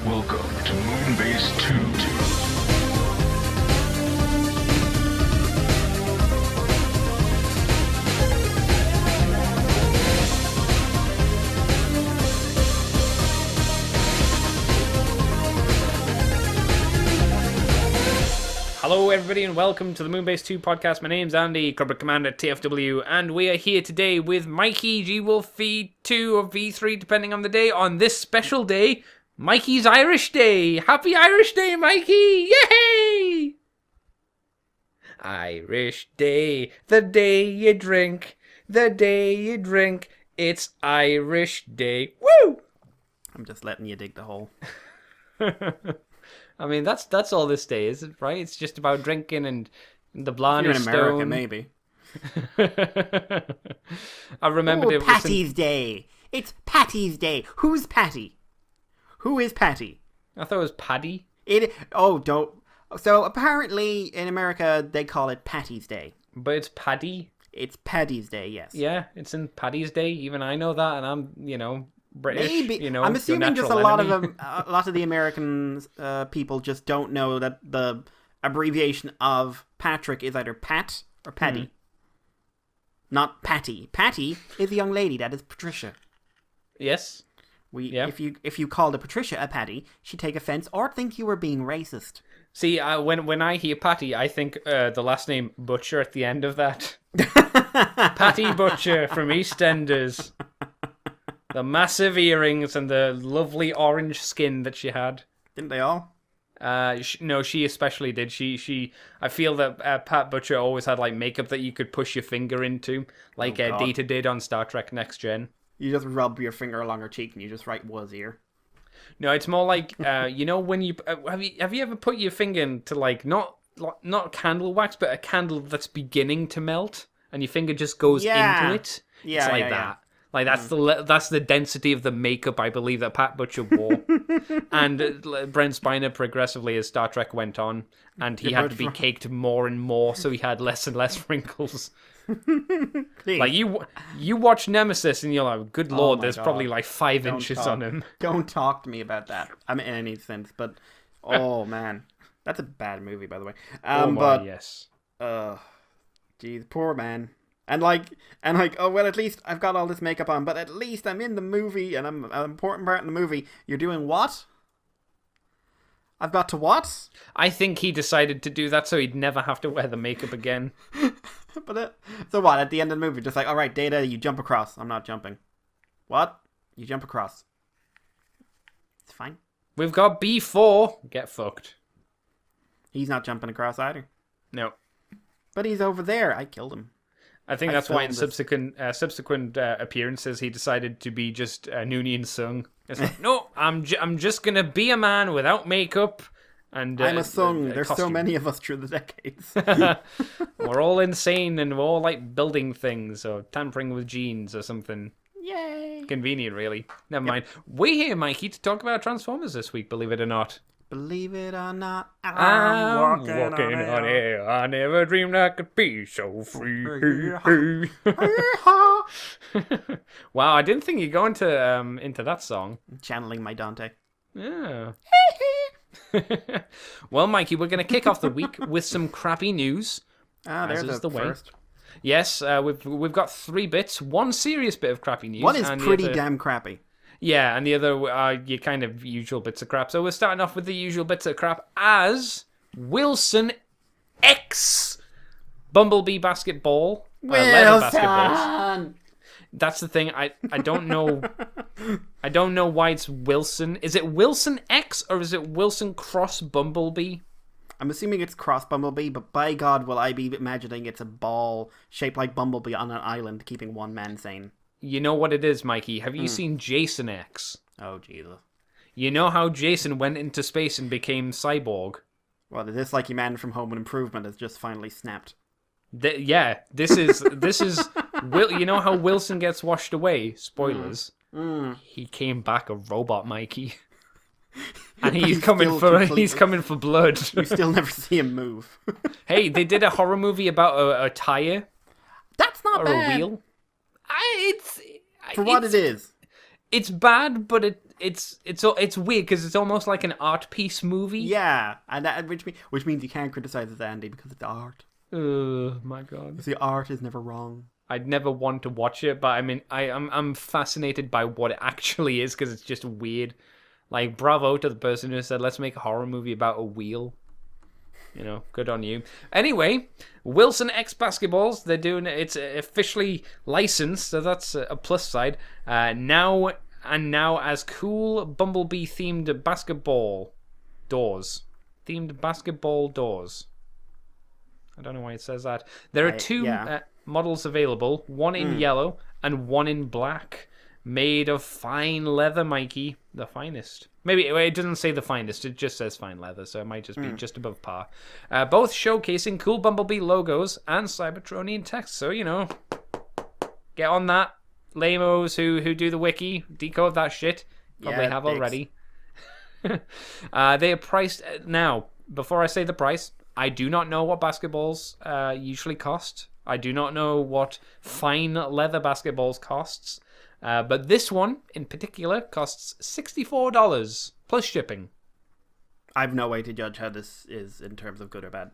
Welcome to Moonbase 2. Hello everybody and welcome to the Moonbase 2 podcast. My name's Andy, Corporate Commander TFW, and we are here today with Mikey, G-Wolf V2 or V3 depending on the day, on this special day, Mikey's Irish Day. Happy Irish Day, Mikey! Yay! Irish Day, the day you drink, it's Irish Day. Woo! I'm just letting you dig the hole. I mean, that's all this day is, right? It's just about drinking and the Blarney You're in America, Stone. maybe. I remembered it was Patty's Day. It's Patty's Day. Who's Patty? Who is Patty? I thought it was Paddy. Don't. So apparently in America they call it Patty's Day. But it's Paddy. It's Paddy's Day, yes. Yeah, it's in Paddy's Day. Even I know that, and I'm, British. Maybe. your I'm assuming just natural enemy. a lot of the American people just don't know that the abbreviation of Patrick is either Pat or Paddy. Not Patty. Patty is the young lady. That is Patricia. Yes. If you called a Patricia a Paddy, she'd take offense or think you were being racist. See, when I hear Patty, I think the last name Butcher at the end of that. Patty Butcher from EastEnders. The massive earrings and the lovely orange skin that she had. Didn't they all? No, she especially did. I feel that Pat Butcher always had like makeup that you could push your finger into, like Data did on Star Trek Next Gen. You just rub your finger along her cheek and you just write "was ear." No, it's more like when you have you ever put your finger into like not candle wax, but a candle that's beginning to melt, and your finger just goes into it. Yeah, it's like that. Yeah. Like that's the density of the makeup I believe that Pat Butcher wore, and Brent Spiner progressively as Star Trek went on, and he had to be caked more and more, so he had less and less wrinkles. Like you watch Nemesis and you're like, good lord, there's probably like 5 inches on him. Don't talk to me about that. I mean, in any sense, but oh man, that's a bad movie, by the way. Yes. Geez, poor man. And like, oh well, at least I've got all this makeup on, but at least I'm in the movie, and I'm an important part in the movie. You're doing what? I've got to what? I think he decided to do that so he'd never have to wear the makeup again. But so what? At the end of the movie, just like, all right, Data, you jump across. I'm not jumping. What? You jump across. It's fine. We've got B4. Get fucked. He's not jumping across either. No. But he's over there. I killed him. I think that's why in subsequent appearances he decided to be just Noonien Sung. It's like, no, I'm just gonna be a man without makeup. And I'm a Sung. There's so many of us through the decades. We're all insane and we're all like building things or tampering with genes or something. Yay! Convenient, really. Never mind. We're here, Mikey, to talk about Transformers this week. Believe it or not. Believe it or not, I'm walking on air. I never dreamed I could be so free. Wow, I didn't think you'd go into that song. Channeling my Dante. Yeah. Well, Mikey, we're going to kick off the week with some crappy news. There's the Way. first. Yes, we've got 3 bits. One serious bit of crappy news. One is pretty damn crappy. Yeah, and the other are your kind of usual bits of crap. So we're starting off with the usual bits of crap as Wilson X Bumblebee basketball. Leather basketballs. That's the thing. I don't know. I don't know why it's Wilson. Is it Wilson X or is it Wilson Cross Bumblebee? I'm assuming it's Cross Bumblebee, but by God, will I be imagining it's a ball shaped like Bumblebee on an island keeping one man sane. You know what it is, Mikey? Have you seen Jason X? Oh, Jesus. You know how Jason went into space and became cyborg? Well, is this like your man from Home Improvement has just finally snapped? This is you know how Wilson gets washed away? Spoilers. He came back a robot, Mikey. And he's coming for blood. You still never see him move. Hey, they did a horror movie about a tire. That's not bad. Or a wheel. For what it is. It's bad, but it's weird because it's almost like an art piece movie. Yeah, and which means you can't criticize it, Andy, because it's art. Oh my god! Because the art is never wrong. I'd never want to watch it, but I mean, I'm fascinated by what it actually is because it's just weird. Like, bravo to the person who said, "Let's make a horror movie about a wheel." You know, good on you. Anyway, Wilson X basketballs. They're doing it's officially licensed, so that's a plus side. Now as cool Bumblebee themed basketball doors. Themed basketball doors. I don't know why it says that. There are two models available, one in yellow and one in black, made of fine leather, Mikey. The finest. Maybe it doesn't say the finest, it just says fine leather, so it might just be just above par. Both showcasing cool Bumblebee logos and Cybertronian text, so, you know, get on that. Lamos who do the wiki, decode that shit. Probably have already. They are priced now. Before I say the price, I do not know what basketballs usually cost. I do not know what fine leather basketballs costs. But this one in particular costs $64 plus shipping. I've no way to judge how this is in terms of good or bad.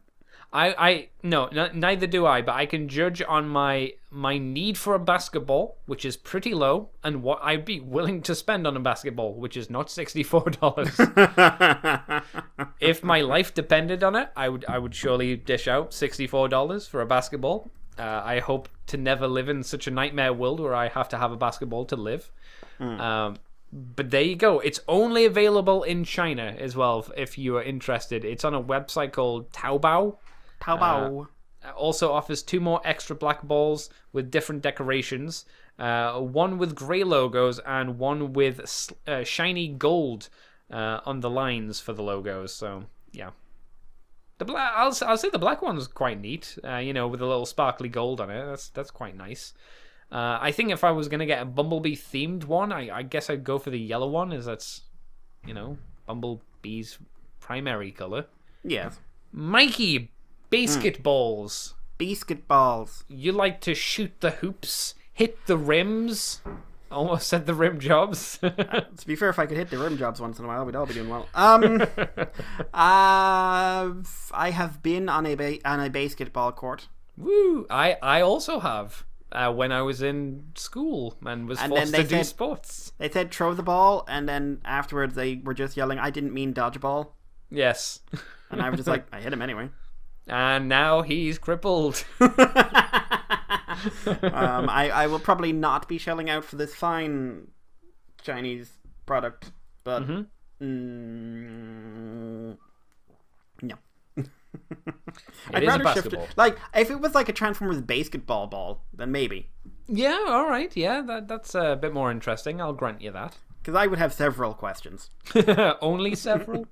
Neither do I, but I can judge on my need for a basketball, which is pretty low, and what I'd be willing to spend on a basketball, which is not $64. If my life depended on it, I would surely dish out $64 for a basketball. I hope to never live in such a nightmare world where I have to have a basketball to live. But there you go. It's only available in China as well, if you are interested. It's on a website called Taobao. Also offers 2 more extra black balls with different decorations. One with grey logos and one with shiny gold on the lines for the logos. So, yeah. I'll say the black one's quite neat. With a little sparkly gold on it. That's quite nice. I think if I was gonna get a Bumblebee themed one, I guess I'd go for the yellow one, as that's, Bumblebee's primary color. Yes. Mikey, basketballs. Basketballs. You like to shoot the hoops, hit the rims. Almost said the rim jobs. To be fair, if I could hit the rim jobs once in a while, we'd all be doing well. I have been on a basketball court. Woo! I also have. When I was in school and was forced to do sports. They said throw the ball, and then afterwards they were just yelling, "I didn't mean dodgeball." Yes. And I was just like, I hit him anyway. And now he's crippled. I will probably not be shelling out for this fine Chinese product, but no. I'd rather shift it. Like, if it was like a Transformers basketball ball, then maybe. Yeah, all right. Yeah, that's a bit more interesting. I'll grant you that. Because I would have several questions. Only several?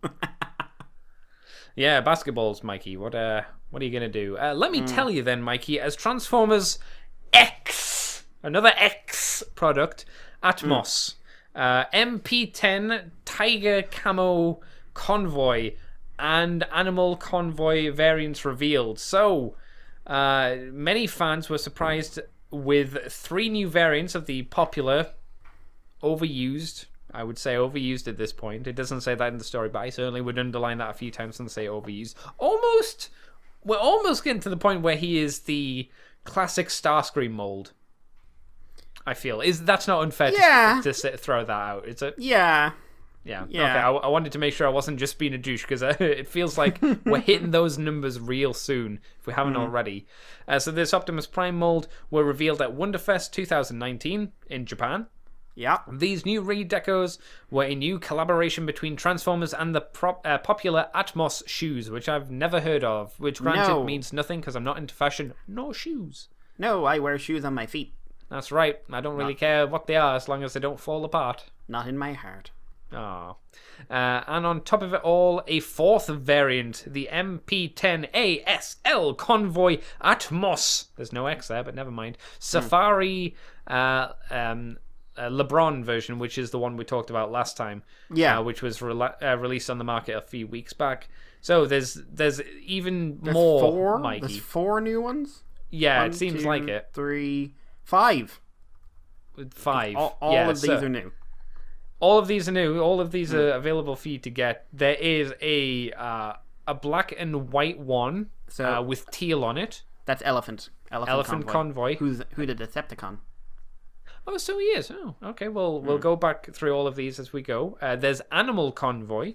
Yeah, basketballs, Mikey. What are you gonna do? Let me tell you then, Mikey. As Transformers X, another X product, Atmos, MP10 Tiger Camo Convoy, and Animal Convoy variants revealed. So, many fans were surprised with 3 new variants of the popular, overused, I would say overused at this point. It doesn't say that in the story, but I certainly would underline that a few times and say overused. We're almost getting to the point where he is the classic Starscream mold. I feel. That's not unfair to throw that out. Yeah. Okay, I wanted to make sure I wasn't just being a douche, because it feels like we're hitting those numbers real soon, if we haven't already. So this Optimus Prime mold were revealed at Wonderfest 2019 in Japan. Yeah. These new redecos were a new collaboration between Transformers and the popular Atmos shoes, which I've never heard of, which granted means nothing because I'm not into fashion nor shoes. No, I wear shoes on my feet. That's right. I don't really care what they are as long as they don't fall apart. Not in my heart. Oh. And on top of it all, a 4th variant, the MP10ASL Convoy Atmos. There's no X there, but never mind. Safari LeBron version, which is the one we talked about last time. Yeah. Which was released on the market a few weeks back. So there's even more, 4? Mikey. There's 4 new ones? Yeah, 1, it seems 2, like it. 3, 5. 5. All of these are new. all of these are new. All of these are available for you to get. There is a black and white one with teal on it. That's Elephant Convoy. Who the Decepticon? Oh, so he is. Oh, okay. Well, we'll go back through all of these as we go. There's Animal Convoy,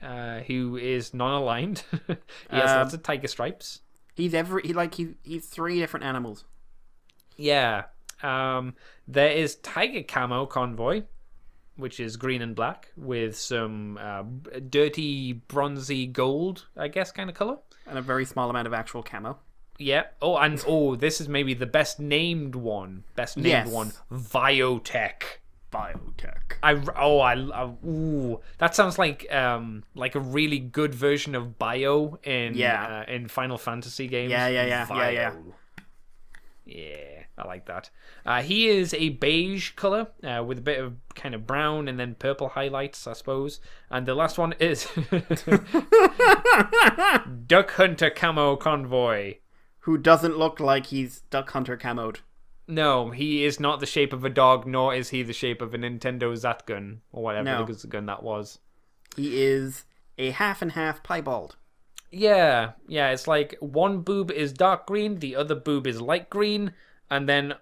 who is non-aligned. He has lots of tiger stripes. He's 3 different animals. Yeah. There is Tiger Camo Convoy, which is green and black with some dirty bronzy gold, I guess, kind of color, And a very small amount of actual camo. Yeah. Oh, and this is maybe the best named one. Biotech. That sounds like a really good version of Bio in Final Fantasy games. Yeah. Yeah, I like that. He is a beige color with a bit of kind of brown and then purple highlights, I suppose. And the last one is Duck Hunter Camo Convoy. Who doesn't look like he's Duck Hunter camoed. No, he is not the shape of a dog, nor is he the shape of a Nintendo Zatgun, or whatever the gun that was. He is a half and half piebald. Yeah, it's like one boob is dark green, the other boob is light green, and then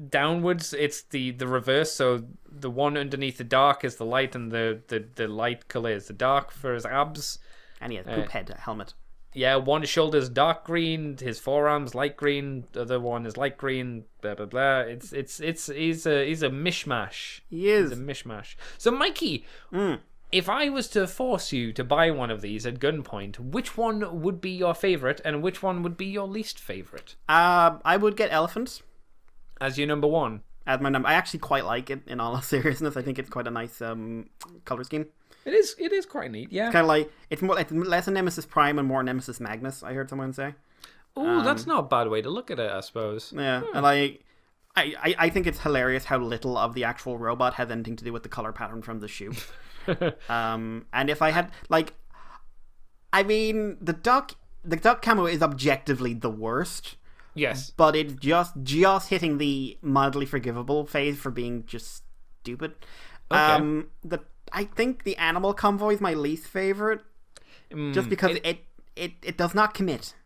downwards it's the reverse, so the one underneath the dark is the light, and the light color is the dark for his abs. And he has poop head helmet. Yeah, one shoulder's dark green, his forearms light green, the other one is light green, blah blah blah. He's a mishmash. He is. He's a mishmash. So Mikey, if I was to force you to buy one of these at gunpoint, which one would be your favorite and which one would be your least favorite? I would get Elephant as your number one. As my number. I actually quite like it, in all seriousness. I think it's quite a nice color scheme. It is quite neat, yeah. It's kind of like, it's less a Nemesis Prime and more Nemesis Magnus, I heard someone say. Oh, that's not a bad way to look at it, I suppose. Yeah, and I think it's hilarious how little of the actual robot has anything to do with the color pattern from the shoe. And if I had, the duck camo is objectively the worst. Yes. But it's just hitting the mildly forgivable phase for being just stupid. Okay. I think the Animal Convoy is my least favorite, just because it does not commit.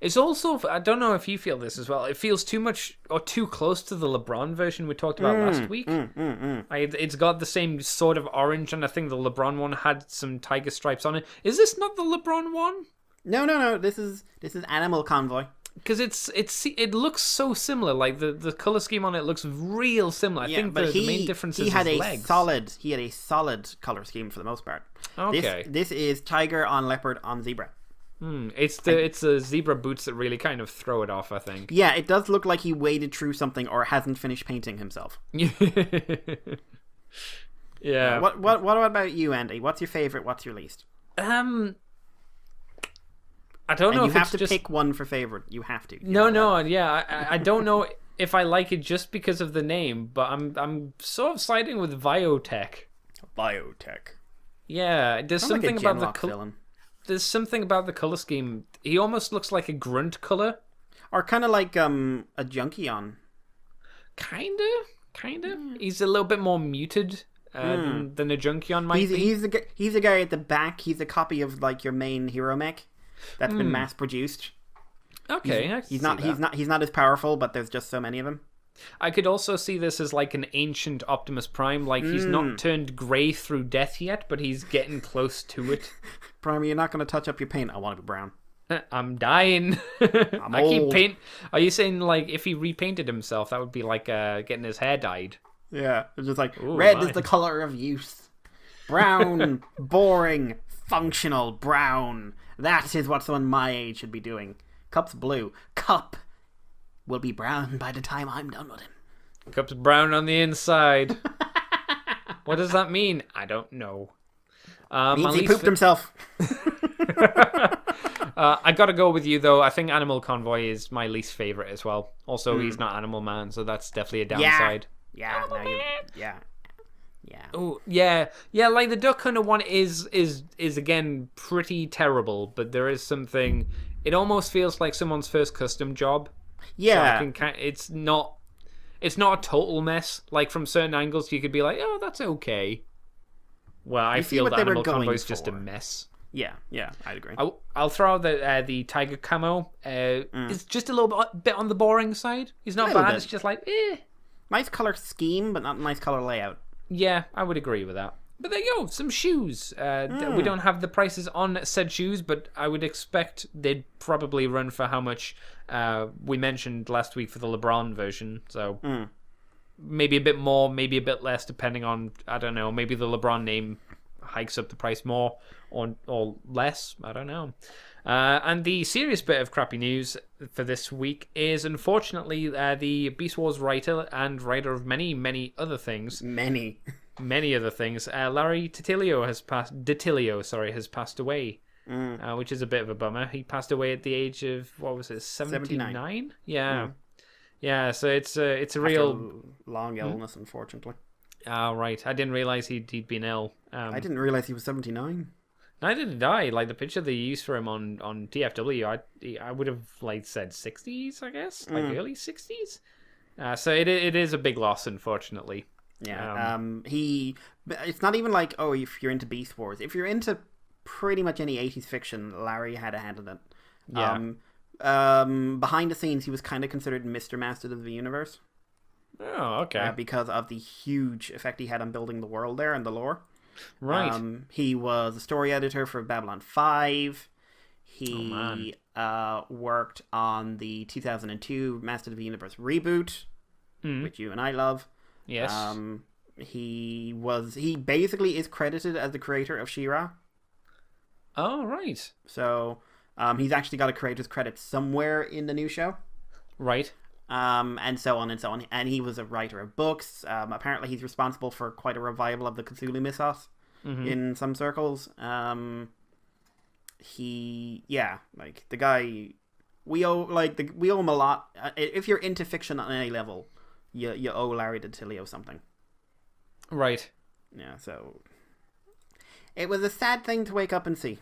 It's also, I don't know if you feel this as well, it feels too much or too close to the LeBron version we talked about last week. It's got the same sort of orange, and I think the LeBron one had some tiger stripes on it. Is this not the LeBron one? No. This is Animal Convoy. Because it looks so similar. Like the color scheme on it looks real similar. I think the main difference is his legs. He had a solid color scheme for the most part. Okay. This is tiger on leopard on zebra. It's the zebra boots that really kind of throw it off, I think. Yeah, it does look like he waded through something or hasn't finished painting himself. Yeah. What about you, Andy? What's your favorite? What's your least? I don't know. You have to pick one for favorite. You have to. I don't know if I like it just because of the name, but I'm sort of siding with Biotech. Yeah, there's something about there's something about the color scheme. He almost looks like a grunt color, or kind of like a Junkion. Kinda. He's a little bit more muted than a Junkion might be. He's the guy at the back. He's a copy of your main hero mech that's been mass produced. Okay, he's not as powerful, but there's just so many of him. I could also see this as like an ancient Optimus Prime. Like he's not turned grey through death yet, but he's getting close to it. Prime, you're not going to touch up your paint. I want to be brown. I'm dying. I'm old. Keep paint. Are you saying like if he repainted himself, that would be like getting his hair dyed? Yeah, it's just like red is the color of youth. Brown, boring, functional brown. That is what someone my age should be doing. Cup's blue. Cup will be brown by the time I'm done with him. Cup's brown on the inside. What does that mean? I don't know. Means he pooped himself. I gotta go with you though. I think Animal Convoy is my least favorite as well. Also, he's not Animal Man, so that's definitely a downside. Yeah. Oh, yeah. Like the Duck Hunter one is again pretty terrible, but there is something. It almost feels like someone's first custom job. Yeah, so it's it's not a total mess. Like, from certain angles, you could be like, oh, that's okay. Well, I see feel what the they were animal going combo is just a for. mess. Yeah, I'd agree. I'll throw out the tiger camo. It's just a little bit on the boring side. He's not Little bad. bit. It's just like, eh. Nice color scheme, but not nice color layout. Yeah, I would agree with that. But there you go, some shoes. We don't have the prices on said shoes, but I would expect they'd probably run for how much we mentioned last week for the LeBron version. So maybe a bit more, maybe a bit less, depending on, I don't know, maybe the LeBron name hikes up the price more or less. I don't know. And the serious bit of crappy news for this week is, unfortunately, the Beast Wars writer and writer of many, many other things. Many Other things. Larry Titilio has passed away, which is a bit of a bummer. He passed away at the age of, what was it, 79? Yeah. Yeah, so it's a real long illness, unfortunately. Oh, right. I didn't realize he'd been ill. I didn't realize he was 79. Neither did I. Like, the picture they used for him on TFW, I would have said 60s, I guess, like early 60s. So it is a big loss, unfortunately. Yeah. It's not even like, oh, if you're into Beast Wars. If you're into pretty much any 80s fiction, Larry had a hand in it. Yeah. Behind the scenes, he was kind of considered Mr. Master of the Universe. Oh, okay. Because of the huge effect he had on building the world there and the lore. Right. He was a story editor for Babylon 5. He worked on the 2002 Master of the Universe reboot, which you and I love. Yes. He basically is credited as the creator of She-Ra. Oh, right. So, he's actually got a creator's credit somewhere in the new show. Right. And so on and so on. And he was a writer of books. Apparently he's responsible for quite a revival of the Cthulhu mythos in some circles. The guy, we owe him a lot. If you're into fiction on any level, you owe Larry Titilio something. Right. Yeah, so it was a sad thing to wake up and see.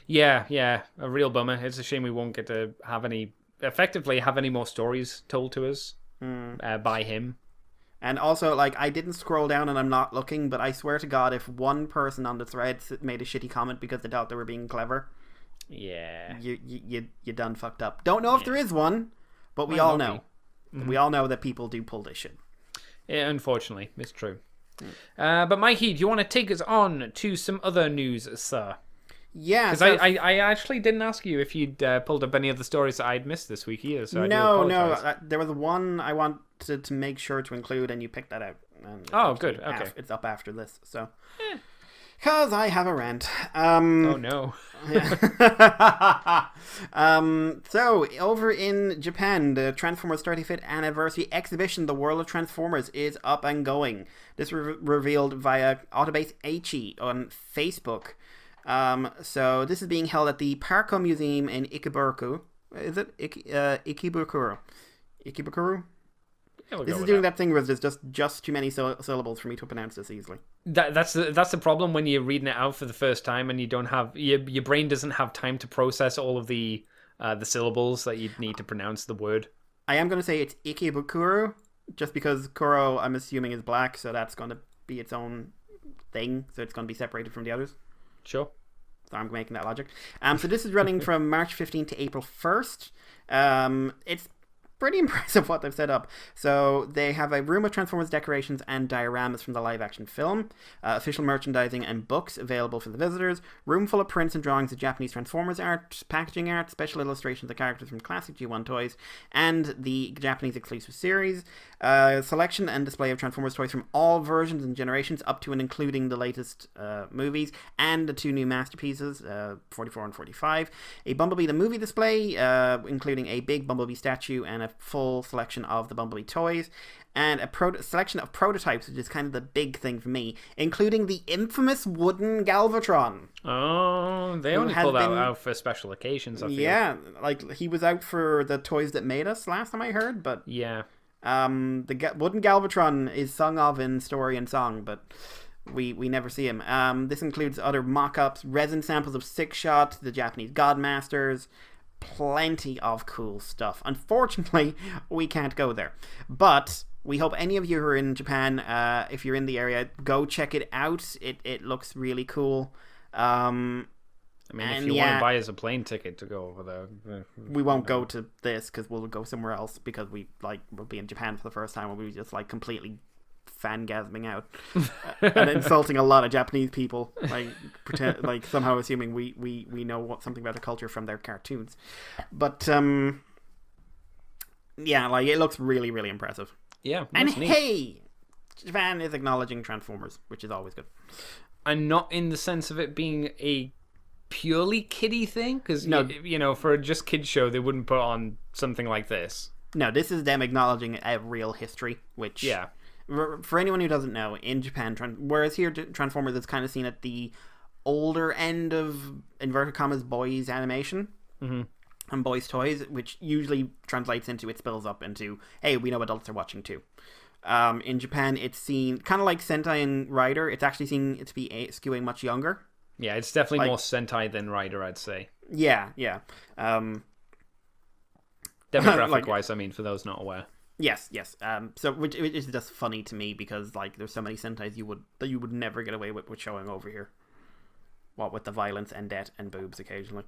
Yeah, a real bummer. It's a shame we won't get to have any more stories told to us by him. And also, like, I didn't scroll down and I'm not looking, but I swear to God, if one person on the thread made a shitty comment because they thought they were being clever, yeah, you done fucked up. Don't know if there is one, but we all know. We all know that people do pull this shit. Yeah, unfortunately, it's true. But Mikey, do you want to take us on to some other news, sir? Yeah, because I actually didn't ask you if you'd pulled up any of the stories that I'd missed this week either. So no, there was one I wanted to make sure to include, and you picked that out. Oh, good. Okay, it's up after this, so because I have a rant. Oh no. So over in Japan, the Transformers 35th anniversary exhibition, The World of Transformers, is up and going. This revealed via Autobase Aichi on Facebook. So this is being held at the Parco Museum in Ikebukuro. Is it Ikebukuro? Ikebukuro? Yeah, this is doing that thing where there's just too many syllables for me to pronounce this easily. That's the problem when you're reading it out for the first time and you don't have your brain doesn't have time to process all of the syllables that you'd need to pronounce the word. I am going to say it's Ikebukuro, just because Kuro I'm assuming is black, so that's going to be its own thing, so it's going to be separated from the others. Sure. So I'm making that logic. So this is running from March 15th to April 1st. It's pretty impressive what they've set up. So they have a room of Transformers decorations and dioramas from the live action film, official merchandising and books available for the visitors, room full of prints and drawings of Japanese Transformers art, packaging art, special illustrations of characters from classic G1 toys and the Japanese exclusive series, selection and display of Transformers toys from all versions and generations up to and including the latest movies, and the two new masterpieces, 44 and 45, a Bumblebee the movie display, including a big Bumblebee statue and a full selection of the Bumblebee toys, and a selection of prototypes, which is kind of the big thing for me, including the infamous wooden Galvatron. Oh, they only pull that out for special occasions, I feel. Yeah, like he was out for the Toys That Made Us last time I heard, but yeah. The wooden Galvatron is sung of in story and song, but we never see him. This includes other mock-ups, resin samples of Six Shot, the Japanese Godmasters, plenty of cool stuff. Unfortunately, we can't go there. But we hope any of you who are in Japan, if you're in the area, go check it out. It looks really cool. I mean, if you want to buy us a plane ticket to go over there, we won't go to this because we'll go somewhere else because we'll be in Japan for the first time and we'll be just like completely fangasming out and insulting a lot of Japanese people, like pretend like somehow assuming we know something about the culture from their cartoons. But yeah, like it looks really, really impressive. Yeah, and neat. Hey, Japan is acknowledging Transformers, which is always good. And not in the sense of it being a purely kiddie thing, because No. you know, for a just kids show, they wouldn't put on something like this. No, this is them acknowledging a real history, which for anyone who doesn't know, in Japan, whereas here Transformers is kind of seen at the older end of inverted commas boys animation. Mm-hmm. And boys' toys, which usually translates into, it spills up into, hey, we know adults are watching too. In Japan, it's seen, kind of like Sentai and Rider, it's actually seen to be skewing much younger. Yeah, it's definitely more Sentai than Rider, I'd say. Yeah. Demographic-wise, I mean, for those not aware. Yes. So, which is just funny to me because, like, there's so many Sentais you would never get away with showing over here. What with the violence and death and boobs occasionally.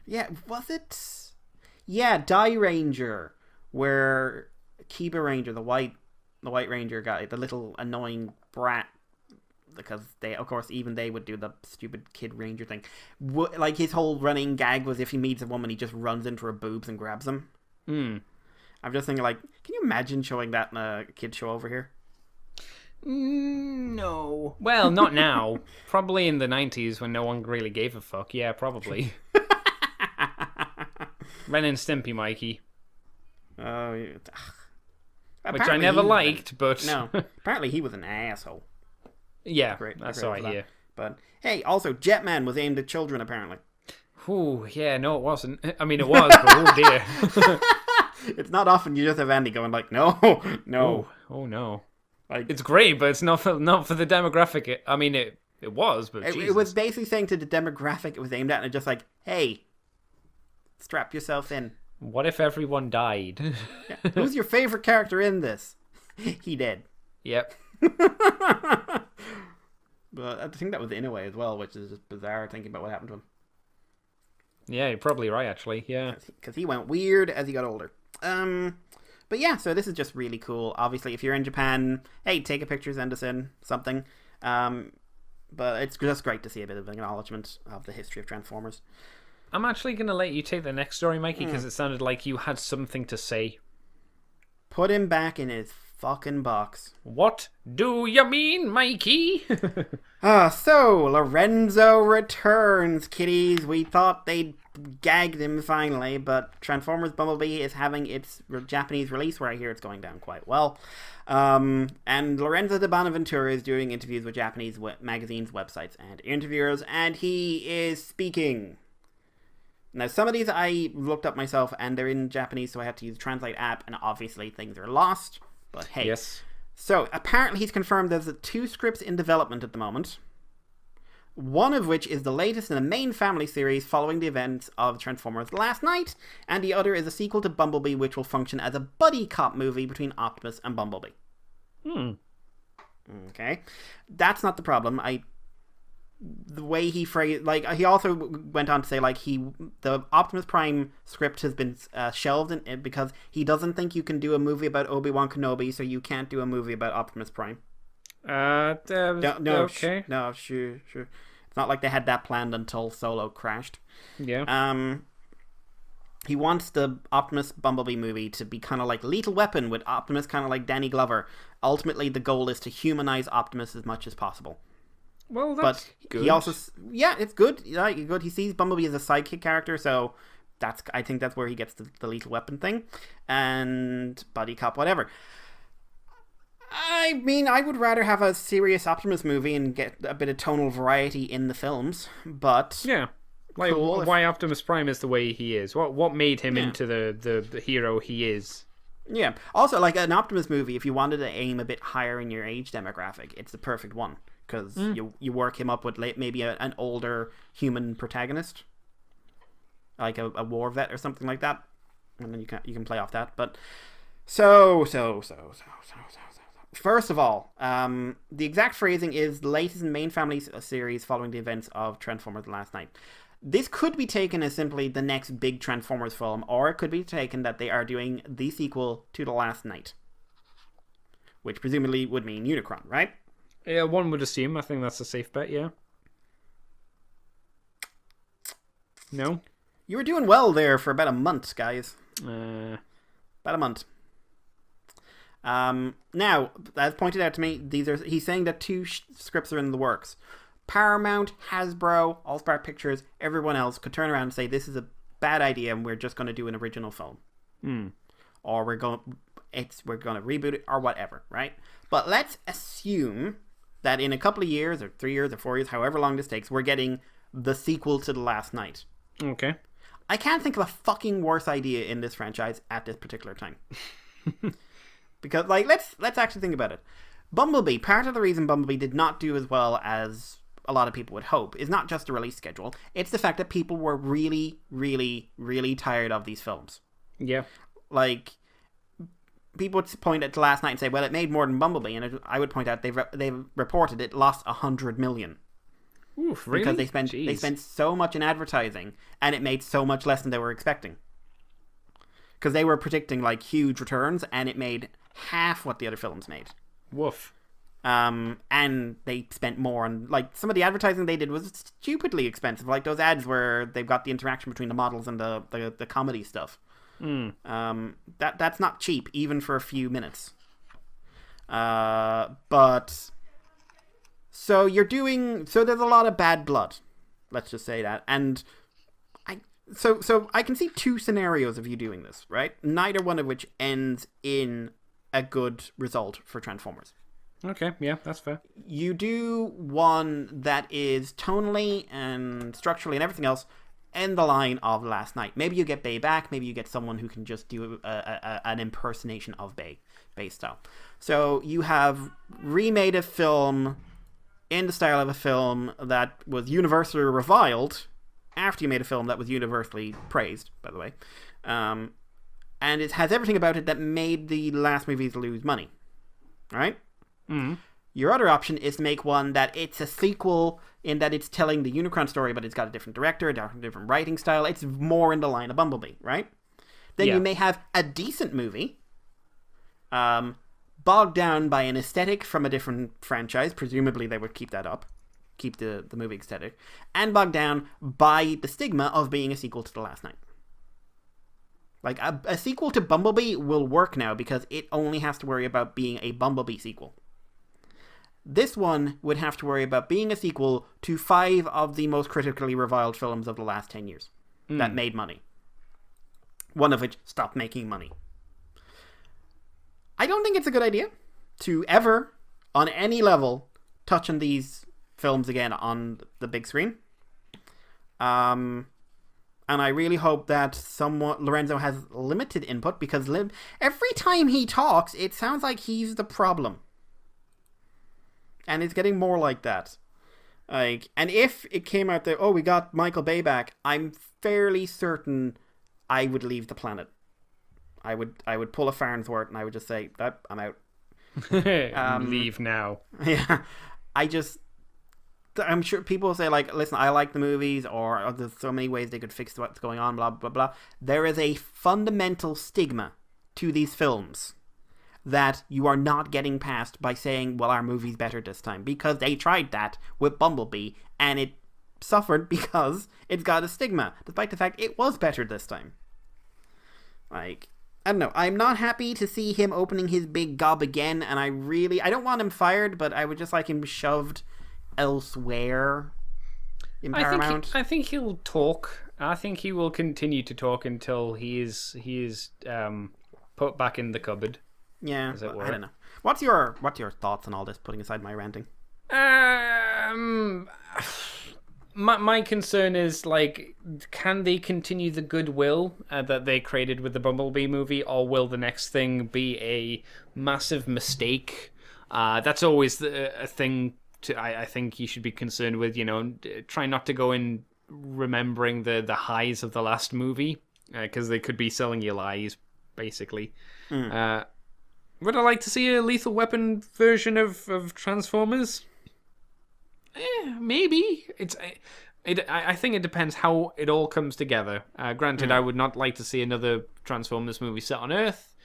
Yeah, was it? Yeah, Die Ranger, where Kiba Ranger, the white Ranger guy, the little annoying brat, because they, of course, even they would do the stupid Kid Ranger thing. Like his whole running gag was if he meets a woman, he just runs into her boobs and grabs them. I'm just thinking, like, can you imagine showing that in a kid show over here? No. Well, not now. Probably in the 90s when no one really gave a fuck. Yeah, probably. Ren and Stimpy, Mikey. Oh, yeah. Which I never liked, but... No. Apparently he was an asshole. Yeah, that's all I hear. But, hey, also, Jetman was aimed at children, apparently. Ooh, yeah, no, it wasn't. I mean, it was, but oh dear. It's not often you just have Andy going like, no. Oh no. Like, it's great, but it's not for the demographic. I mean, it was, but it was basically saying to the demographic it was aimed at, and just like, hey, strap yourself in. What if everyone died? Yeah. Who's your favorite character in this? He did. Yep. But I think that was Inoue as well, which is just bizarre thinking about what happened to him. Yeah, you're probably right, actually. Yeah. Because he went weird as he got older. But yeah, so this is just really cool. Obviously, if you're in Japan, hey, take a picture, send us in something. But it's just great to see a bit of acknowledgement of the history of Transformers. I'm actually going to let you take the next story, Mikey, because it sounded like you had something to say. Put him back in his fucking box. What do you mean, Mikey? So Lorenzo returns, kiddies. We thought they'd gagged him finally, but Transformers Bumblebee is having its Japanese release, where I hear it's going down quite well. And Lorenzo de Bonaventura is doing interviews with Japanese magazines, websites, and interviewers, and he is speaking. Now, some of these I looked up myself, and they're in Japanese, so I have to use the Translate app, and obviously things are lost. But hey. Yes. So, apparently he's confirmed there's 2 scripts in development at the moment. One of which is the latest in the main family series following the events of Transformers Last Night, and the other is a sequel to Bumblebee, which will function as a buddy cop movie between Optimus and Bumblebee. Okay. That's not the problem. The way he phrased, like, he also went on to say, like, the Optimus Prime script has been shelved because he doesn't think you can do a movie about Obi-Wan Kenobi, so you can't do a movie about Optimus Prime. Okay. Sure. It's not like they had that planned until Solo crashed. Yeah. He wants the Optimus Bumblebee movie to be kind of like Lethal Weapon, with Optimus kind of like Danny Glover. Ultimately, the goal is to humanize Optimus as much as possible. Well, that's good. He also, yeah, it's good. Yeah, good. He sees Bumblebee as a sidekick character, so I think that's where he gets the Lethal Weapon thing, and buddy cop, whatever. I mean, I would rather have a serious Optimus movie and get a bit of tonal variety in the films, but yeah, like cool why Optimus Prime is the way he is. What made him into the hero he is. Yeah. Also, like an Optimus movie, if you wanted to aim a bit higher in your age demographic, it's the perfect one. Because you work him up with maybe an older human protagonist, like a war vet or something like that, and then you can play off that. But First of all, the exact phrasing is the latest in main family series following the events of Transformers: The Last Night. This could be taken as simply the next big Transformers film, or it could be taken that they are doing the sequel to The Last Night, which presumably would mean Unicron, right? Yeah, one would assume. I think that's a safe bet, yeah. No? You were doing well there for about a month, guys. Uh, About a month. Now, as pointed out to me, he's saying that two scripts are in the works. Paramount, Hasbro, Allstar Pictures, everyone else could turn around and say this is a bad idea and we're just going to do an original film. Or we're going to reboot it or whatever, right? But let's assume that in a couple of years or 3 years or 4 years, however long this takes, we're getting the sequel to The Last Night. okay. I can't think of a fucking worse idea in this franchise at this particular time. Because, like, let's actually think about it. Bumblebee, part of the reason Bumblebee did not do as well as a lot of people would hope is not just the release schedule. It's the fact that people were really, really, really tired of these films. Yeah. Like, people would point at Last Night and say, well, it made more than Bumblebee. And I would point out they've reported it lost $100 million. Oof, really? Because they spent so much in advertising and it made so much less than they were expecting. Because they were predicting, like, huge returns and it made half what the other films made. Woof. And they spent more on, like, some of the advertising they did was stupidly expensive. Like those ads where they've got the interaction between the models and the comedy stuff. That's not cheap, even for a few minutes. But so there's a lot of bad blood. Let's just say that. And so I can see two scenarios of you doing this, right? Neither one of which ends in a good result for Transformers. Okay, yeah, that's fair. You do one that is tonally and structurally and everything else in the line of Last Night. Maybe you get Bay back. Maybe you get someone who can just do an impersonation of Bay style. So you have remade a film in the style of a film that was universally reviled after you made a film that was universally praised, by the way. And it has everything about it that made the last movies lose money. Right? Your other option is to make one that it's a sequel in that it's telling the Unicron story, but it's got a different director, a different writing style. It's more in the line of Bumblebee, right? Then you may have a decent movie, bogged down by an aesthetic from a different franchise. Presumably they would keep that up, keep the movie aesthetic, and bogged down by the stigma of being a sequel to The Last Night. Like, a sequel to Bumblebee will work now because it only has to worry about being a Bumblebee sequel. This one would have to worry about being a sequel to 5 of the most critically reviled films of the last 10 years that made money. One of which stopped making money. I don't think it's a good idea to ever, on any level, touch on these films again on the big screen. And I really hope that Lorenzo has limited input because every time he talks, it sounds like he's the problem. And it's getting more like that. Like, and if it came out that, we got Michael Bay back, I'm fairly certain I would leave the planet. I would pull a Farnsworth and I would just say, I'm out. Leave now. Yeah. I'm sure people will say, like, listen, I like the movies, or there's so many ways they could fix what's going on, blah, blah, blah. There is a fundamental stigma to these films that you are not getting past by saying, well, our movie's better this time. Because they tried that with Bumblebee, and it suffered because it's got a stigma, despite the fact it was better this time. Like, I don't know. I'm not happy to see him opening his big gob again, and I don't want him fired, but I would just like him shoved elsewhere in Paramount. I think he'll talk. I think he will continue to talk until he is put back in the cupboard. Yeah, I don't know. What's your thoughts on all this, putting aside my ranting? My concern is, like, can they continue the goodwill that they created with the Bumblebee movie, or will the next thing be a massive mistake? That's always a thing I think you should be concerned with. Try not to go in remembering the highs of the last movie, because they could be selling you lies basically. Would I like to see a Lethal Weapon version of Transformers? Maybe. I think it depends how it all comes together. Granted, I would not like to see another Transformers movie set on Earth.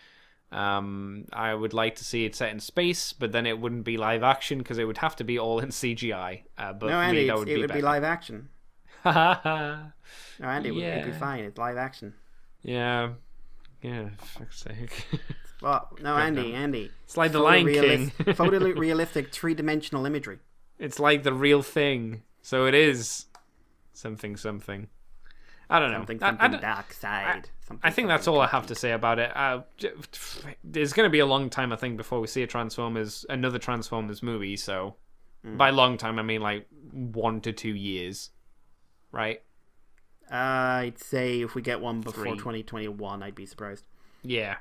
I would like to see it set in space, but then it wouldn't be live action because it would have to be all in CGI. But No, for me, Andy, that would it be would better. be live action. No, No, Andy, it'd be fine. It's live action. Yeah, fuck's sake. Well, no, Andy. It's like the Lion King. Photorealistic three-dimensional imagery. It's like the real thing. So it is something. I don't know. Something dark side. I think that's all I have to say about it. It's going to be a long time, I think, before we see another Transformers movie. So by long time, I mean like 1 to 2 years, right? I'd say if we get one before 3. 2021, I'd be surprised. Yeah,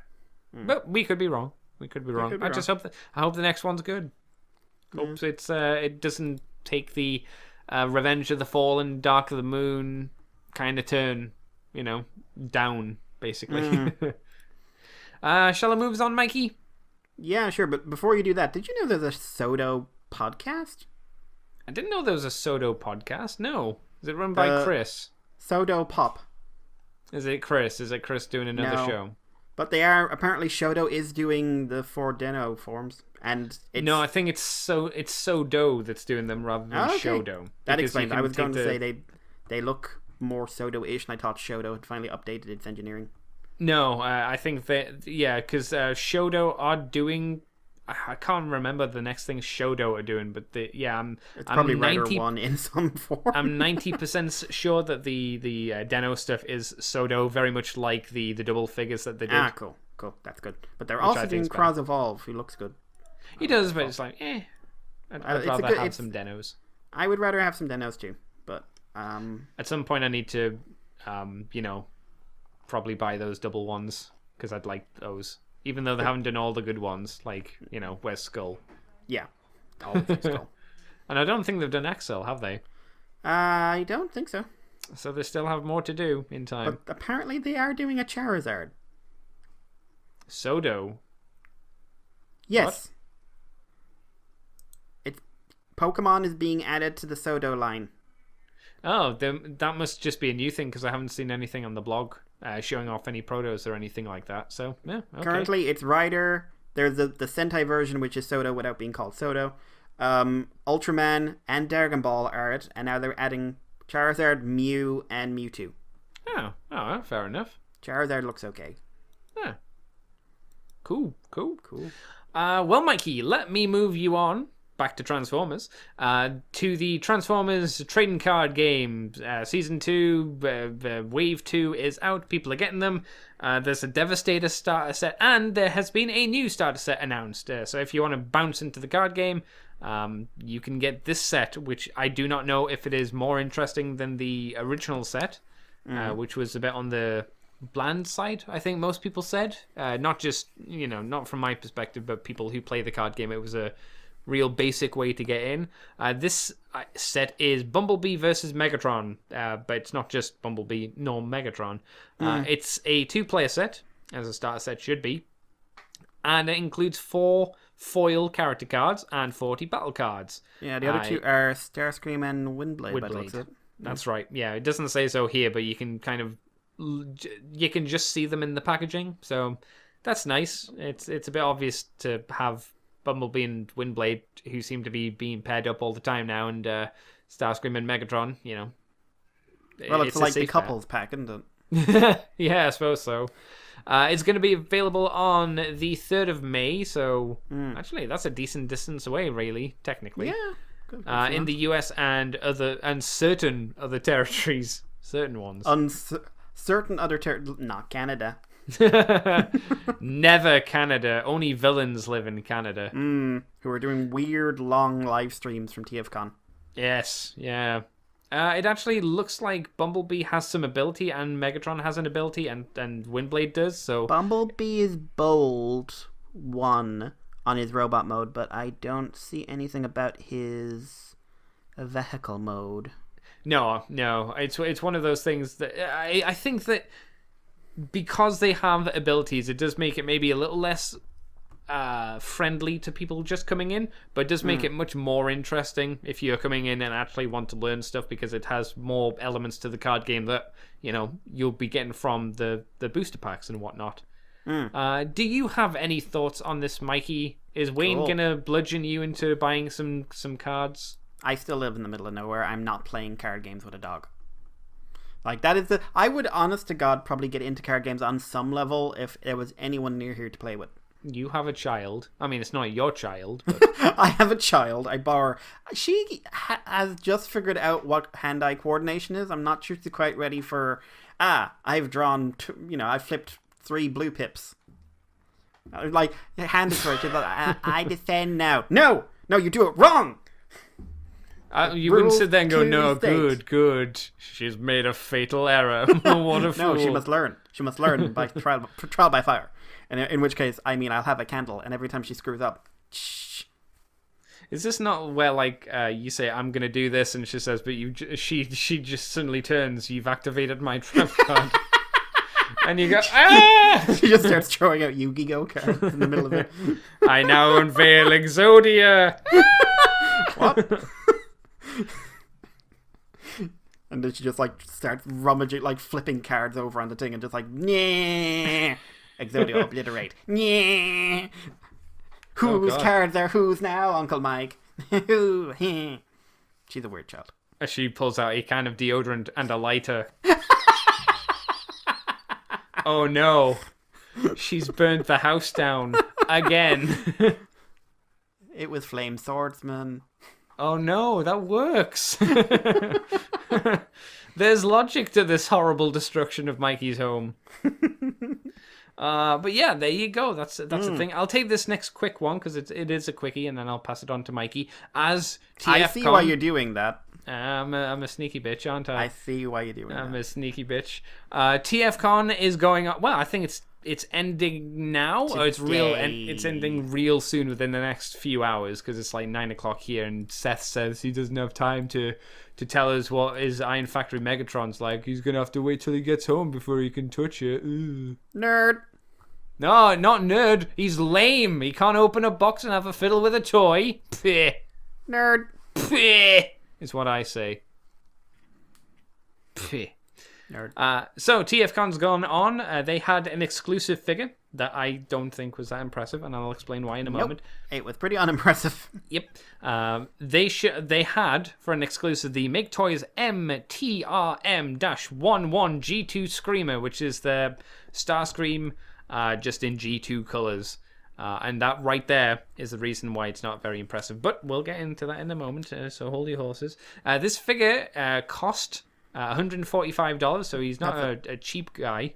but we could be wrong. I just hope I hope the next one's good. Hope it doesn't take the Revenge of the Fallen, Dark of the Moon kind of turn, down basically. Shall I move on, Mikey? Yeah, sure. But before you do that, did you know there's a Sodo podcast? I didn't know there was a Sodo podcast. No, is it run by Chris? Sodo Pop. Is it Chris doing another show? But they are apparently. Shodo is doing the 4 Deno forms, and no, I think it's Sodo that's doing them rather than Shodo. That explains. I was going to say they look more Sodo-ish, and I thought Shodo had finally updated its engineering. No, I think that because Shodo are doing. I can't remember the next thing Shodo are doing, but it's probably Rider 1 in some form. I'm 90% sure that the Deno stuff is Sodo, very much like the double figures that they did. Ah, cool, that's good. But they're also doing Cross Evolve, who looks good. He does, but it's like, I'd rather have some Denos. I would rather have some Denos too, but at some point I need to, probably buy those double ones because I'd like those. Even though they haven't done all the good ones, like, Where's Skull? Yeah. Always Skull. And I don't think they've done XL, have they? I don't think so. So they still have more to do in time. But apparently they are doing a Charizard. Sodo? Yes. Pokemon is being added to the Sodo line. Oh, that must just be a new thing because I haven't seen anything on the blog showing off any protos or anything like that. So, yeah, okay. Currently, it's Rider. There's the Sentai version, which is Sodo without being called Sodo. Ultraman and Dragon Ball are it, and now they're adding Charizard, Mew, and Mewtwo. Oh, fair enough. Charizard looks okay. Yeah. Cool. Well, Mikey, let me move you on. Back to Transformers, to the Transformers trading card game. Season 2, Wave 2 is out. People are getting them. There's a Devastator starter set, and there has been a new starter set announced. So if you want to bounce into the card game, you can get this set, which I do not know if it is more interesting than the original set, which was a bit on the bland side, I think most people said. Not just, not from my perspective, but people who play the card game. It was a real basic way to get in. This set is Bumblebee versus Megatron, but it's not just Bumblebee nor Megatron. It's a 2-player set, as a starter set should be, and it includes 4 foil character cards and 40 battle cards. Yeah, the other 2 are Starscream and Windblade. By the looks of it. That's right. Yeah, it doesn't say so here, but you can you can just see them in the packaging, so that's nice. It's a bit obvious to have Bumblebee and Windblade, who seem to be being paired up all the time now, and Starscream and Megatron, Well, it's like the couples pack, isn't it? Yeah, I suppose so. It's going to be available on the 3rd of May, so actually that's a decent distance away, really, technically. Yeah. Good in the US and certain other territories. Certain ones. Certain other territories. Not Canada. Never Canada. Only villains live in Canada. Who are doing weird long live streams from TFcon. Yes, yeah. It actually looks like Bumblebee has some ability and Megatron has an ability and Windblade does, so... Bumblebee is bold 1 on his robot mode, but I don't see anything about his vehicle mode. No. It's one of those things that... I think that because they have abilities, it does make it maybe a little less friendly to people just coming in, but it does make it much more interesting if you're coming in and actually want to learn stuff, because it has more elements to the card game that you'll be getting from the booster packs and whatnot. Do you have any thoughts on this, Mikey? Is Wayne gonna bludgeon you into buying some cards? I still live in the middle of nowhere. I'm not playing card games with a dog. Like, that is I would, honest to God, probably get into card games on some level if there was anyone near here to play with. You have a child. I mean, it's not your child, but... I have a child. I borrow. She has just figured out what hand-eye coordination is. I'm not sure she's quite ready for... I've drawn... I've flipped 3 blue pips. Like, hand is right. She's like, I defend now. No, you do it wrong. You wouldn't sit there and go, no, good. She's made a fatal error. What a fool. No, she must learn. She must learn by trial by fire. And in which case, I'll have a candle, and every time she screws up, shh. Is this not where, like, you say, I'm going to do this, and she says, but she just suddenly turns, you've activated my trap card. And you go, ah! She just starts throwing out Yu-Gi-Oh cards in the middle of it. I now unveil Exodia. What? And then she just, like, starts rummaging, like, flipping cards over on the thing and just like, yeah. Exodia obliterate. Yeah. Whose cards are whose now, Uncle Mike? Who? She's a weird child. As she pulls out a can of deodorant and a lighter. Oh no. She's burnt the house down. Again. It was Flame Swordsman. Oh no, that works. There's logic to this horrible destruction of Mikey's home. But yeah, there you go. That's the thing. I'll take this next quick one because it is a quickie, and then I'll pass it on to Mikey. As TFcon, I see why you're doing that. I'm a sneaky bitch, aren't I? I see why you're doing that. I'm a sneaky bitch. TFcon is going on. Well, I think it's ending now, or it's real. It's ending real soon within the next few hours because it's like 9:00 here, and Seth says he doesn't have time to tell us what his Iron Factory Megatron's like. He's gonna have to wait till he gets home before he can touch it. Ugh. Nerd. No, not nerd. He's lame. He can't open a box and have a fiddle with a toy. Peh. Nerd. Peh. Is what I say. Peh. Nerd. So TFcon's gone on. They had an exclusive figure that I don't think was that impressive, and I'll explain why in a moment. It was pretty unimpressive. Yep. They had for an exclusive the Make Toys MTRM-11 G2 Screamer, which is the Starscream just in G2 colors. And that right there is the reason why it's not very impressive. But we'll get into that in a moment, so hold your horses. This figure cost $145, so he's not a cheap guy.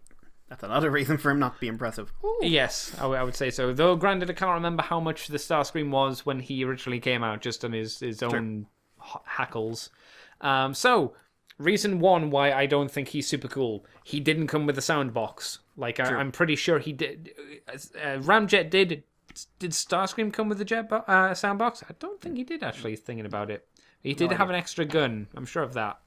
That's another reason for him not to be impressive. Ooh. Yes, I would say so. Though, granted, I can't remember how much the Starscream was when he originally came out, just on his own hackles. So, reason one why I don't think he's super cool. He didn't come with a sound box. Like, I'm pretty sure he did. Ramjet did. Did Starscream come with a sound box? I don't think he did, actually, thinking about it. He did have an extra gun. I'm sure of that.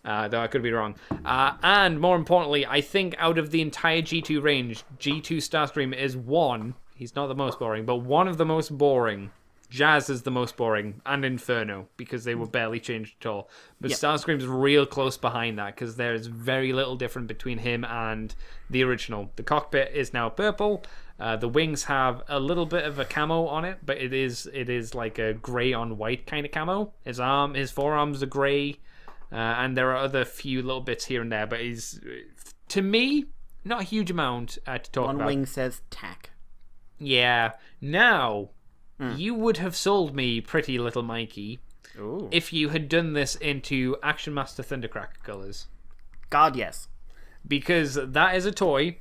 Though I could be wrong. And more importantly, I think out of the entire G2 range, G2 Starscream is one. He's not the most boring, but one of the most boring. Jazz is the most boring, and Inferno, because they were barely changed at all. But Starscream's real close behind that, because there's very little different between him and the original. The cockpit is now purple. The wings have a little bit of a camo on it, but it is like a grey on white kind of camo. His forearms are grey. And there are other few little bits here and there, but he's, to me, not a huge amount to talk about. One wing says tack. Yeah. Now, you would have sold me Pretty Little Mikey if you had done this into Action Master Thundercracker colors. God, yes. Because that is a toy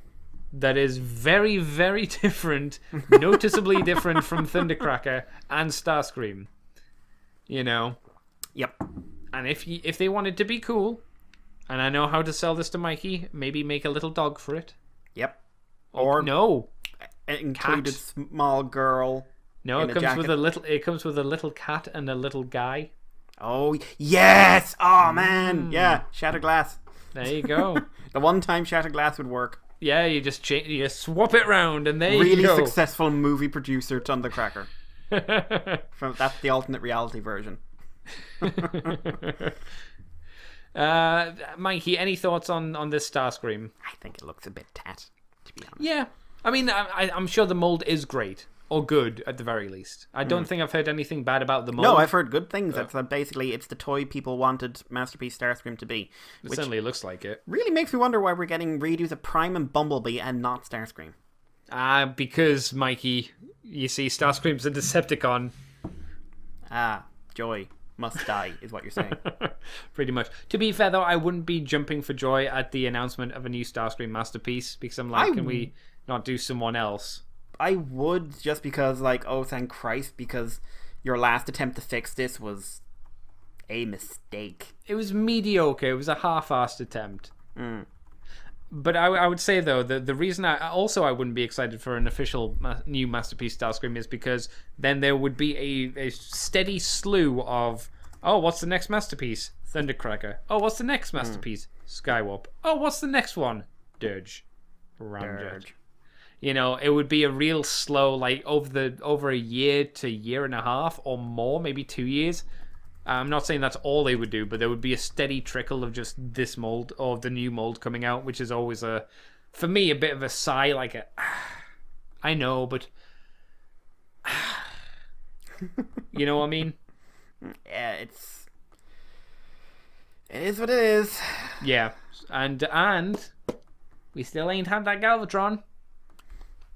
that is very, very different, noticeably different from Thundercracker and Starscream. You know? Yep. And if they wanted to be cool, and I know how to sell this to Mikey, maybe make a little dog for it. Yep. Or no, included small girl. No, it comes with a little. It comes with a little cat and a little guy. Oh yes! Oh man, yeah. Shattered glass. There you go. The one time shattered glass would work. Yeah, you just you swap it round, and there you Really go. successful movie producer Thundercracker. That's the alternate reality version. Mikey, any thoughts on this Starscream? I think it looks a bit tat, to be honest. Yeah, I mean, I'm sure the mold is great or good at the very least. I don't think I've heard anything bad about the mold. No, I've heard good things. That's basically it's the toy people wanted Masterpiece Starscream to be. It certainly looks like it. Really makes me wonder why we're getting redos of Prime and Bumblebee and not Starscream. Because Mikey, you see, Starscream's a Decepticon. Joy must die, is what you're saying. Pretty much. To be fair, though, I wouldn't be jumping for joy at the announcement of a new Starscream Masterpiece because I'm like, can we not do someone else? I would, just because, like, oh, thank Christ, because your last attempt to fix this was a mistake. It was mediocre. It was a half-assed attempt. But I would say, though, the reason I wouldn't be excited for an official new Masterpiece Starscream is because then there would be a steady slew of, oh, what's the next Masterpiece? Thundercracker. Oh, what's the next Masterpiece? Skywarp. Oh, what's the next one? Dirge. Ramjet. You know, it would be a real slow, like, over a year to year and a half or more, maybe 2 years. I'm not saying that's all they would do, but there would be a steady trickle of just this mold or the new mold coming out, which is always for me, a bit of a sigh, like I know, but you know what I mean? Yeah, it is what it is. Yeah, and we still ain't had that Galvatron.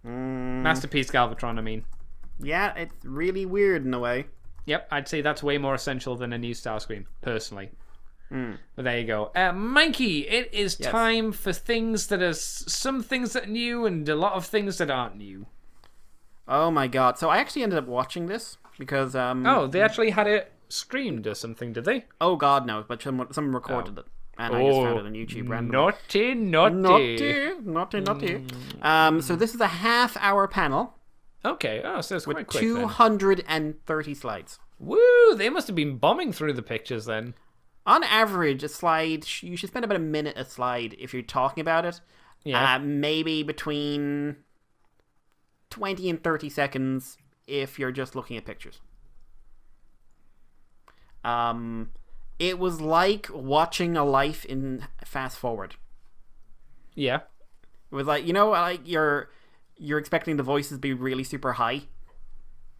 Masterpiece Galvatron, I mean. Yeah, it's really weird in a way. Yep, I'd say that's way more essential than a new Starscream, personally. But there you go. Mikey, it is time for things that are some things that are new and a lot of things that aren't new. Oh my god. So I actually ended up watching this because... Oh, they actually had it streamed or something, did they? Oh god, no, but someone recorded it. And I just found it on YouTube randomly. Naughty. So this is a half-hour panel. Okay, so it's quite quick 230 slides. Woo! They must have been bombing through the pictures then. On average, a slide, you should spend about a minute a slide if you're talking about it. Yeah. Maybe between 20 and 30 seconds if you're just looking at pictures. It was like watching a life in fast forward. Yeah. It was like, you know, like you're expecting the voices to be really super high,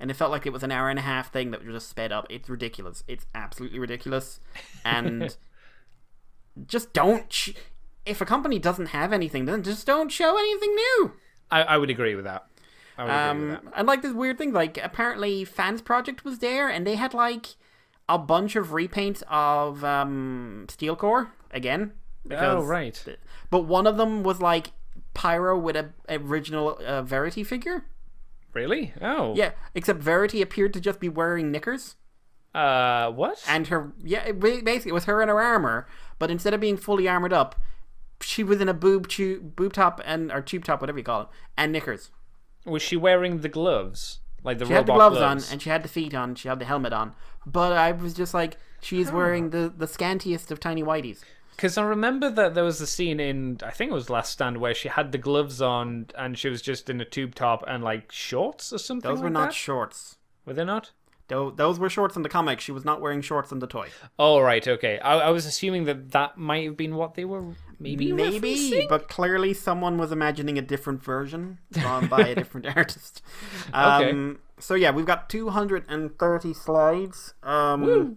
and it felt like it was an hour and a half thing that was just sped up. It's ridiculous. It's absolutely ridiculous. And just don't if a company doesn't have anything, then just don't show anything new. I would agree with that. And like this weird thing, like apparently Fans Project was there, and they had like a bunch of repaints of Steel Core again. Oh, right. But one of them was like Pyro with a original Verity figure. Really? Oh. Yeah, except Verity appeared to just be wearing knickers. What? And basically it was her in her armor, but instead of being fully armored up, she was in a boob top or tube top, whatever you call it, and knickers. Was she wearing the gloves? Like the she robot had the gloves gloves on, and she had the feet on, she had the helmet on. But I was just like, she's wearing the scantiest of tiny whiteys. Because I remember that there was a scene in, I think it was Last Stand, where she had the gloves on and she was just in a tube top and like shorts or something. Those were like not that? shorts. Were they not? Those were shorts in the comic. She was not wearing shorts in the toy. Oh, right, okay. I was assuming that might have been what they were maybe referencing? But clearly someone was imagining a different version drawn by a different artist. Okay. So yeah, we've got 230 slides. Woo.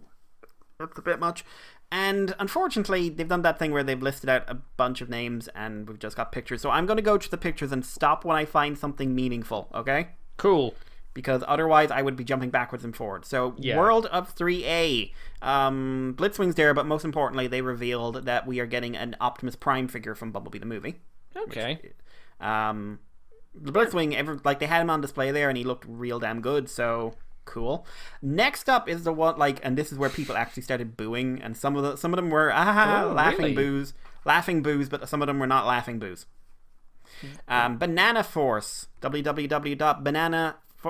That's a bit much. And unfortunately, they've done that thing where they've listed out a bunch of names and we've just got pictures. So I'm going to go to the pictures and stop when I find something meaningful, okay? Cool. Because otherwise I would be jumping backwards and forwards. So, yeah. World of 3A. Blitzwing's there, but most importantly, they revealed that we are getting an Optimus Prime figure from Bumblebee the movie. Okay. The Blitzwing, they had him on display there and he looked real damn good, so... Cool. Next up is the one and this is where people actually started booing, and some of them were laughing boos, but some of them were not laughing boos. Banana Force, www.bananaforce.com.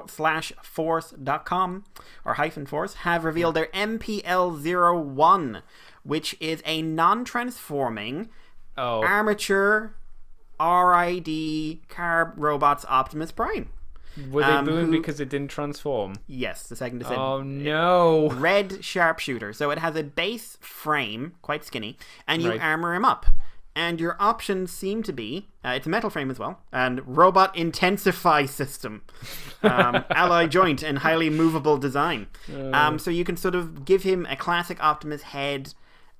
force.com or -force have revealed their MPL-01, which is a non-transforming armature RID carb robots Optimus Prime. Were they booing because it didn't transform? Yes, the second it said. Oh no! Red sharpshooter. So it has a base frame, quite skinny, and you Right. armor him up. And your options seem to be it's a metal frame as well, and robot intensify system, alloy joint, and highly movable design. So you can sort of give him a classic Optimus head,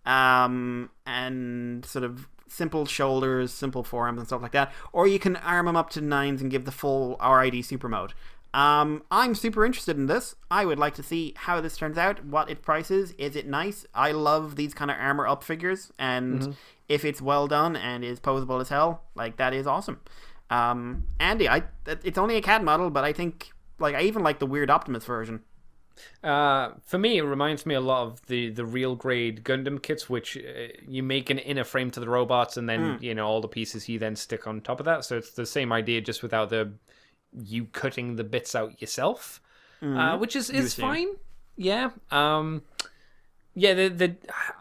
and sort of simple shoulders, simple forearms, and stuff like that. Or you can arm him up to 9s and give the full RID super mode. I'm super interested in this. I would like to see how this turns out, what its price is. Is it nice? I love these kind of armor up figures, and if it's well done and is posable as hell, like, that is awesome. Andy, it's only a CAD model, but I think, like, I even like the weird Optimus version. For me, it reminds me a lot of the real grade Gundam kits, which you make an inner frame to the robots, and then all the pieces you then stick on top of that. So it's the same idea, just without you cutting the bits out yourself, which is fine. Yeah. Yeah.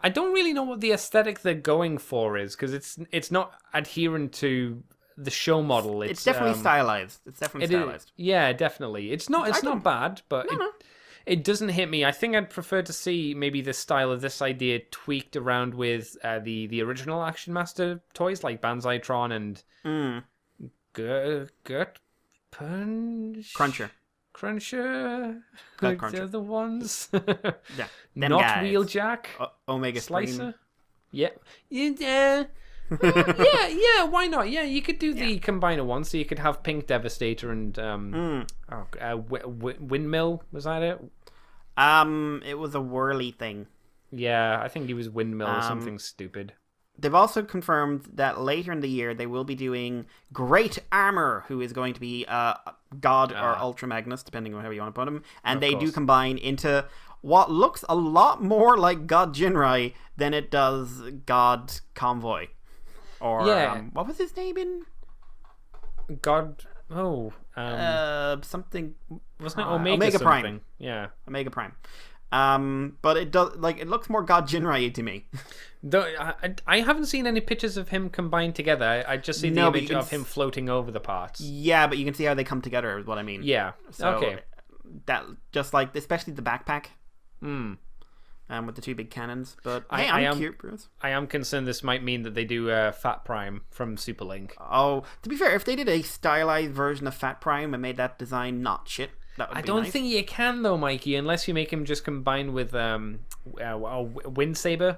I don't really know what the aesthetic they're going for is, because it's not adherent to the show model. It's definitely stylized. It's definitely stylized. Yeah, definitely. It's not bad, but it doesn't hit me. I think I'd prefer to see maybe the style of this idea tweaked around with the original Action Master toys, like Banzai-tron and Gut Punch Cruncher. Like they're the ones. Yeah, not guys. Wheeljack. Omega Slicer. Scream. Yeah. Why not? Yeah, you could do the combiner one, so you could have Pink Devastator and Windmill. Was that it? It was a whirly thing. Yeah, I think he was Windmill or something stupid. They've also confirmed that later in the year they will be doing Great Armor, who is going to be God or Ultra Magnus, depending on how you want to put him. And they do combine into what looks a lot more like God Jinrai than it does God Convoy. Or what was his name in God? Something. Wasn't it Omega Prime? Something? Yeah, Omega Prime. But it does, like, it looks more God Jinrai to me. Though I haven't seen any pictures of him combined together. I just see the image of him floating over the parts. Yeah, but you can see how they come together, is what I mean. Yeah. So okay. That just like, especially the backpack. With the two big cannons. But hey, I'm curious. I am concerned this might mean that they do Fat Prime from Super Link. Oh, to be fair, if they did a stylized version of Fat Prime and made that design not shit, that would be don't nice. think you can though, Mikey, unless you make him just combine with Wing Saber.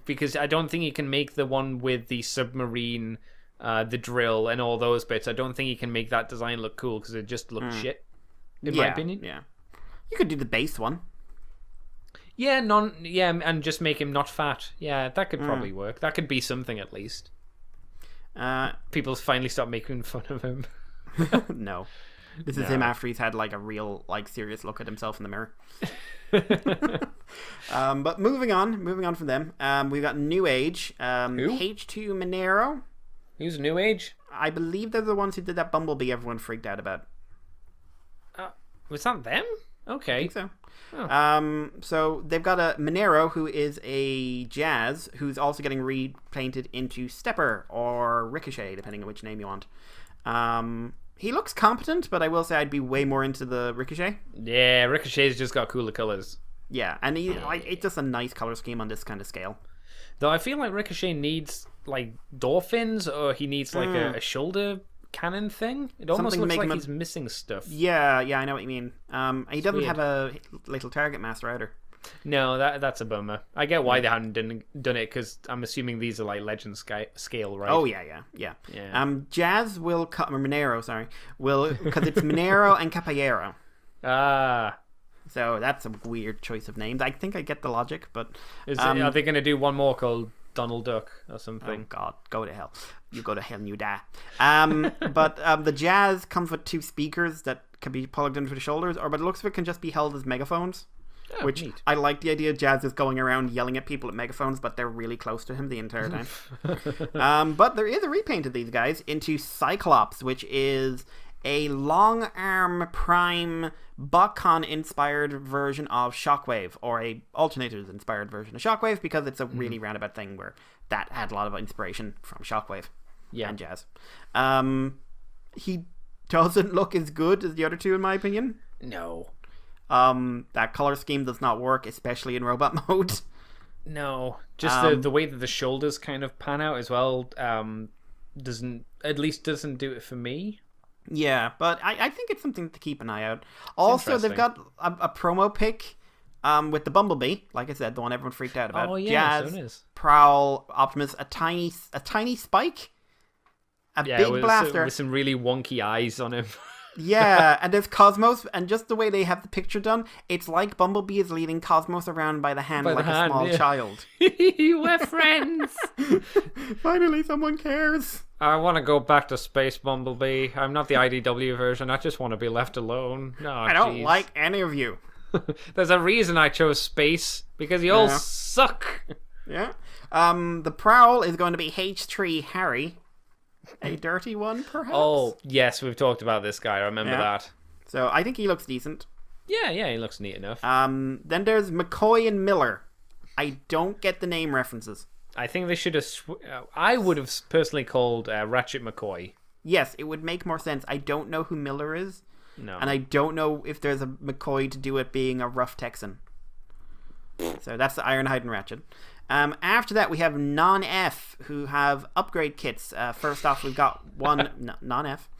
Because I don't think you can make the one with the submarine, the drill, and all those bits. I don't think you can make that design look cool because it just looks shit, in my opinion. Yeah, you could do the base one. Yeah, and just make him not fat. Yeah, that could probably work. That could be something at least. People finally stop making fun of him. No. This is him after he's had like a real, like, serious look at himself in the mirror. But moving on from them, we've got New Age, H2 Monero. Who's New Age? I believe they're the ones who did that Bumblebee everyone freaked out about. Was that them? Okay. I think so. Oh. So they've got a Monero, who is a Jazz, who's also getting repainted into Stepper or Ricochet, depending on which name you want. He looks competent, but I will say I'd be way more into the Ricochet. Yeah, Ricochet's just got cooler colors. Yeah, and it's just a nice color scheme on this kind of scale. Though I feel like Ricochet needs like door fins, or he needs like a shoulder cannon thing. It almost looks like he's missing stuff. Yeah, I know what you mean. He doesn't have a little target master either. No, that's a bummer. I get why they haven't done it, because I'm assuming these are like legend scale, right? Oh yeah. Jazz will Monero, because it's Monero and Capallero. So that's a weird choice of names. I think I get the logic, but are they going to do one more called Donald Duck or something? Oh God, go to hell! You go to hell and you die. But the Jazz comes with two speakers that can be plugged into the shoulders, but it looks like it can just be held as megaphones. Oh, which neat. I like the idea. Jazz is going around yelling at people at megaphones, but they're really close to him the entire time. But there is a repaint of these guys into Cyclops, which is a long arm prime Botcon inspired version of Shockwave, or a alternators inspired version of Shockwave, because it's a really roundabout thing where that had a lot of inspiration from Shockwave and Jazz. He doesn't look as good as the other two, in my opinion. No. That color scheme does not work, especially in robot mode. No. Just the way that the shoulders kind of pan out as well doesn't do it for me. Yeah, but I think it's something to keep an eye out. Also, they've got a promo pic with the Bumblebee, like I said, the one everyone freaked out about. Oh, yeah, Jazz, so it is. Prowl, Optimus, a tiny spike, a big blaster. With some really wonky eyes on him. Yeah, and there's Cosmos, and just the way they have the picture done, it's like Bumblebee is leading Cosmos around by the hand like a small child. We're friends! Finally, someone cares. I want to go back to Space Bumblebee. I'm not the IDW version. I just want to be left alone. No, I don't like any of you. There's a reason I chose Space, because you all suck. Yeah. The Prowl is going to be H3 Harry. A dirty one, perhaps? Oh, yes, we've talked about this guy. I remember that. So I think he looks decent. Yeah, he looks neat enough. Then there's McCoy and Miller. I don't get the name references. I think they should have... I would have personally called Ratchet McCoy. Yes, it would make more sense. I don't know who Miller is. No. And I don't know if there's a McCoy to do it being a rough Texan. So that's the Ironhide and Ratchet. After that, we have Non-F, who have upgrade kits. First off, we've got one Non-F.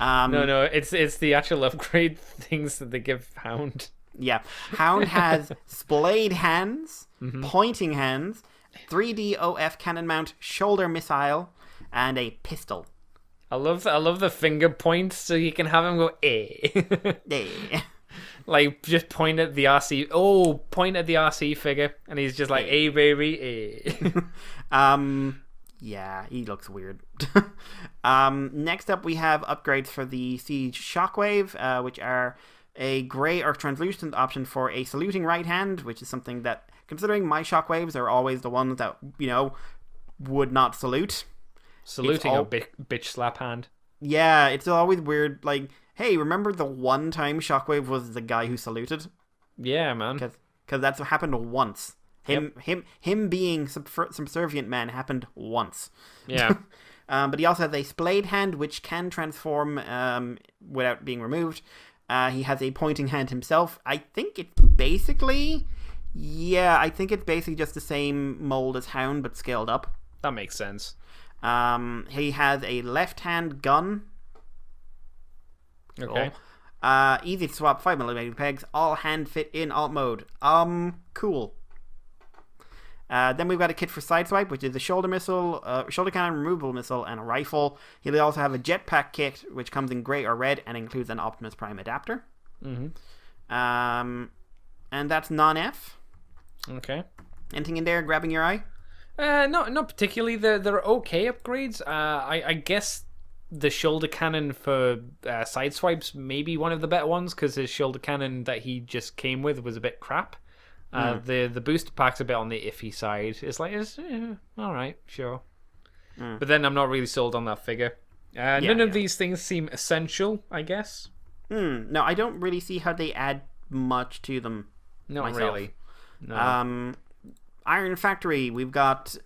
No, it's the actual upgrade things that they give Hound. Yeah. Hound has splayed hands, pointing hands, 3D OF cannon mount, shoulder missile, and a pistol. I love the finger point, so you can have him go, Eh. Like, just point at the RC. Oh, point at the RC figure, and he's just like, "Hey, baby, Yeah, he looks weird. Next up, we have upgrades for the Siege Shockwave, which are a grey or translucent option for a saluting right hand, which is something that, considering my Shockwaves are always the ones that, would not salute. Saluting a bitch slap hand. Yeah, it's always weird, like, hey, remember the one time Shockwave was the guy who saluted? Yeah, man. Because that's what happened once. Him being subservient man happened once. Yeah. But he also has a splayed hand, which can transform without being removed. He has a pointing hand himself. I think it's basically just the same mold as Hound, but scaled up. That makes sense. He has a left hand gun. Okay. Cool. Easy to swap 5mm pegs. All hand fit in alt mode. Cool. Then we've got a kit for Sideswipe, which is a shoulder missile, shoulder cannon, removable missile, and a rifle. He'll also have a jetpack kit, which comes in grey or red and includes an Optimus Prime adapter. Mm-hmm. And that's Non-F. Okay. Anything in there grabbing your eye? Not particularly. They're okay upgrades. I guess the shoulder cannon for Sideswipe's maybe one of the better ones, because his shoulder cannon that he just came with was a bit crap. The booster pack's a bit on the iffy side. It's like, alright, sure. But then I'm not really sold on that figure. None of these things seem essential, I guess. No, I don't really see how they add much to them. Not myself. really. No. Iron Factory, we've got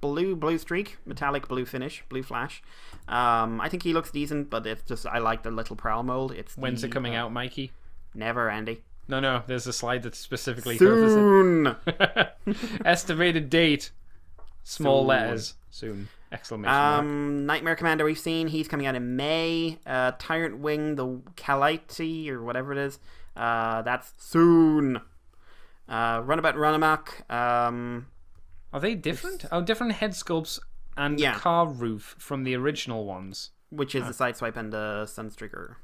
blue streak, metallic blue finish, blue flash. I think he looks decent, but it's just, I like the little Prowl mold. When's it coming out, Mikey? Never, Andy. No, there's a slide that specifically soon. Estimated date, small letters, soon, exclamation mark. Nightmare Commander we've seen, he's coming out in May. Tyrant Wing, the Kalite, or whatever it is, that's soon. Runabout Runamuck. Are they different? Different head sculpts and car roof from the original ones. Which is the Sideswipe and the Sunstreaker.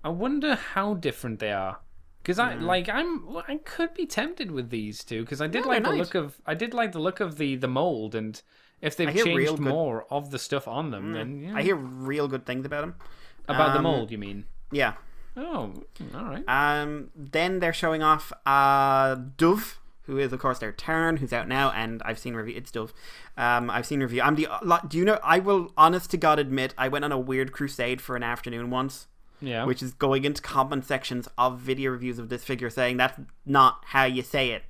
I wonder how different they are. Because I could be tempted with these two, because I did like the look of the mold, and if they've changed more of the stuff on them, then I hear real good things about them. About the mold, you mean? Yeah. Oh, all right. Then they're showing off Dove, who is of course their Tarn, who's out now, and I've seen review. It's Dove. I've seen review. Do you know? I will, honest to God, admit I went on a weird crusade for an afternoon once. Yeah. Which is going into comment sections of video reviews of this figure, saying that's not how you say it.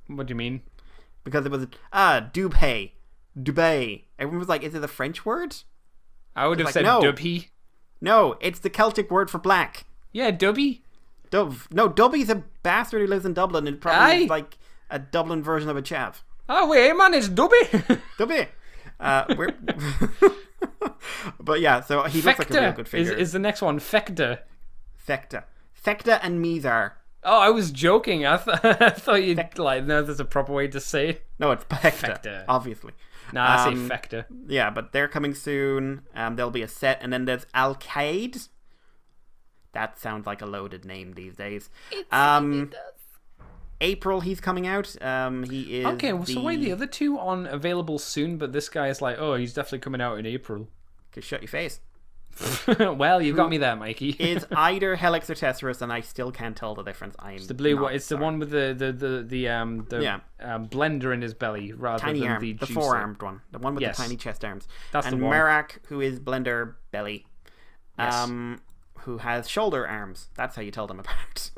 What do you mean? Because it was Dubé. Everyone was like, "Is it a French word?" I would have like, said no. Dubby. No, it's the Celtic word for black. Yeah, Dubby. Dove. No, Dubby's a bastard who lives in Dublin and probably is like a Dublin version of a chav. Oh wait, man, it's Dubby. Dubby. But yeah, so he looks like a real good figure. Is the next one Fecta? Fecta and Mizar. Oh, I was joking. I thought you'd like, no, there's a proper way to say it. No, it's Fecta, Fecta. obviously. Nah, I say Fecta. Yeah, but they're coming soon. There'll be a set, and then there's Al-Qaid. That sounds like a loaded name these days. It does. April, he's coming out. He is okay. Well, so why are the other two on available soon? But this guy is like, oh, he's definitely coming out in April. Cause shut your face. Well, you got me there, Mikey. Is either Helix or Tesserus, and I still can't tell the difference. It's the blue one. It's the one with the blender in his belly rather tiny than arm, the the juicer. four-armed one, the one with Yes. the tiny chest arms. That's and the one. Merak, who is blender belly, Yes. who has shoulder arms. That's how you tell them apart.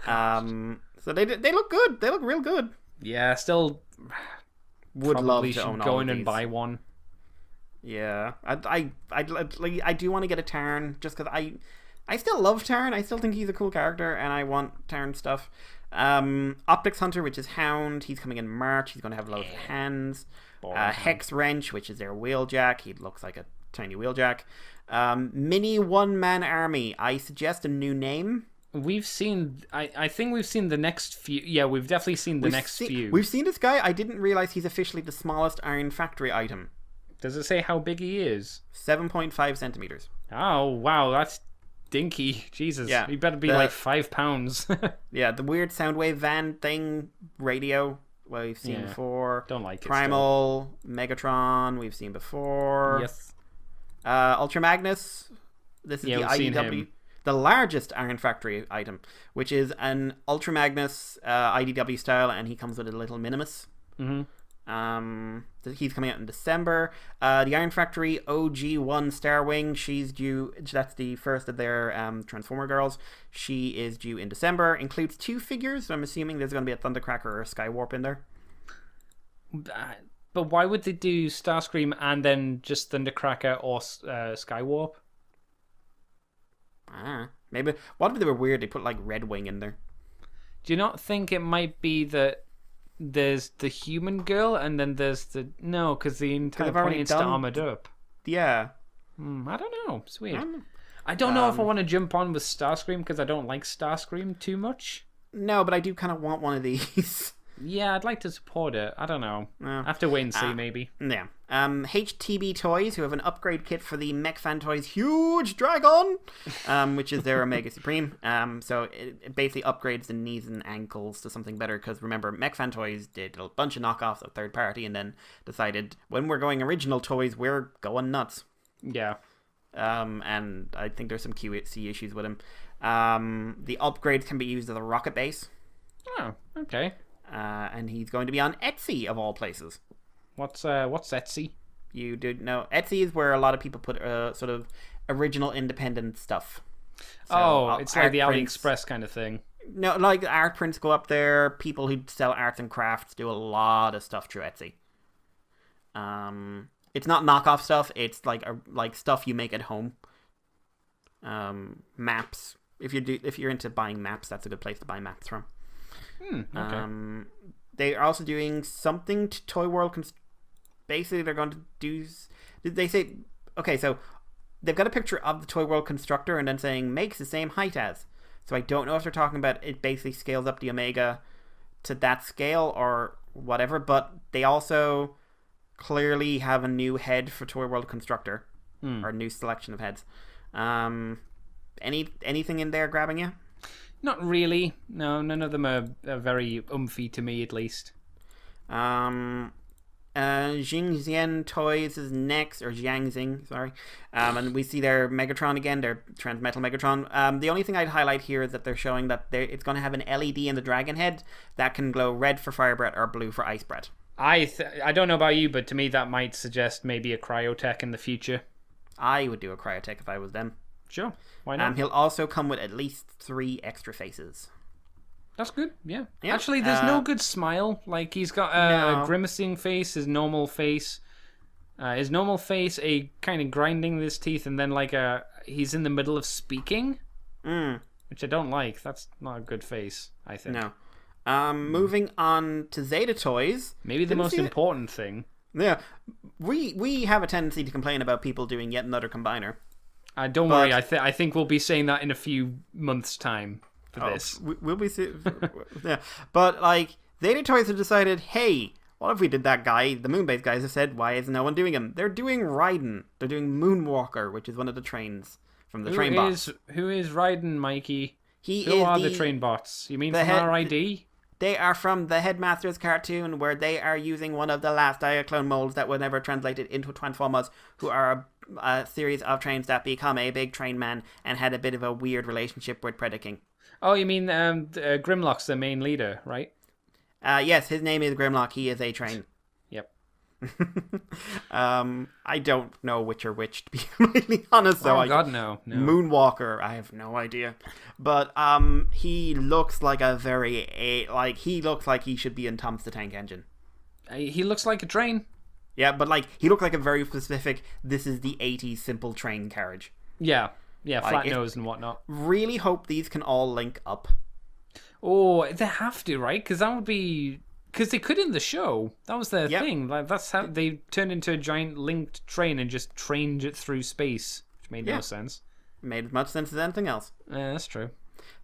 So they look good. They look real good. Yeah, still Would love probably to should own go all in of and these. buy one. Yeah, I do want to get a Tarn just because I still love Tarn. I still think he's a cool character, and I want Tarn stuff. Optics Hunter, which is Hound, he's coming in March. He's going to have loads of hands. Hex Wrench, which is their Wheeljack. He looks like a tiny Wheeljack. Mini one-man army. I suggest a new name. We've seen. I think we've seen the next few. Yeah, we've definitely seen the next few. We've seen this guy. I didn't realize he's officially the smallest Iron Factory item. Does it say how big he is? 7.5 centimeters. Oh wow, that's dinky. Jesus, Yeah, he better be like 5 pounds. Yeah, the weird Soundwave van thing, radio. Well, we've seen before. Don't like it. Primal, Megatron. We've seen before. Yes. Ultra Magnus. This is the we've seen IDW, him. the largest Iron Factory item, which is an Ultra Magnus IDW style, and he comes with a little Minimus. Mm-hmm. He's coming out in December. The Iron Factory OG1 Starwing, she's due. That's the first of their Transformer girls. She is due in December. Includes 2 figures. So I'm assuming there's going to be a Thundercracker or a Skywarp in there. But why would they do Starscream and then just Thundercracker or Skywarp? Maybe. What if they were weird? They put like Red Wing in there. Do you not think it might be that there's the human girl and then there's the... No, because the entire they've already point is to done- Armored Up. Yeah. I don't know. It's weird. I don't know if I want to jump on with Starscream because I don't like Starscream too much. No, but I do kind of want one of these. Yeah, I'd like to support it. I don't know. No. I have to wait and see, maybe. Yeah. HTB Toys, who have an upgrade kit for the Mech Fan Toys Huge Dragon, which is their Omega Supreme. So it basically upgrades the knees and ankles to something better, because remember, Mech Fan Toys did a bunch of knockoffs of third party and then decided, when we're going original toys, we're going nuts. Yeah. And I think there's some QC issues with him. The upgrades can be used as a rocket base. Oh, okay. And he's going to be on Etsy, of all places. What's Etsy? You did know Etsy is where a lot of people put sort of original independent stuff. So, it's like the art prints- AliExpress kind of thing. No, like art prints go up there. People who sell arts and crafts do a lot of stuff through Etsy. It's not knockoff stuff. It's like stuff you make at home. Maps. If you're into buying maps, that's a good place to buy maps from. Okay. They are also doing something to Toy World. Basically, they're going to do. Did they say? Okay, so they've got a picture of the Toy World constructor and then saying makes the same height as. So I don't know if they're talking about it basically scales up the Omega to that scale or whatever. But they also clearly have a new head for Toy World constructor or a new selection of heads. Anything in there grabbing you? Not really. No, none of them are very umphy to me, at least. And Xingxian Toys is next, or Jiangxing, sorry. And we see their Megatron again, their Transmetal Megatron. The only thing I'd highlight here is that they're showing that it's going to have an LED in the dragon head that can glow red for fire breath or blue for ice breath. I don't know about you, but to me that might suggest maybe a cryotech in the future. I would do a cryotech if I was them. Sure, why not? He'll also come with at least 3 extra faces. That's good, yeah. Yeah, Actually, there's no good smile. Like, he's got a grimacing face, his normal face. A kind of grinding his teeth, and then like he's in the middle of speaking, which I don't like. That's not a good face, I think. No. Moving on to Zeta Toys. Maybe the most important thing. Yeah, we have a tendency to complain about people doing yet another combiner. Don't worry, I think we'll be saying that in a few months' time for this. We'll be yeah. But like Zeta Toys have decided, hey, what if we did that guy? The Moonbase guys have said, why is no one doing him? They're doing Raiden. They're doing Moonwalker, which is one of the trains from the train bots. Who is Raiden, Mikey? Who are the train bots? You mean from RID? They are from the Headmasters cartoon, where they are using one of the last Diaclone molds that were never translated into Transformers, who are a series of trains that become a big train man and had a bit of a weird relationship with Predaking. Oh, you mean Grimlock's the main leader, right? Yes, his name is Grimlock. He is a train. Yep. I don't know which are which, to be completely honest. So God, no. Moonwalker, I have no idea. But he looks like he looks like he should be in Thomas the Tank Engine. He looks like a train. Yeah, but like he looked like a very specific. This is the 80s simple train carriage. Yeah, flat nose and whatnot. Really hope these can all link up. Oh, they have to, right? Because that would be... Because they could in the show. That was their thing. Like, that's how they turned into a giant linked train and just trained it through space, which made no sense. Made as much sense as anything else. Yeah, that's true.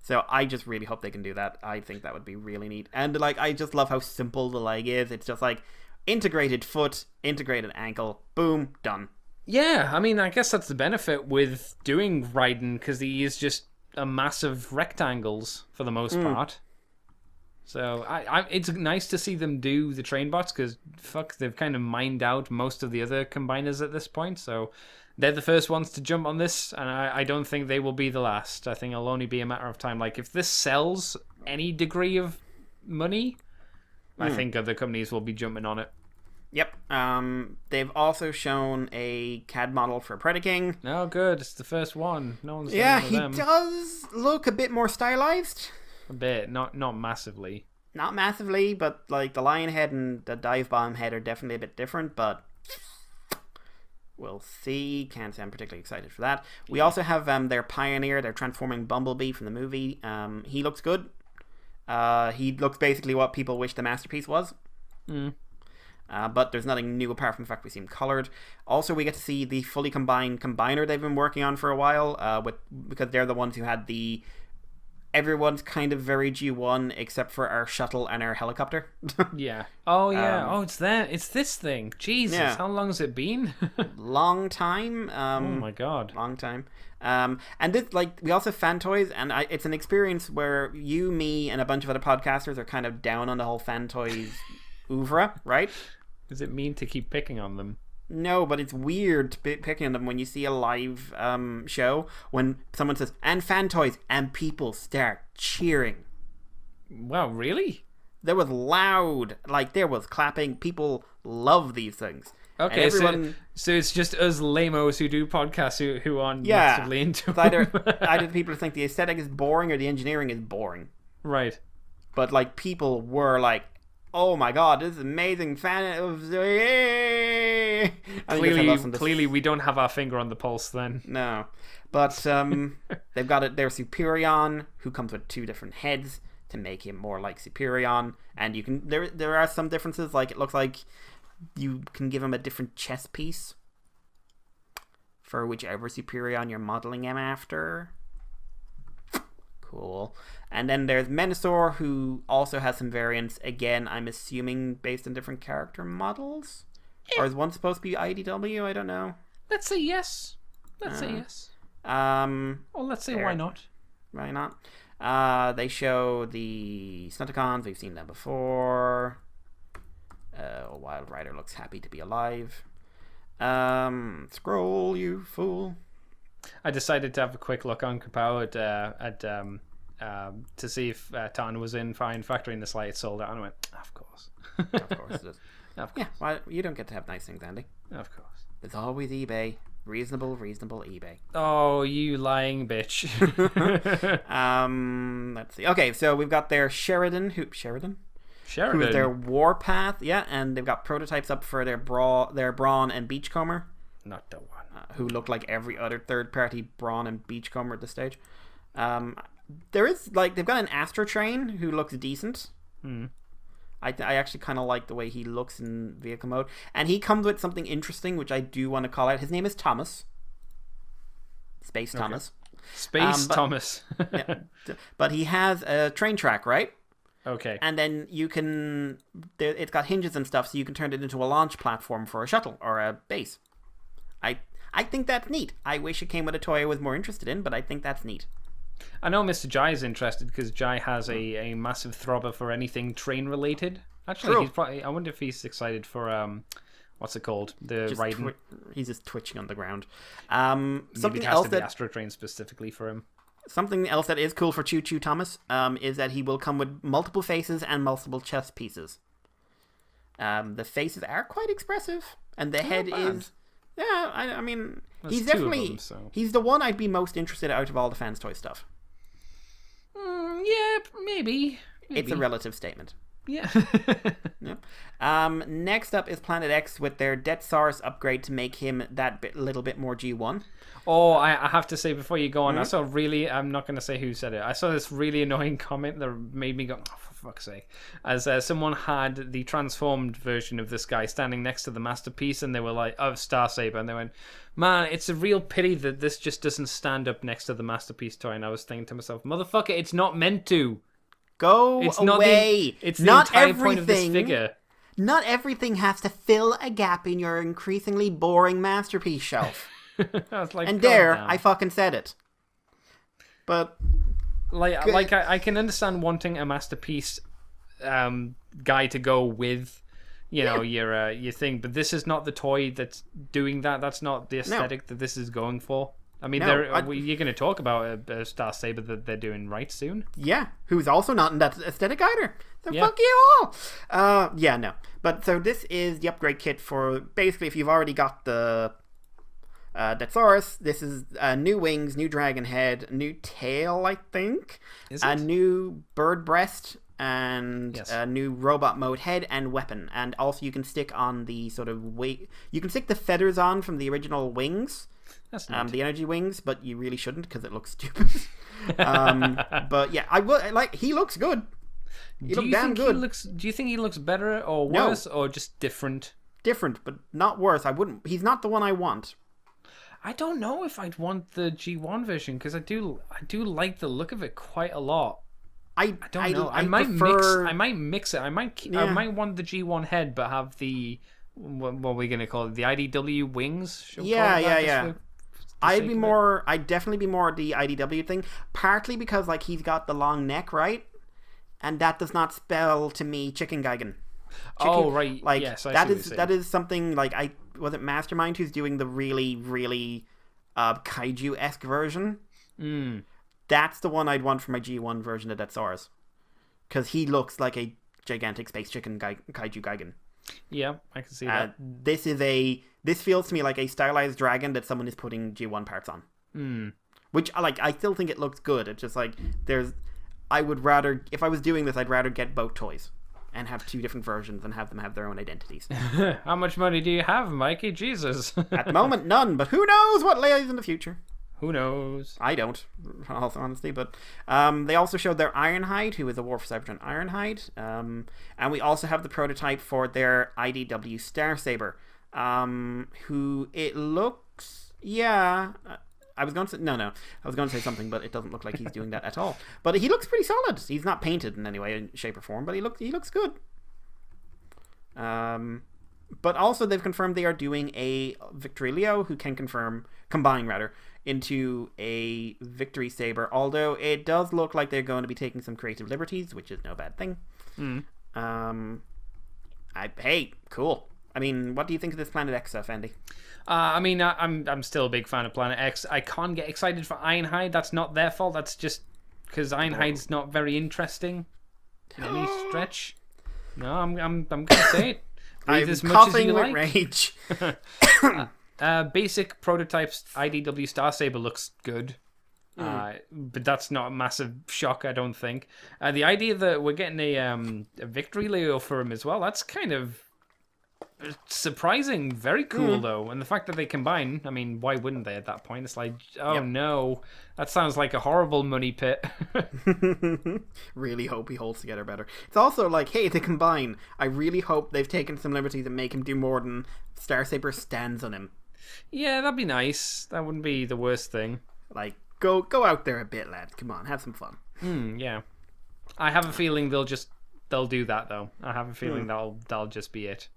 So I just really hope they can do that. I think that would be really neat. And like, I just love how simple the leg is. It's just like integrated foot, integrated ankle, boom, done. Yeah, I mean, I guess that's the benefit with doing Raiden, because he is just a massive rectangles for the most part. So it's nice to see them do the train bots, because they've kind of mined out most of the other combiners at this point. So they're the first ones to jump on this, and I don't think they will be the last. I think it'll only be a matter of time. Like, if this sells any degree of money, I think other companies will be jumping on it. Yep. They've also shown a CAD model for Predaking. Oh, good. It's the first one. No one's done one of them. He does look a bit more stylized. A bit, not massively. Not massively, but like the lion head and the dive bomb head are definitely a bit different, but we'll see. Can't say I'm particularly excited for that. We also have their Pioneer, their transforming Bumblebee from the movie. He looks good. He looks basically what people wish the Masterpiece was. But there's nothing new apart from the fact we see him colored. Also, we get to see the fully combined combiner they've been working on for a while, because they're the ones who had everyone's kind of very G1 except for our shuttle and our helicopter. Yeah. Oh, yeah. It's that. It's this thing. Jesus, how long has it been? Long time. Oh my God. Long time. And this, like, we also have fan toys, and it's an experience where you, me, and a bunch of other podcasters are kind of down on the whole fan toys oeuvre, right? Does it mean to keep picking on them? No, but it's weird to be picking on them when you see a live show when someone says, and fan toys, and people start cheering. Wow, really? There was loud, like there was clapping. People love these things. Okay, so it's just us lamos who do podcasts who aren't massively into it's them. either people think the aesthetic is boring or the engineering is boring. Right. But like people were like, oh my God, this is amazing fan of Clearly we don't have our finger on the pulse then. No. But they've got their Superion, who comes with 2 different heads to make him more like Superion. And you can there are some differences, like it looks like you can give him a different chest piece for whichever Superion you're modeling him after. Cool. And then there's Menasor, who also has some variants. Again, I'm assuming based on different character models? Or is one supposed to be IDW? I don't know. Let's say yes. Let's say yes. Well, let's say why not? Why not? They show the Stunticons. We've seen them before. Wild Rider looks happy to be alive. Scroll, you fool. I decided to have a quick look on Kapow to see if Tarn was in fine. Factory in the slide sold out, and I went, of course. Of course it is. Of course. Yeah, well, you don't get to have nice things, Andy. Of course. There's always eBay. Reasonable eBay. Oh, you lying bitch. Let's see. Okay, so we've got their Sheridan. Who is their Warpath, yeah, and they've got prototypes up for their Brawn and Beachcomber. Not the one. Who look like every other third-party Brawn and Beachcomber at this stage. There is, they've got an Astro Train who looks decent. I actually kind of like the way he looks in vehicle mode. And he comes with something interesting, which I do want to call out. His name is Thomas. Space Thomas. Thomas. Yeah. But he has a train track, right? Okay. And then you can... It's got hinges and stuff, so you can turn it into a launch platform for a shuttle or a base. I think that's neat. I wish it came with a toy I was more interested in, but I think that's neat. I know Mr. Jai is interested because Jai has a massive throbber for anything train related. Actually, he's probably. I wonder if he's excited for what's it called? The riding. He's just twitching on the ground. Maybe Something it has else to be that Astro Train specifically for him. Something else that is cool for Choo Choo Thomas is that he will come with multiple faces and multiple chest pieces. The faces are quite expressive, and the head is. Yeah, I mean, There's he's two of definitely them, so. He's the one I'd be most interested out of all the Fans Toy stuff. Yeah, maybe. It's a relative statement. Yeah. Yep. Next up is Planet X with their Detsaurus upgrade to make him little bit more G1. Oh, I have to say before you go on, I saw I'm not going to say who said it. I saw this really annoying comment that made me go, oh, for fuck's sake. As someone had the transformed version of this guy standing next to the masterpiece, and they were like, oh, Star Saber, and they went, man, it's a real pity that this just doesn't stand up next to the masterpiece toy. And I was thinking to myself, motherfucker, it's not meant to. Go away. It's not the entire everything, point of this figure. Not everything has to fill a gap in your increasingly boring masterpiece shelf. I was like, And God there, damn. I fucking said it. But I can understand wanting a masterpiece guy to go with, your thing, but this is not the toy that's doing that. That's not the aesthetic that this is going for. I mean, you're going to talk about a Star Saber that they're doing right soon. Yeah, who's also not in that aesthetic either. So fuck you all. No. But so this is the upgrade kit for basically if you've already got the Detsaurus. This is new wings, new dragon head, new tail, I think. Is a it? new bird breast and Yes. a new robot mode head and weapon. And also you can stick on the sort of you can stick the feathers on from the original wings. That's neat. The energy wings, but you really shouldn't because it looks stupid. But yeah, he looks good. He looks damn good. Do you think he looks better or worse or just different? Different, but not worse. He's not the one I want. I don't know if I'd want the G1 version because I do like the look of it quite a lot. I don't know. I might mix it. I might want the G1 head, but have the what are we gonna call it? The IDW wings. Yeah. I'd definitely be more the IDW thing. Partly because he's got the long neck, right? And that does not spell to me chicken geigen. Oh right, yes, that is something was it Mastermind who's doing the really, really kaiju-esque version? That's the one I'd want for my G1 version of Detsaurus. Because he looks like a gigantic space chicken kaiju Geigen. Yeah, I can see that. This feels to me like a stylized dragon that someone is putting G1 parts on. Which, I still think it looks good. It's just I would rather, if I was doing this, I'd rather get both toys. And have two different versions and have them have their own identities. How much money do you have, Mikey? Jesus. At the moment, none, but who knows what lays in the future. Who knows? I don't, honestly, but they also showed their Ironhide, who is a War for Cybertron Ironhide. And we also have the prototype for their IDW Star Saber, who it looks, I was going to say something, but it doesn't look like he's doing that at all. But he looks pretty solid. He's not painted in any way, shape, or form, but he looks good. But also they've confirmed they are doing a Victory Leo, who can combine into a Victory Saber. Although it does look like they're going to be taking some creative liberties, which is no bad thing. Hey, cool. I mean, what do you think of this Planet X stuff, Andy? I mean, I'm still a big fan of Planet X. I can't get excited for Ironhide. That's not their fault. That's just because Ironhide's not very interesting in any stretch. No, I'm gonna say it. Breathe I'm as much as coughing you with like. rage. Basic prototypes IDW Star Saber looks good. But that's not a massive shock, I don't think. The idea that we're getting a victory Leo for him as well, that's kind of surprising. Very cool, though. And the fact that they combine, I mean, why wouldn't they at that point? It's like, no, that sounds like a horrible money pit. Really hope he holds together better. It's also like, hey, they combine. I really hope they've taken some liberties and make him do more than Star Saber stands on him. Yeah, that'd be nice. That wouldn't be the worst thing. Like, go out there a bit, lads. Come on, have some fun. Yeah. I have a feeling they'll do that, though. I have a feeling that'll just be it.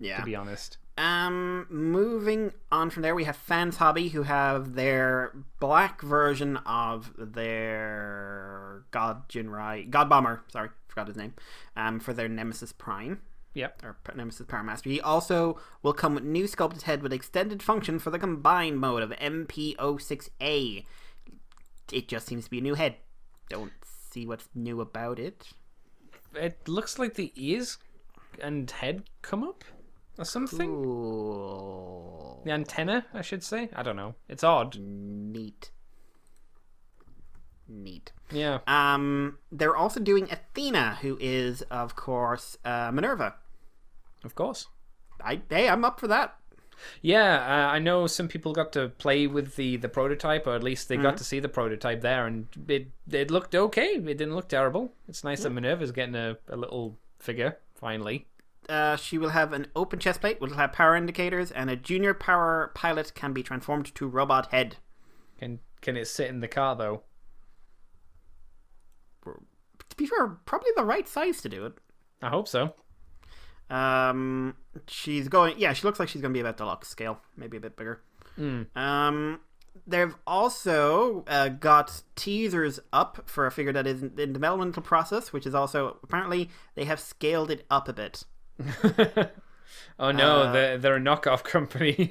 Yeah. To be honest. Moving on from there, we have Fans Hobby, who have their black version of their God Bomber. Sorry, forgot his name. For their Nemesis Prime. Yep. Or Nemesis Power Master. He also will come with new sculpted head with extended function for the combined mode of MP06A. It just seems to be a new head. Don't see what's new about it. It looks like the ears and head come up or something. Cool. The antenna, I should say. I don't know. It's odd. Neat. Yeah. They're also doing Athena, who is, of course, Minerva. Of course. I'm up for that. Yeah, I know some people got to play with the prototype, or at least they got to see the prototype there, and it looked okay. It didn't look terrible. It's nice that Minerva's getting a little figure, finally. She will have an open chest plate, will have power indicators, and a junior power pilot can be transformed to robot head. Can it sit in the car, though? To be fair, probably the right size to do it. I hope so. She looks like she's going to be about deluxe scale, maybe a bit bigger. They've also got teasers up for a figure that is in developmental process, which is also, apparently, they have scaled it up a bit. Oh no, they're a knockoff company.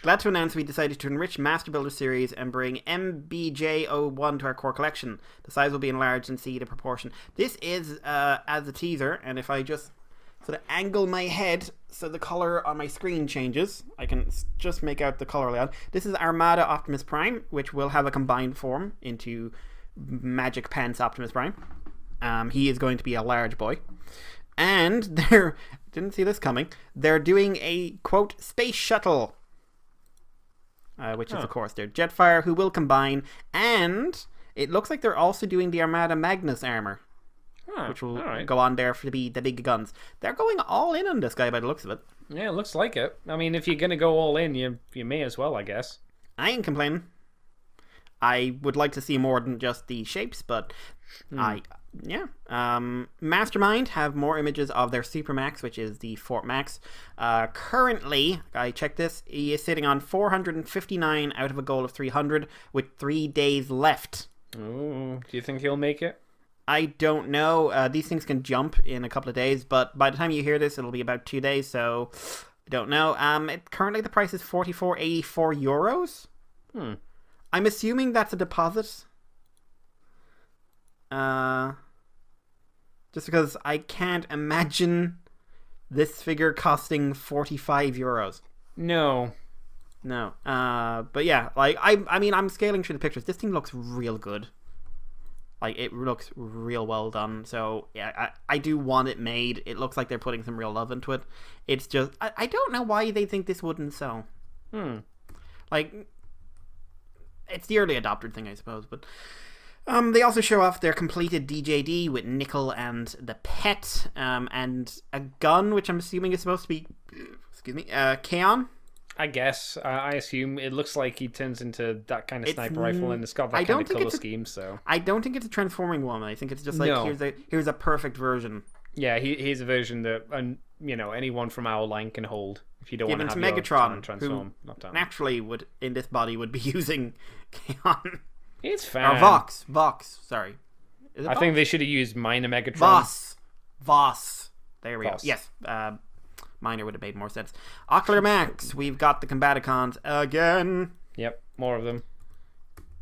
Glad to announce we decided to enrich Master Builder series and bring MBJ01 to our core collection. The size will be enlarged and see the proportion. This is as a teaser, and if I just sort of angle my head so the color on my screen changes, I can just make out the color layout. This is Armada Optimus Prime, which will have a combined form into Magic Pants Optimus Prime. He is going to be a large boy. And didn't see this coming, they're doing a, quote, space shuttle. Which is, of course, their Jetfire, who will combine. And it looks like they're also doing the Armada Magnus armor. Which will go on there to be the big guns. They're going all in on this guy by the looks of it. Yeah, it looks like it. I mean, if you're going to go all in, you may as well, I guess. I ain't complaining. I would like to see more than just the shapes, but Mastermind have more images of their Supermax, which is the Fort Max. Currently, I checked this, he is sitting on 459 out of a goal of 300 with 3 days left. Ooh, do you think he'll make it? I don't know. These things can jump in a couple of days, but by the time you hear this, it'll be about 2 days, so I don't know. Currently, the price is €44.84. I'm assuming that's a deposit. Just because I can't imagine this figure costing €45. No. But yeah, like I mean, I'm scaling through the pictures. This thing looks real good. Like, it looks real well done. So yeah, I do want it made. It looks like they're putting some real love into it. It's just I don't know why they think this wouldn't sell. Like, it's the early adopter thing, I suppose, but. They also show off their completed DJD with Nickel and the Pet, and a gun, which I'm assuming is supposed to be, Kaon? I guess. I assume it looks like he turns into that kind of sniper rifle, and it's got that kind of color scheme, so... I don't think it's a transforming one. I think it's just like, here's a perfect version. Yeah, here's a version that, anyone from our line can hold. If you don't want to have Megatron, transform. Who naturally would, in this body, would be using Kaon. It's fine. Or Vox, sorry. I think they should have used Minor Megatron. Voss. There we go. False. Yes. Minor would have made more sense. Ocular Max. We've got the Combaticons again. Yep, more of them.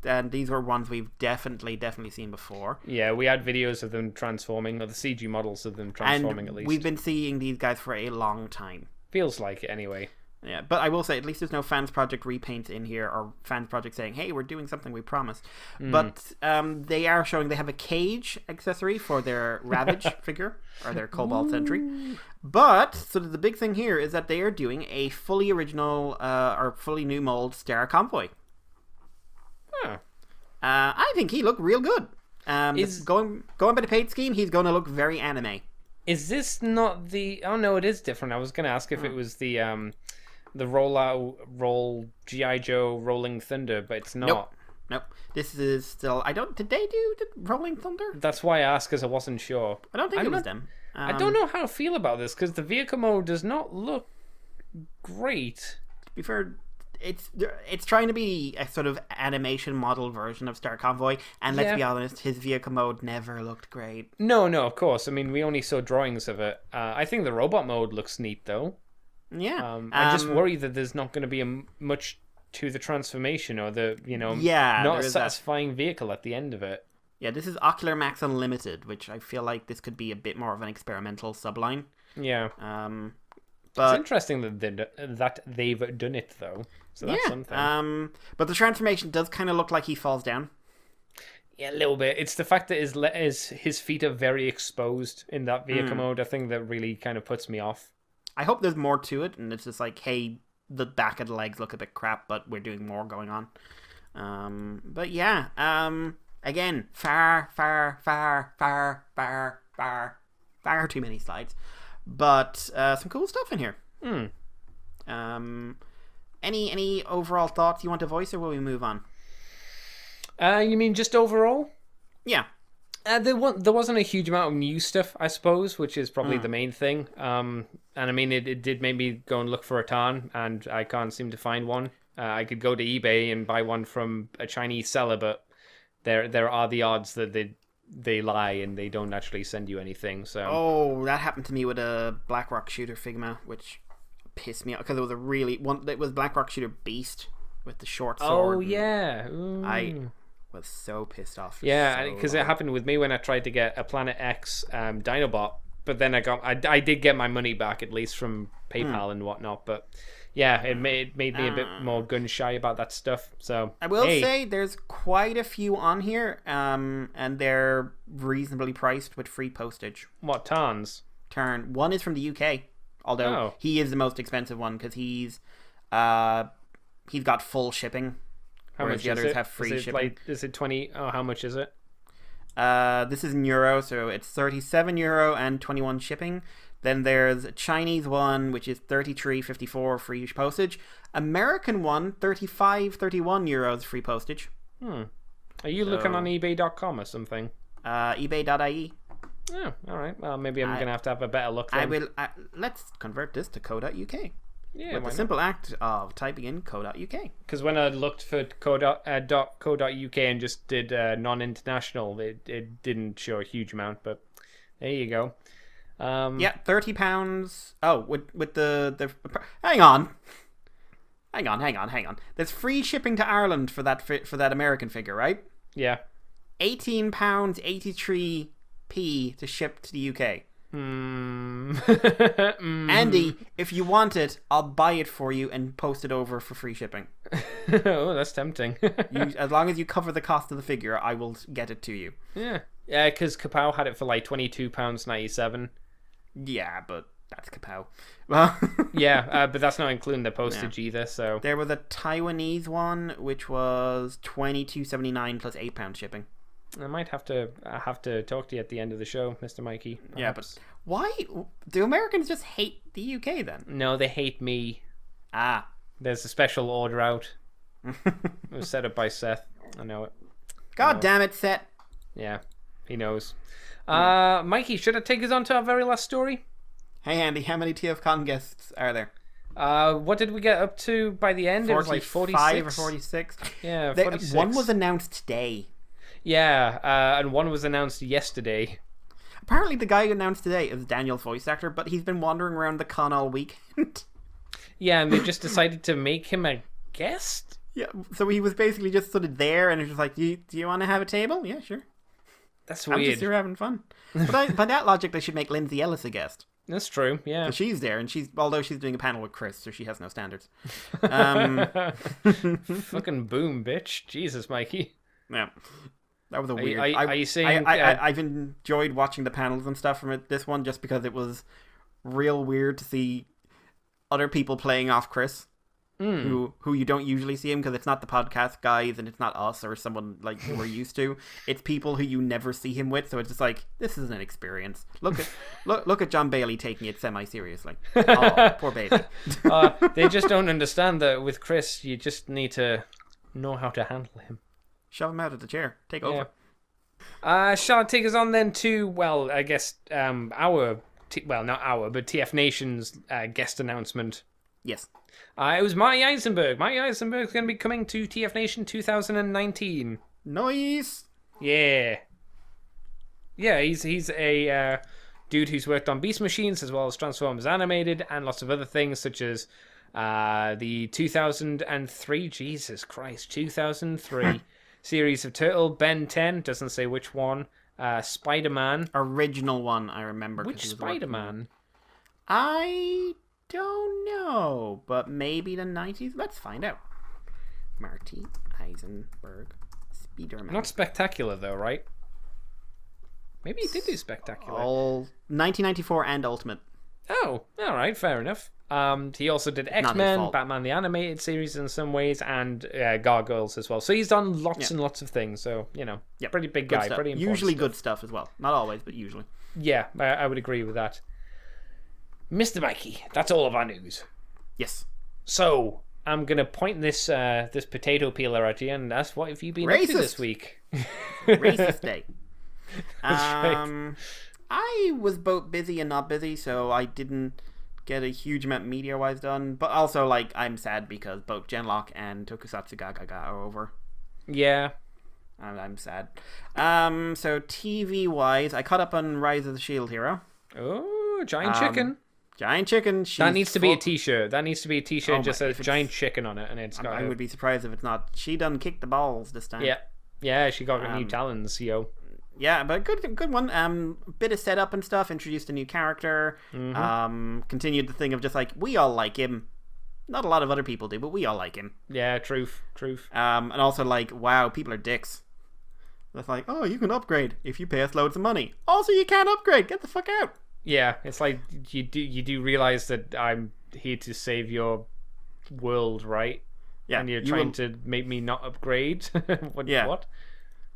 And these were ones we've definitely seen before. Yeah, we had videos of them transforming, or the CG models of them transforming at least. We've been seeing these guys for a long time. Feels like it anyway. Yeah, but I will say, at least there's no Fans Project repaints in here, or Fans Project saying, hey, we're doing something we promise. But they are showing they have a cage accessory for their Ravage figure, or their Cobalt Sentry. But, so the big thing here is that they are doing a fully original, or fully new mold Star Convoy. Huh. I think he looked real good. Going by the paid scheme, he's going to look very anime. Is this not the... Oh, no, it is different. I was going to ask if it was the roll G.I. Joe Rolling Thunder, but it's not. Nope. This is still... Did they do the Rolling Thunder? That's why I asked, because I wasn't sure. I don't think it was them. I don't know how to feel about this, because the vehicle mode does not look great. To be fair, it's trying to be a sort of animation model version of Star Convoy, and let's be honest, his vehicle mode never looked great. No, of course. I mean, we only saw drawings of it. I think the robot mode looks neat, though. Yeah. I just worry that there's not going to be much to the transformation, or the, not a satisfying vehicle at the end of it. Yeah, this is Ocular Max Unlimited, which I feel like this could be a bit more of an experimental subline. Yeah. But it's interesting that they've done it, though. So that's something. But the transformation does kind of look like he falls down. Yeah, a little bit. It's the fact that his feet are very exposed in that vehicle mode, I think, that really kind of puts me off. I hope there's more to it, and it's just like, hey, the back of the legs look a bit crap, but we're doing more going on. But yeah, again, far too many slides. But some cool stuff in here. Any overall thoughts you want to voice, or will we move on? You mean just overall? Yeah. There wasn't a huge amount of new stuff, I suppose, which is probably the main thing. And I mean, it did make me go and look for a ton, and I can't seem to find one. I could go to eBay and buy one from a Chinese seller, but there are the odds that they lie and they don't actually send you anything. So that happened to me with a Blackrock Shooter Figma, which pissed me off because it was it was Blackrock Shooter Beast with the short sword. Oh yeah. Ooh. I was so pissed off. Yeah, because it happened with me when I tried to get a Planet X Dinobot, but then I did get my money back, at least from PayPal and whatnot. But yeah, it made me a bit more gun shy about that stuff. So I will say there's quite a few on here, and they're reasonably priced with free postage. What tons? One is from the UK, although he is the most expensive one because he's got full shipping. How much the others is it? have free shipping. Is it 20? Oh, how much is it? This is in euro, so it's €37 and 21 shipping. Then there's a Chinese one, which is 33.54 free postage. American one, 31 euros free postage. Are you looking on eBay.com or something? eBay.ie. Oh, all right. Well, maybe I'm going to have a better look then. Let's convert this to co.uk. Yeah, with the simple act of typing in co.uk. Because when I looked for co.uk and just did non-international, it didn't show a huge amount, but there you go. Yeah, £30. Oh, with the hang on. There's free shipping to Ireland for that American figure, right? Yeah. £18.83p to ship to the UK. Andy, if you want it, I'll buy it for you and post it over for free shipping. Oh, that's tempting. As long as you cover the cost of the figure, I will get it to you. Yeah, because Kapow had it for like £22.97. Yeah, but that's Kapow. Yeah, but that's not including the postage either. So there was a Taiwanese one which was $22.79 plus £8 shipping. I might have to talk to you at the end of the show, Mr. Mikey. Perhaps. Yeah, but why do Americans just hate the UK then? No, they hate me. There's a special order out. It was set up by Seth. I know it. God damn it, Seth. Yeah, he knows. Mikey, should I take us on to our very last story? Hey Andy, how many TFcon guests are there? What did we get up to by the end? 45 it was like 46 or 46. Yeah, 46. One was announced today. Yeah, and one was announced yesterday. Apparently, the guy announced today is Daniel's voice actor, but he's been wandering around the con all weekend. Yeah, and they just decided to make him a guest? Yeah, so he was basically just sort of there, and it was just like, do you want to have a table? Yeah, sure. That's I'm weird. just here having fun. But by that logic, they should make Lindsay Ellis a guest. That's true, yeah. So she's there, and although she's doing a panel with Chris, so she has no standards. Fucking boom, bitch. Jesus, Mikey. Yeah. That was a weird... Are you saying... I've enjoyed watching the panels and stuff from this one just because it was real weird to see other people playing off Chris. Who you don't usually see him because it's not the podcast guys and it's not us or someone like who we're used to. It's people who you never see him with, so it's just like, this is an experience. Look at John Bailey taking it semi-seriously. Oh, poor baby. They just don't understand that with Chris, you just need to know how to handle him. Shove him out of the chair. Take over. Shall I take us on then to, well, I guess not our, but TF Nation's guest announcement. Yes. It was Marty Eisenberg. Marty Eisenberg's going to be coming to TF Nation 2019. Nice. Yeah. Yeah, he's a dude who's worked on Beast Machines as well as Transformers Animated and lots of other things such as the 2003, Jesus Christ, 2003 series of Turtle, Ben 10, doesn't say which one, Spider-Man. Original one, I remember. Which Spider-Man? I don't know, but maybe the 90s. Let's find out. Marty Eisenberg, Spider-Man. Not Spectacular though, right? Maybe he did do Spectacular. All 1994 and Ultimate. Oh, all right, fair enough. He also did X-Men, Batman the Animated Series in some ways, and Gargoyles as well. So he's done lots and lots of things. So, pretty big guy. Pretty important usually stuff. Good stuff as well. Not always, but usually. Yeah, I would agree with that. Mr. Mikey, that's all of our news. Yes. So, I'm going to point this this potato peeler at you and ask, what have you been up to this week? Racist day. That's right. I was both busy and not busy, so I didn't get a huge amount media-wise done. But also, I'm sad because both Genlock and Tokusatsu Gaga are over. Yeah. I'm sad. So TV-wise, I caught up on Rise of the Shield Hero. Oh, Giant Chicken. Giant Chicken. That needs to be a t-shirt. That needs to be a t-shirt just says Giant Chicken on it. And it's got I would be surprised if it's not. She done kicked the balls this time. Yeah. Yeah, she got new talons, yo. Yeah, but good one. Bit of setup and stuff. Introduced a new character. Continued the thing of just we all like him. Not a lot of other people do, but we all like him. Yeah, truth. And also wow, people are dicks. That's oh, you can upgrade if you pay us loads of money. Also, you can't upgrade. Get the fuck out. Yeah, it's you do realize that I'm here to save your world, right? Yeah, and you're trying to make me not upgrade. What?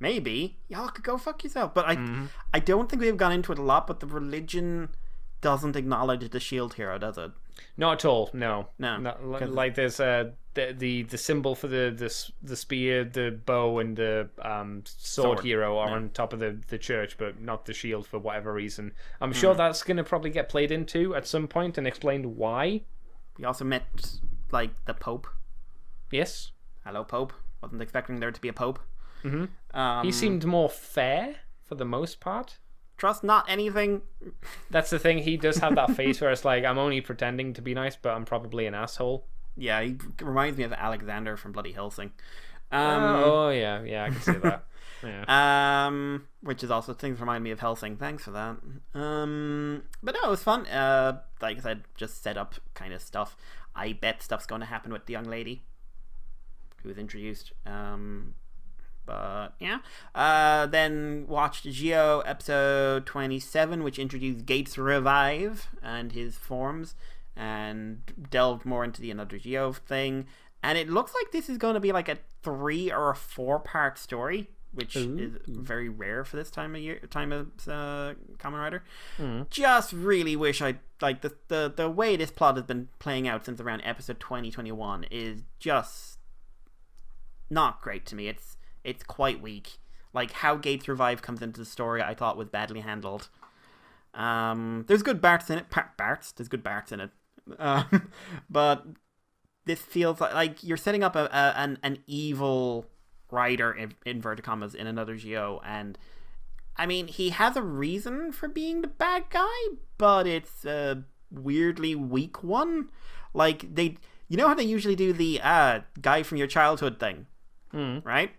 Maybe y'all could go fuck yourself. But I don't think we've gone into it a lot. But the religion doesn't acknowledge the shield hero, does it? Not at all. No. Not, there's the symbol for the spear, the bow, and the sword hero are on top of the church, but not the shield for whatever reason. I'm sure that's going to probably get played into at some point and explained why. We also met the Pope. Yes. Hello, Pope. Wasn't expecting there to be a Pope. He seemed more fair for the most part. Trust not anything. That's the thing. He does have that face where it's I'm only pretending to be nice, but I'm probably an asshole. Yeah, he reminds me of Alexander from bloody Helsing. Yeah, I can see that. Yeah. Which is also things remind me of Helsing. Thanks for that. But no, it was fun. Like I said, just set up kind of stuff. I bet stuff's going to happen with the young lady who was introduced. But yeah. Then watched Geo episode 27, which introduced Gates Revive and his forms, and delved more into the Another Geo thing. And it looks like this is going to be a 3 or a 4-part story, which is very rare for this time of Kamen Rider. Just really wish I the way this plot has been playing out since around episode 2021 is just not great to me. It's quite weak. How Gates Revive comes into the story, I thought was badly handled. There's good Barts in it. There's good Barts in it. But this feels like you're setting up an evil rider in inverted commas in Another Geo, and I mean, he has a reason for being the bad guy, but it's a weirdly weak one. Like, you know how they usually do the guy from your childhood thing, right?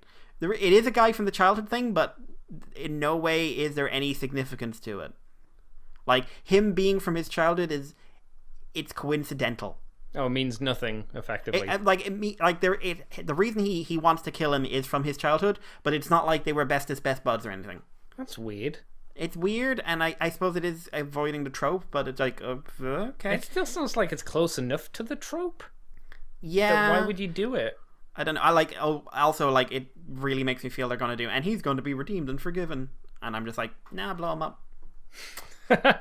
It is a guy from the childhood thing, but in no way is there any significance to it. Like, him being from his childhood it's coincidental. Oh, it means nothing, effectively. The reason he wants to kill him is from his childhood, but it's not like they were bestest best buds or anything. That's weird. It's weird, and I suppose it is avoiding the trope, but it's like, okay. It still sounds like it's close enough to the trope. Yeah. Why would you do it? I don't know. Also, like, it really makes me feel they're going to do, and he's going to be redeemed and forgiven. And I'm just like, nah, blow him up.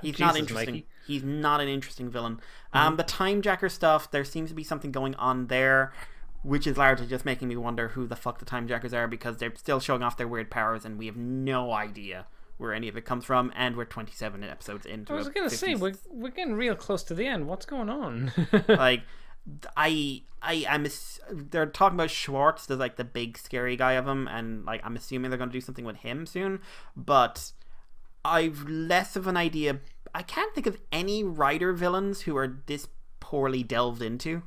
He's not interesting. Mikey. He's not an interesting villain. The Time Jacker stuff, there seems to be something going on there, which is largely just making me wonder who the fuck the Time Jackers are, because they're still showing off their weird powers, and we have no idea where any of it comes from, and we're 27 episodes into it. I was going to say, we're getting real close to the end. What's going on? Like, they're talking about Schwartz, the like the big scary guy of him, and like I'm assuming they're going to do something with him soon, but I've less of an idea. I can't think of any writer villains who are this poorly delved into.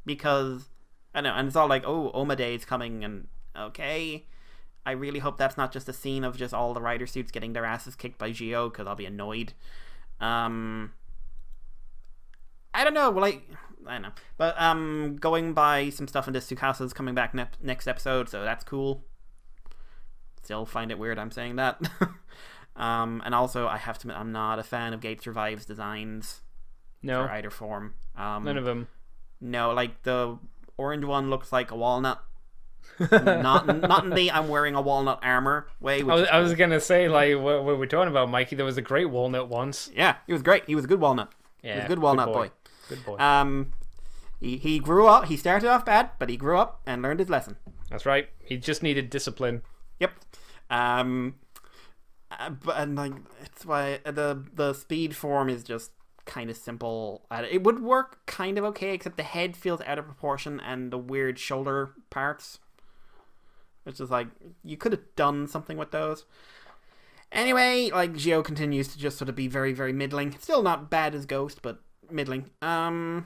Because I know, and it's all like, oh, Omade is coming, and okay, I really hope that's not just a scene of just all the rider suits getting their asses kicked by Gio, because I'll be annoyed. I don't know. Well, I don't know, but going by some stuff in this, Tsukasa's coming back next episode, so that's cool. Still find it weird I'm saying that. And also, I have to admit, I'm not a fan of Gate Survive's designs. No. For either form. None of them. No, like the orange one looks like a walnut. not in the I'm wearing a walnut armor way. I was gonna say, like, what we're talking about, Mikey. There was a great walnut once. Yeah, he was great. He was a good walnut. Yeah, he was a good walnut boy. Good boy. He grew up. He started off bad, but he grew up and learned his lesson. That's right. He just needed discipline. Yep. But like it's why the speed form is just kind of simple. It would work kind of okay, except the head feels out of proportion and the weird shoulder parts. Which is like, you could have done something with those. Anyway, like Gio continues to just sort of be very, very middling. Still not bad as Ghost, but middling. Also,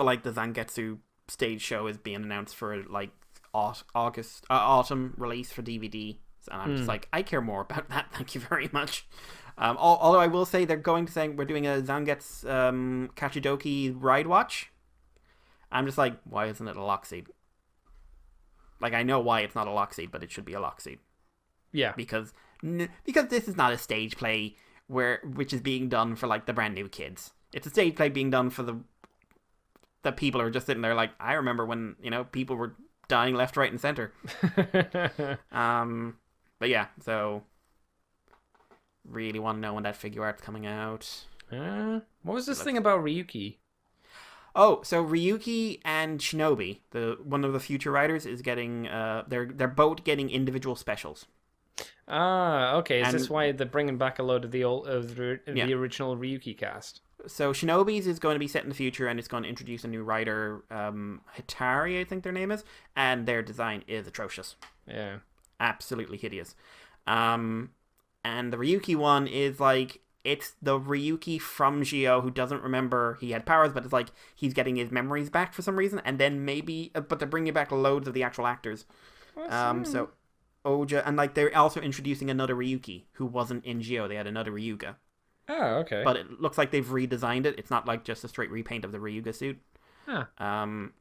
like the Zangetsu stage show is being announced for like autumn release for DVD. And I'm just like, I care more about that. Thank you very much. Although I will say they're going to say we're doing a Zangetsu Kachidoki ride watch. I'm just like, why isn't it a lock seed? Like, I know why it's not a lock seed, but it should be a lock seed. Yeah. Because this is not a stage play which is being done for like the brand new kids. It's a stage play being done for the people who are just sitting there like, I remember when, people were dying left, right, and center. But yeah, so really want to know when that figure art's coming out. What was this thing about Ryuki? Oh, so Ryuki and Shinobi, one of the future riders, is getting they're both getting individual specials. Ah, okay. Is this why they're bringing back a load of the original Ryuki cast? So Shinobi's is going to be set in the future, and it's going to introduce a new rider, Hitari, I think their name is, and their design is atrocious. Yeah. Absolutely hideous. And the Ryuki one is like, it's the Ryuki from Gio who doesn't remember he had powers, but it's like he's getting his memories back for some reason, and then maybe, but they're bringing back loads of the actual actors. So Oja, and like they're also introducing another Ryuki who wasn't in Gio. They had another Ryuga. Oh, okay. But it looks like they've redesigned it. It's not like just a straight repaint of the Ryuga suit. Huh. I'm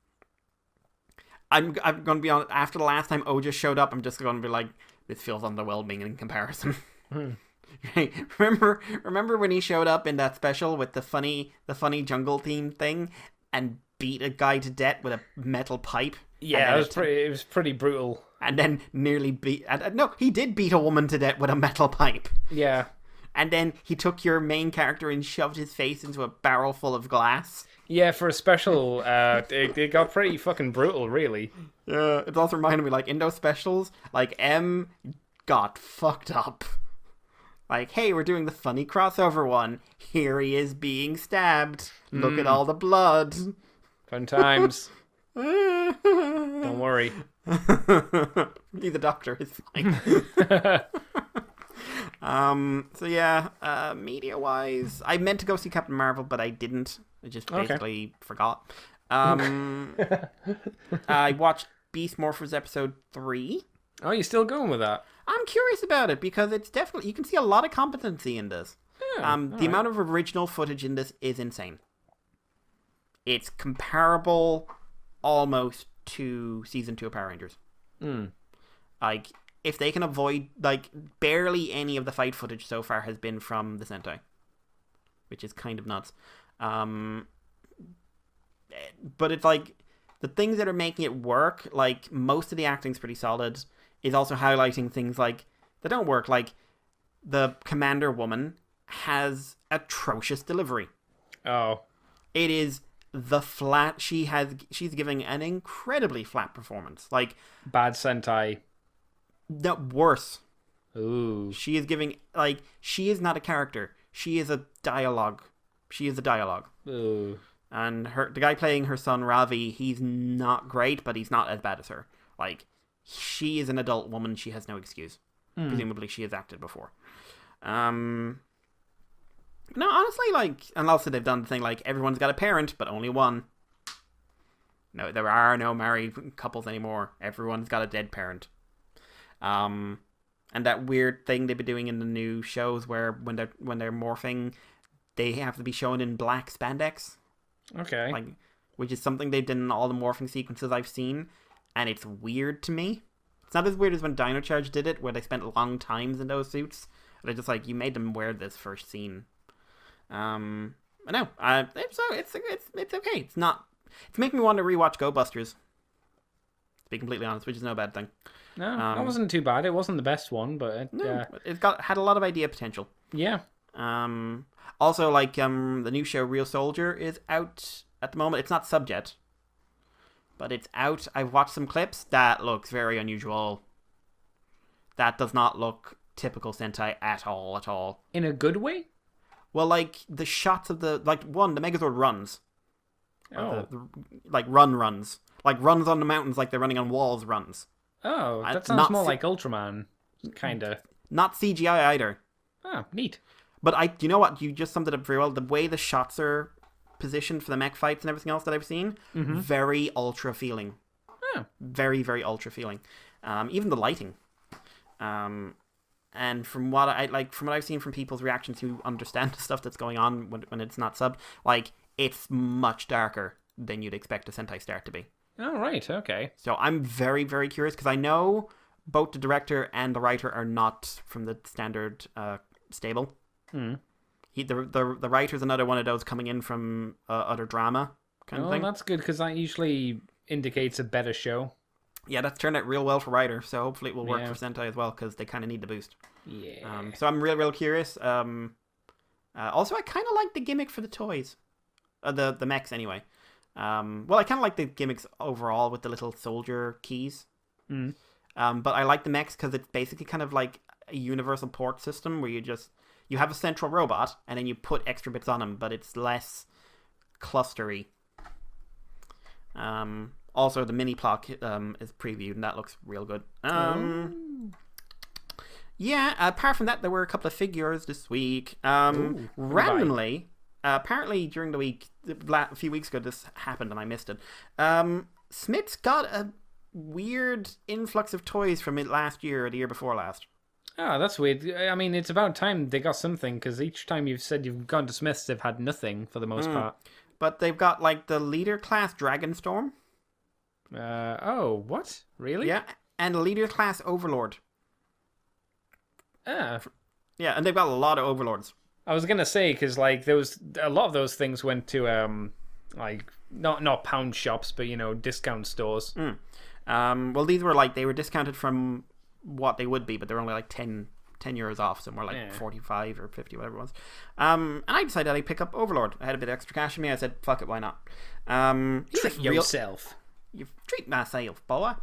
going to be honest, after the last time Oja showed up, I'm just going to be like, this feels underwhelming in comparison. Right? Remember when he showed up in that special with the funny jungle theme thing and beat a guy to death with a metal pipe? Yeah, it was pretty brutal. And then nearly no, he did beat a woman to death with a metal pipe. Yeah. And then he took your main character and shoved his face into a barrel full of glass. Yeah, for a special, it got pretty fucking brutal, really. Yeah, it also reminded me, like, in those specials, like, M got fucked up. Like, hey, we're doing the funny crossover one. Here he is being stabbed. Look at all the blood. Fun times. Don't worry. Be the doctor. It's fine. So yeah, media-wise, I meant to go see Captain Marvel, but I didn't. I just basically forgot. I watched Beast Morphers episode 3. Oh, you're still going with that? I'm curious about it because it's definitely, you can see a lot of competency in this. The amount of original footage in this is insane. It's comparable almost to season 2 of Power Rangers. Like, if they can avoid, like, barely any of the fight footage so far has been from the Sentai, which is kind of nuts. But it's like, the things that are making it work, like, most of the acting's pretty solid, is also highlighting things like that don't work. Like, the commander woman has atrocious delivery. Oh. It is the flat. She's giving an incredibly flat performance. Like, Bad Sentai. no, worse. Ooh. She is giving, like, she is not a character. She is a dialogue. She is a dialogue. Ooh. And the guy playing her son, Ravi, he's not great, but he's not as bad as her. Like, she is an adult woman. She has no excuse. Presumably she has acted before. No, honestly, like, and also they've done the thing, like, everyone's got a parent, but only one. No, there are no married couples anymore. Everyone's got a dead parent. And that weird thing they've been doing in the new shows where when they're morphing, they have to be shown in black spandex. Okay. Like, which is something they've done in all the morphing sequences I've seen, and it's weird to me. It's not as weird as when Dino Charge did it, where they spent long times in those suits. They're just like, you made them wear this first scene. No, it's okay. It's not. It's making me want to rewatch Go Busters. To be completely honest, which is no bad thing. No, that wasn't too bad. It wasn't the best one, but it had a lot of idea potential. Yeah. Also, like, the new show Real Soldier is out at the moment. It's not subbed yet, but it's out. I've watched some clips. That looks very unusual. That does not look typical Sentai at all. In a good way? Well, like, the shots of the Megazord runs. Oh. Like, runs. Like, runs on the mountains like they're running on walls runs. Oh, that sounds more like Ultraman, kinda. Not CGI either. Oh, neat. But you know what? You just summed it up very well. The way the shots are positioned for the mech fights and everything else that I've seen, very ultra feeling. Oh. Very, very ultra feeling. Even the lighting. And from what I've seen from people's reactions who understand the stuff that's going on when it's not subbed, like, it's much darker than you'd expect a Sentai start to be. Oh, right, okay. So I'm very, very curious, because I know both the director and the writer are not from the standard stable. The writer's another one of those coming in from other drama kind of thing. Oh, that's good, because that usually indicates a better show. Yeah, that's turned out real well for writer, so hopefully it will work for Sentai as well, because they kind of need the boost. Yeah. So I'm real curious. Also, I kind of like the gimmick for the toys. The mechs, anyway. Well, I kind of like the gimmicks overall with the little soldier keys. But I like the mechs because it's basically kind of like a universal port system where you have a central robot and then you put extra bits on them, but it's less clustery. Also, the mini plot is previewed and that looks real good. Yeah, apart from that, there were a couple of figures this week. Randomly, apparently during the week, a few weeks ago, this happened and I missed it. Smith's got a weird influx of toys from it last year or the year before last. Oh, that's weird. I mean, it's about time they got something, because each time you've said you've gone to Smith's, they've had nothing for the most part. But they've got, like, the leader class Dragonstorm. Oh, what? Really? Yeah, and a leader class Overlord. Yeah, and they've got a lot of Overlords. I was gonna say, because like a lot of those things went to like not pound shops, but discount stores. Well, these were they were discounted from what they would be, but they're only like 10 euros off, so more like 45 or 50, whatever it was. And I decided I'd pick up Overlord. I had a bit of extra cash in me. I said, fuck it, why not? Treat yourself. You treat myself, boy.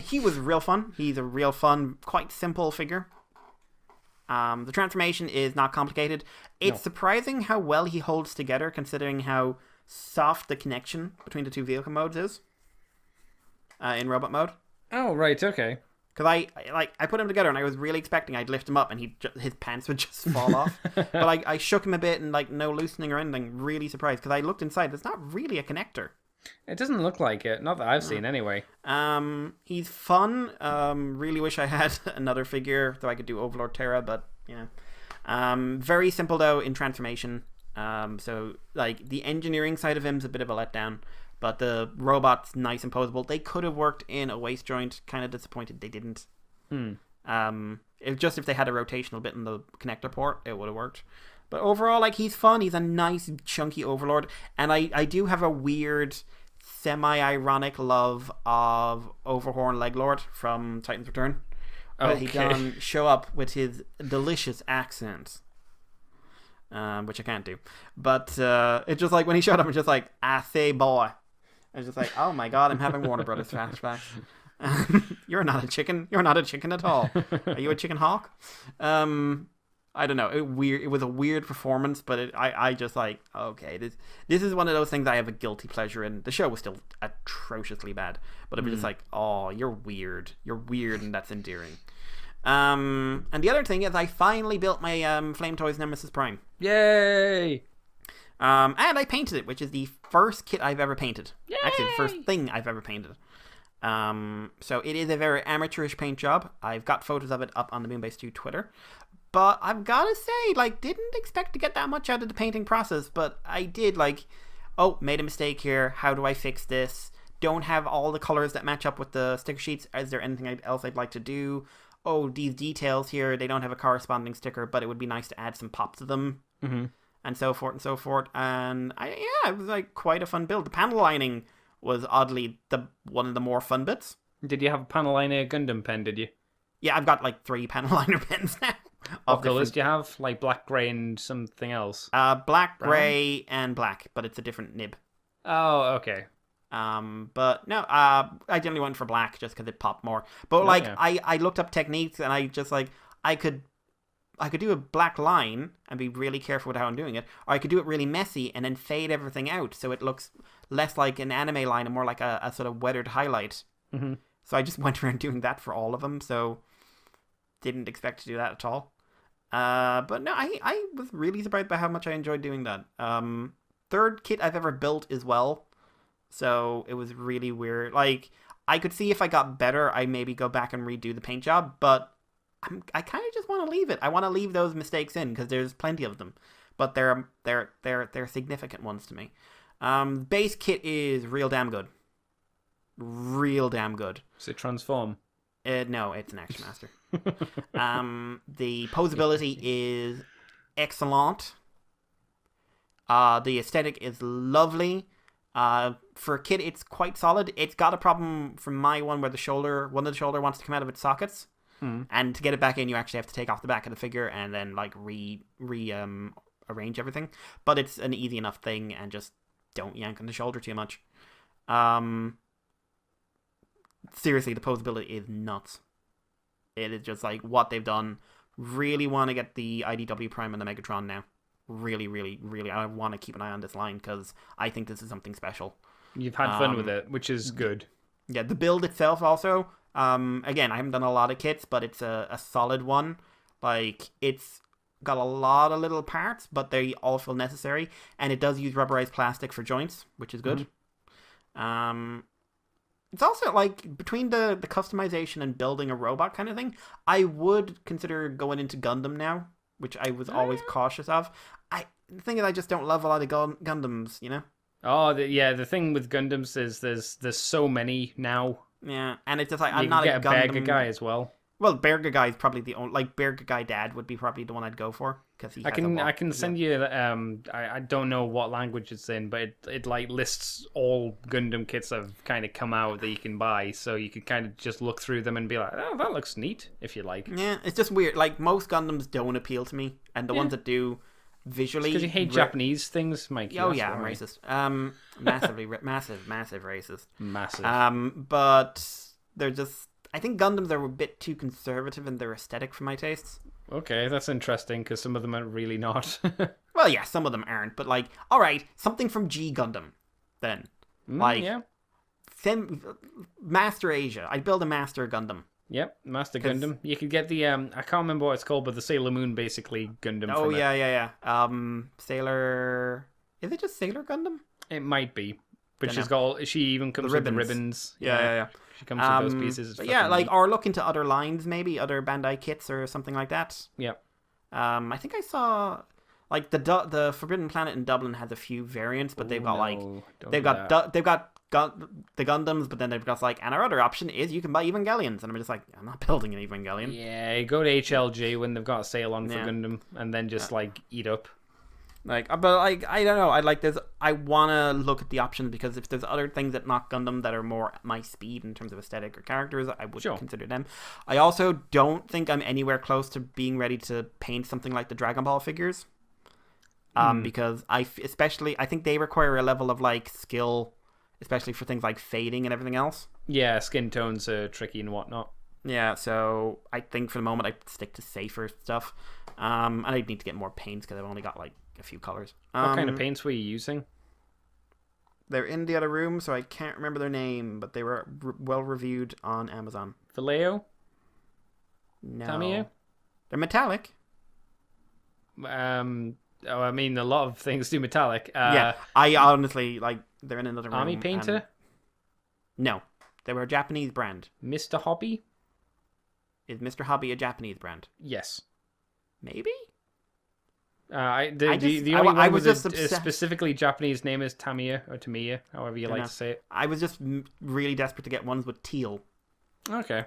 He was real fun. He's a real fun, quite simple figure. The transformation is not complicated. It's surprising how well he holds together, considering how soft the connection between the two vehicle modes is. in robot mode. Oh, right, okay. Because I put him together and I was really expecting I'd lift him up and his pants would just fall off. But I shook him a bit and like no loosening or anything. Really surprised because I looked inside. There's not really a connector. It doesn't look like it. Not that I've seen, anyway. He's fun. Really wish I had another figure so I could do Overlord Terra, but very simple though in transformation. So like the engineering side of him's a bit of a letdown, but the robot's nice and posable. They could have worked in a waist joint. Kind of disappointed they didn't. If they had a rotational bit in the connector port, it would have worked. But overall, like, he's fun. He's a nice, chunky Overlord. And I do have a weird, semi-ironic love of Overhorn Leglord from Titan's Return. But he can show up with his delicious accent. Which I can't do. But it's just like, when he showed up, it's just like, I say boy. I was just like, oh my god, I'm having Warner Brothers flashbacks. You're not a chicken. You're not a chicken at all. Are you a chicken hawk? I don't know. It was a weird performance, but I just like, okay, this is one of those things I have a guilty pleasure in. The show was still atrociously bad, but it was just like, oh, you're weird. You're weird, and that's endearing. And the other thing is I finally built my Flame Toys Nemesis Prime. Yay! And I painted it, which is the first kit I've ever painted. Yay! Actually, the first thing I've ever painted. So it is a very amateurish paint job. I've got photos of it up on the Moonbase 2 Twitter. But I've got to say, like, didn't expect to get that much out of the painting process, but I did, like, oh, made a mistake here. How do I fix this? Don't have all the colors that match up with the sticker sheets. Is there anything else I'd like to do? Oh, these details here, they don't have a corresponding sticker, but it would be nice to add some pop to them. Mm-hmm. And so forth and so forth. And it was like quite a fun build. The panel lining was oddly one of the more fun bits. Did you have a panel liner Gundam pen, did you? Yeah, I've got like 3 panel liner pens now. What colours do you have? Like black, grey, and something else? Black, grey, and black, but it's a different nib. Oh, okay. But no, I generally went for black just because it popped more. But I looked up techniques and I just like, I could do a black line and be really careful with how I'm doing it, or I could do it really messy and then fade everything out so it looks less like an anime line and more like a sort of weathered highlight. Mm-hmm. So I just went around doing that for all of them, so didn't expect to do that at all. But no, I was really surprised by how much I enjoyed doing that. Third kit I've ever built as well, so it was really weird. Like, I could see if I got better, I maybe go back and redo the paint job, but I kind of just want to leave it. I want to leave those mistakes in because there's plenty of them, but they're significant ones to me. Base kit is real damn good. Real damn good. Does it transform? No, it's an Action Master. The posability is excellent. The aesthetic is lovely. For a kit, it's quite solid. It's got a problem from my one where one of the shoulder wants to come out of its sockets. And to get it back in, you actually have to take off the back of the figure and then like arrange everything. But it's an easy enough thing, and just don't yank on the shoulder too much. Seriously, the posability is nuts. It is just like what they've done. Really want to get the IDW Prime and the Megatron now. Really, really, really. I want to keep an eye on this line because I think this is something special. You've had fun with it, which is good. Yeah, the build itself also. Again, I haven't done a lot of kits, but it's a solid one. Like, it's got a lot of little parts, but they all feel necessary. And it does use rubberized plastic for joints, which is good. It's also, like, between the customization and building a robot kind of thing, I would consider going into Gundam now, which I was always cautious of. The thing is, I just don't love a lot of Gundams, you know? Oh, the thing with Gundams is there's so many now. Yeah, and it's just like, I'm not a Gundam... You get a Berga guy as well. Well, Berga guy is probably the only... Like, Berga guy dad would be probably the one I'd go for. Because he I can send you... I don't know what language it's in, but it like lists all Gundam kits that have kind of come out that you can buy. So you can kind of just look through them and be like, oh, that looks neat, if you like. Yeah, it's just weird. Like, most Gundams don't appeal to me. And the ones that do... Visually, because you hate Japanese things, Mikey. Oh yeah, I'm racist. Massively, massive racist. Massive. But they're just. I think Gundams are a bit too conservative in their aesthetic for my tastes. Okay, that's interesting because some of them are really not. Well, yeah, some of them aren't, but like, all right, something from G Gundam, then, like, Master Asia. I'd build a Master Gundam. Yep, Master Gundam. You could get the I can't remember what it's called, but the Sailor Moon basically Gundam. Oh from yeah. Sailor. Is it just Sailor Gundam? It might be, but Dunno. she even comes with the ribbons. Yeah. She comes with those pieces. But yeah, like or look into other lines, maybe other Bandai kits or something like that. Yep. I think I saw like the Forbidden Planet in Dublin has a few variants, but they've got the Gundams, but then they've got like, and our other option is you can buy Evangelions, and I'm just like, I'm not building an Evangelion. Yeah, go to HLG when they've got a sale on for Gundam, and then just like eat up. Like, but like, I don't know. I want to look at the options because if there's other things that not Gundam that are more my speed in terms of aesthetic or characters, I would consider them. I also don't think I'm anywhere close to being ready to paint something like the Dragon Ball figures. Because I think they require a level of like skill, especially for things like fading and everything else. Yeah, skin tones are tricky and whatnot. Yeah, so I think for the moment I'd stick to safer stuff. And I'd need to get more paints because I've only got like a few colors. What kind of paints were you using? They're in the other room, so I can't remember their name, but they were well reviewed on Amazon. Vallejo? No. Tamiya? They're metallic. I mean, a lot of things do metallic. Yeah, I honestly, like, they're in another room. Army Painter? No. They were a Japanese brand. Mr. Hobby? Is Mr. Hobby a Japanese brand? Yes. Maybe? The only one with a specifically Japanese name is Tamiya, or Tamiya, however you like to say it. I was just really desperate to get ones with teal. Okay.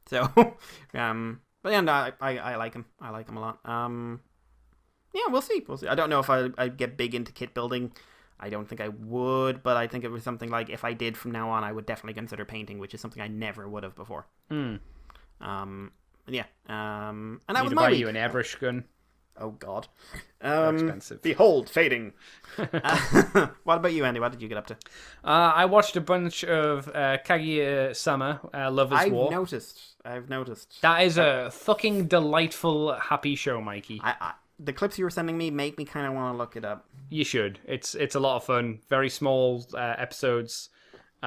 So, but yeah, no, I like them. I like them a lot. Yeah, we'll see. I don't know if I'd get big into kit building. I don't think I would, but I think it was something like if I did from now on, I would definitely consider painting, which is something I never would have before. Mm. Yeah. And that Need was to my buy week. you an airbrush gun. Oh God. Expensive. Behold, fading. What about you, Andy? What did you get up to? I watched a bunch of Kaguya-sama, Lover's War. I've noticed. That is a fucking delightful, happy show, Mikey. The clips you were sending me make me kind of want to look it up. You should. It's a lot of fun. Very small episodes,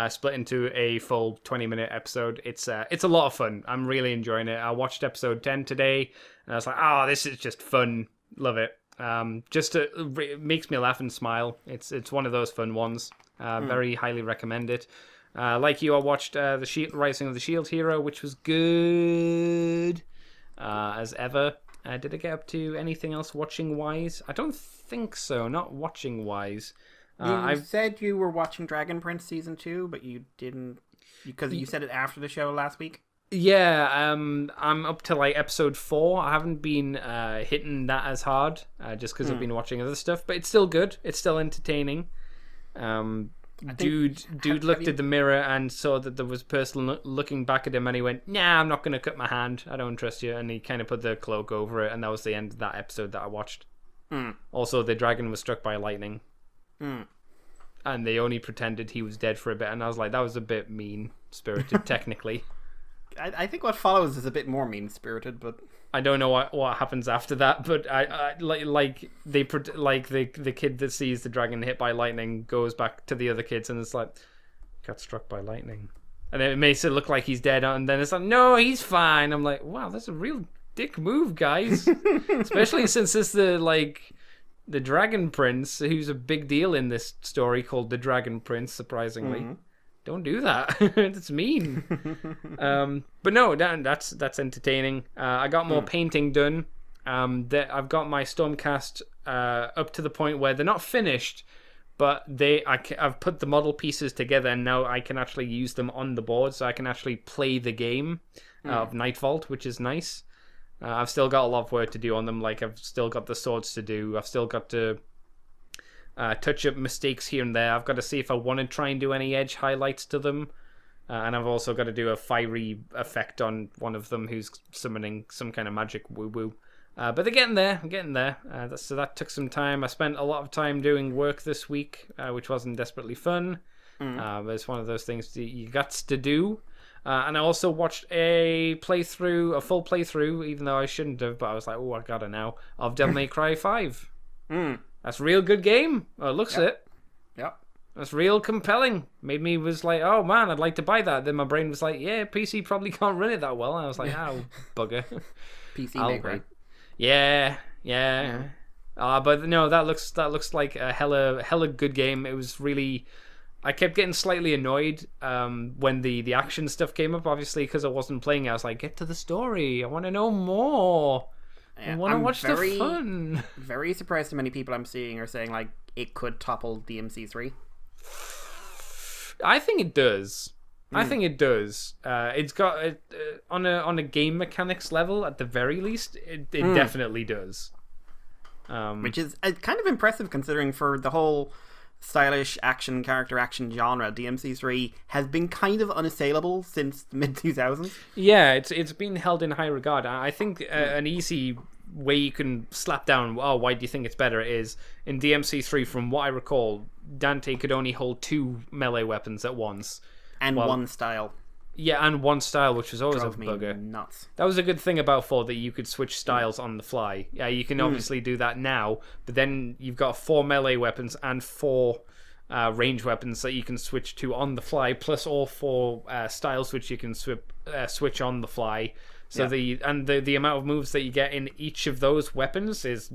split into a full 20-minute episode. It's a lot of fun. I'm really enjoying it. I watched episode 10 today, and I was like, oh, this is just fun. Love it. It makes me laugh and smile. It's one of those fun ones. Very highly recommend it. Like you, I watched the Rising of the Shield Hero, which was good as ever. Did I get up to anything else watching wise? I don't think so. Not watching wise. You said you were watching Dragon Prince season 2, but you didn't because you said it after the show last week. Yeah, I'm up to like episode 4. I haven't been hitting that as hard just because I've been watching other stuff, but it's still good. It's still entertaining. Dude looked at the mirror and saw that there was a person looking back at him, and he went, "Nah, I'm not going to cut my hand. I don't trust you." And he kind of put the cloak over it, and that was the end of that episode that I watched. Also, the dragon was struck by lightning, and they only pretended he was dead for a bit, and I was like, that was a bit mean-spirited, technically. I think what follows is a bit more mean-spirited, but I don't know what happens after that, but I the kid that sees the dragon hit by lightning goes back to the other kids and it's like, got struck by lightning, and it makes it look like he's dead, and then it's like, no, he's fine. I'm like, wow, that's a real dick move, guys. Especially since it's the Dragon Prince, who's a big deal in this story called the Dragon Prince, surprisingly. Don't do that. That's mean. But no, that's entertaining. I got more painting done. I've got my Stormcast up to the point where they're not finished, but I've put the model pieces together, and now I can actually use them on the board, so I can actually play the game of Night Vault, which is nice. I've still got a lot of work to do on them. Like, I've still got the swords to do. I've still got to touch up mistakes here and there. I've got to see if I want to try and do any edge highlights to them. And I've also got to do a fiery effect on one of them who's summoning some kind of magic woo-woo. But they're getting there. I'm getting there. So that took some time. I spent a lot of time doing work this week, which wasn't desperately fun. But it's one of those things that you got to do. And I also watched a full playthrough, even though I shouldn't have, but I was like, oh, I gotta now, of Devil May Cry 5. That's a real good game. Looks it. Yep. That's real compelling. Made me was like, oh man, I'd like to buy that. Then my brain was like, yeah, PC probably can't run it that well. And I was like, oh, bugger. PC I'll Maker. wait. Yeah. But no, that looks like a hella good game. It was really. I kept getting slightly annoyed when the action stuff came up, obviously, because I wasn't playing it. I was like, get to the story. I want to know more. I want to watch the fun. Very surprised how many people I'm seeing are saying, like, it could topple DMC3. I think it does. It's got on a game mechanics level, at the very least, it definitely does. Which is kind of impressive considering for the whole stylish character action genre, DMC3 has been kind of unassailable since the mid 2000s. Yeah, it's been held in high regard. I think an easy way you can slap down, oh, why do you think it's better, is in DMC3, from what I recall, Dante could only hold 2 melee weapons at once. And one style. Yeah, and one style, which was always Drove a me bugger. Nuts. That was a good thing about 4, that you could switch styles on the fly. Yeah, you can obviously do that now, but then you've got 4 melee weapons and 4 range weapons that you can switch to on the fly, plus all 4 styles which you can switch on the fly. So the amount of moves that you get in each of those weapons is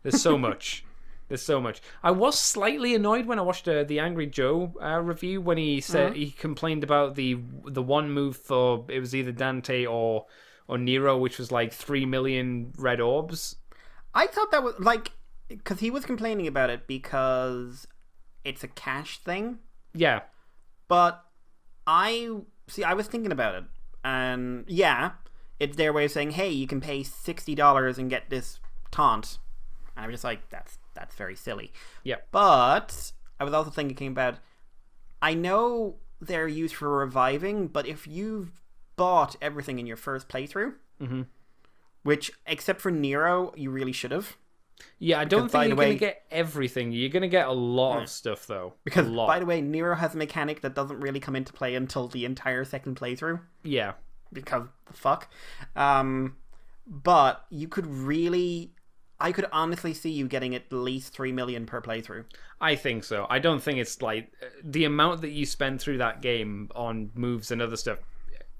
there's so much. There's so much. I was slightly annoyed when I watched the Angry Joe review when he said he complained about the one move for, it was either Dante or Nero, which was like 3 million red orbs. I thought that was like, because he was complaining about it because it's a cash thing. Yeah. But I was thinking about it, and yeah, it's their way of saying, hey, you can pay $60 and get this taunt. And I was just like, that's very silly. Yeah. But I was also thinking about, I know they're used for reviving, but if you've bought everything in your first playthrough, which, except for Nero, you really should have. Yeah, I don't think you're going to get everything. You're going to get a lot of stuff, though. Because, by the way, Nero has a mechanic that doesn't really come into play until the entire second playthrough. Yeah. Because the fuck. But you could really... I could honestly see you getting at least 3 million per playthrough. I think so. I don't think it's like... The amount that you spend through that game on moves and other stuff,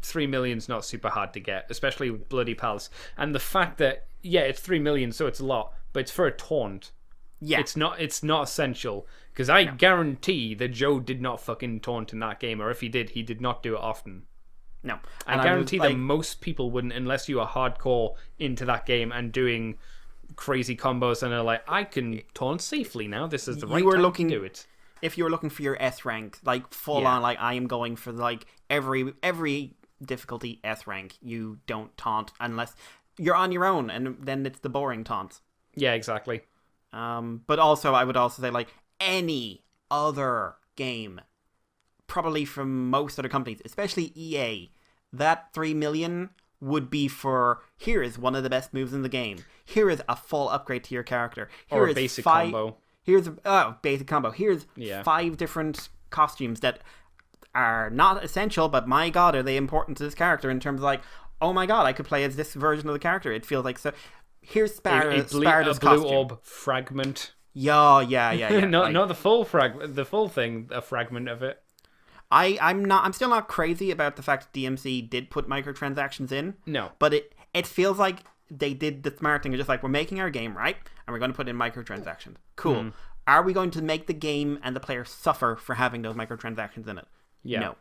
3 million's not super hard to get, especially with Bloody Palace. And the fact that, yeah, it's 3 million, so it's a lot, but it's for a taunt. Yeah. It's not essential. Because I guarantee that Joe did not fucking taunt in that game, or if he did not do it often. No. I guarantee that most people wouldn't, unless you are hardcore into that game and doing crazy combos and are like, I can taunt safely now. This is the right time to do it. If you were looking for your S rank, like full on, like I am going for like every difficulty S rank, you don't taunt unless you're on your own, and then it's the boring taunts. Yeah, exactly. But also, I would also say, like, any other game, probably from most other companies, especially EA, that 3 million would be for, here is one of the best moves in the game. Here is a full upgrade to your character. Here or a basic combo. Here's a basic combo. Here's 5 different costumes that are not essential, but my god, are they important to this character in terms of like, oh my god, I could play as this version of the character. It feels like so. Here's Sparta's a blue orb fragment. Yeah. not the full the full thing, a fragment of it. I'm still not crazy about the fact that DMC did put microtransactions in. No. But it feels like they did the smart thing of just like, we're making our game, right? And we're going to put in microtransactions. Cool. Are we going to make the game and the player suffer for having those microtransactions in it? Yeah.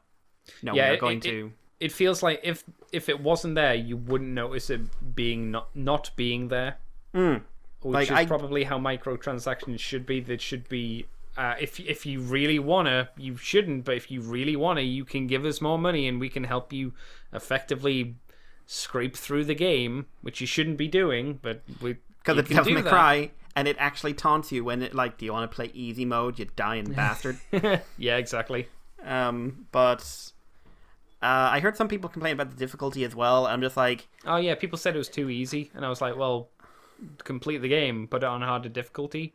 No, we're going to... It feels like if it wasn't there, you wouldn't notice it being not being there. Which is probably how microtransactions should be. That should be... if you really wanna, you shouldn't. But if you really wanna, you can give us more money, and we can help you effectively scrape through the game, which you shouldn't be doing. But because it doesn't cry, and it actually taunts you when it like, do you want to play easy mode? You dying bastard. Yeah, exactly. But I heard some people complain about the difficulty as well. I'm just like, oh yeah, people said it was too easy, and I was like, well, complete the game, put it on harder difficulty.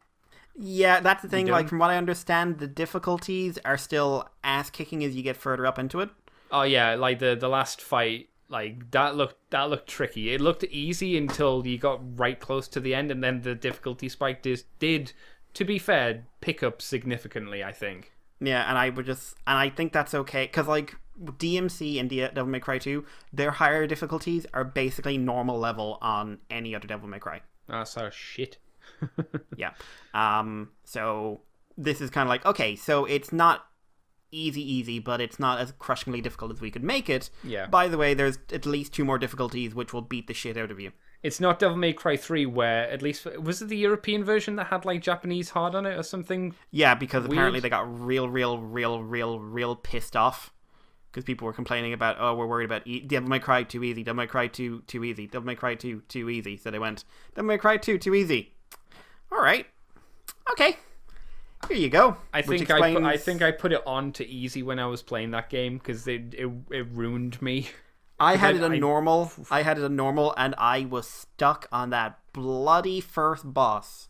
Yeah, that's the thing. Like, from what I understand, the difficulties are still ass kicking as you get further up into it. Oh yeah, like the last fight, like that looked tricky. It looked easy until you got right close to the end, and then the difficulty spike did to be fair, pick up significantly, I think. Yeah, and I think that's okay, because, like, DMC and Devil May Cry 2, their higher difficulties are basically normal level on any other Devil May Cry. That's our shit. Yeah. So this is kind of like, okay, so it's not easy, but it's not as crushingly difficult as we could make it. Yeah. By the way, there's at least 2 more difficulties which will beat the shit out of you. It's not Devil May Cry 3 where, at least, was it the European version that had, like, Japanese hard on it or something? Yeah, because weird? Apparently they got real pissed off. Because people were complaining about, oh, we're worried about Devil May Cry too easy, Devil May Cry 2 too easy, Devil May Cry 2 too easy. So they went, Devil May Cry 2 too easy. Alright. Okay. Here you go. I think I put it on to easy when I was playing that game because it ruined me. I had it on normal, and I was stuck on that bloody first boss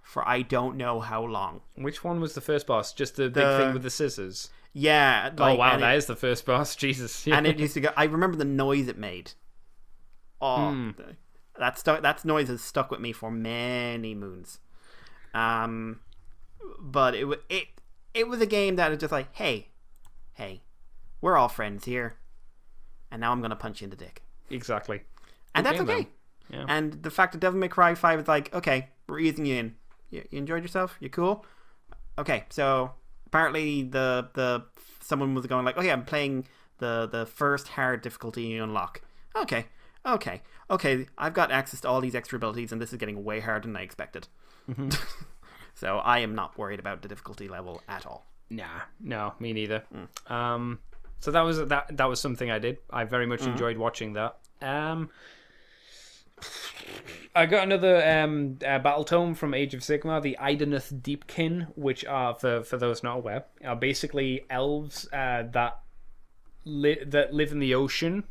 for I don't know how long. Which one was the first boss? Just the big thing with the scissors? Yeah. Like, oh, wow, that is the first boss. Jesus. Yeah. And it used to go... I remember the noise it made. Oh, that noise has stuck with me for many moons. But it was a game that was just like, hey, we're all friends here. And now I'm going to punch you in the dick. Exactly. And that's okay. Yeah. And the fact that Devil May Cry 5 is like, okay, we're easing you in. You enjoyed yourself? You cool? Okay, so apparently someone was going like, okay, I'm playing the first hard difficulty you unlock. Okay, I've got access to all these extra abilities and this is getting way harder than I expected. Mm-hmm. So I am not worried about the difficulty level at all. Nah, no, me neither. So that was something I did. I very much enjoyed watching that. I got another battle tome from Age of Sigmar, the Ideneth Deepkin, which are, for those not aware, are basically elves that live in the ocean,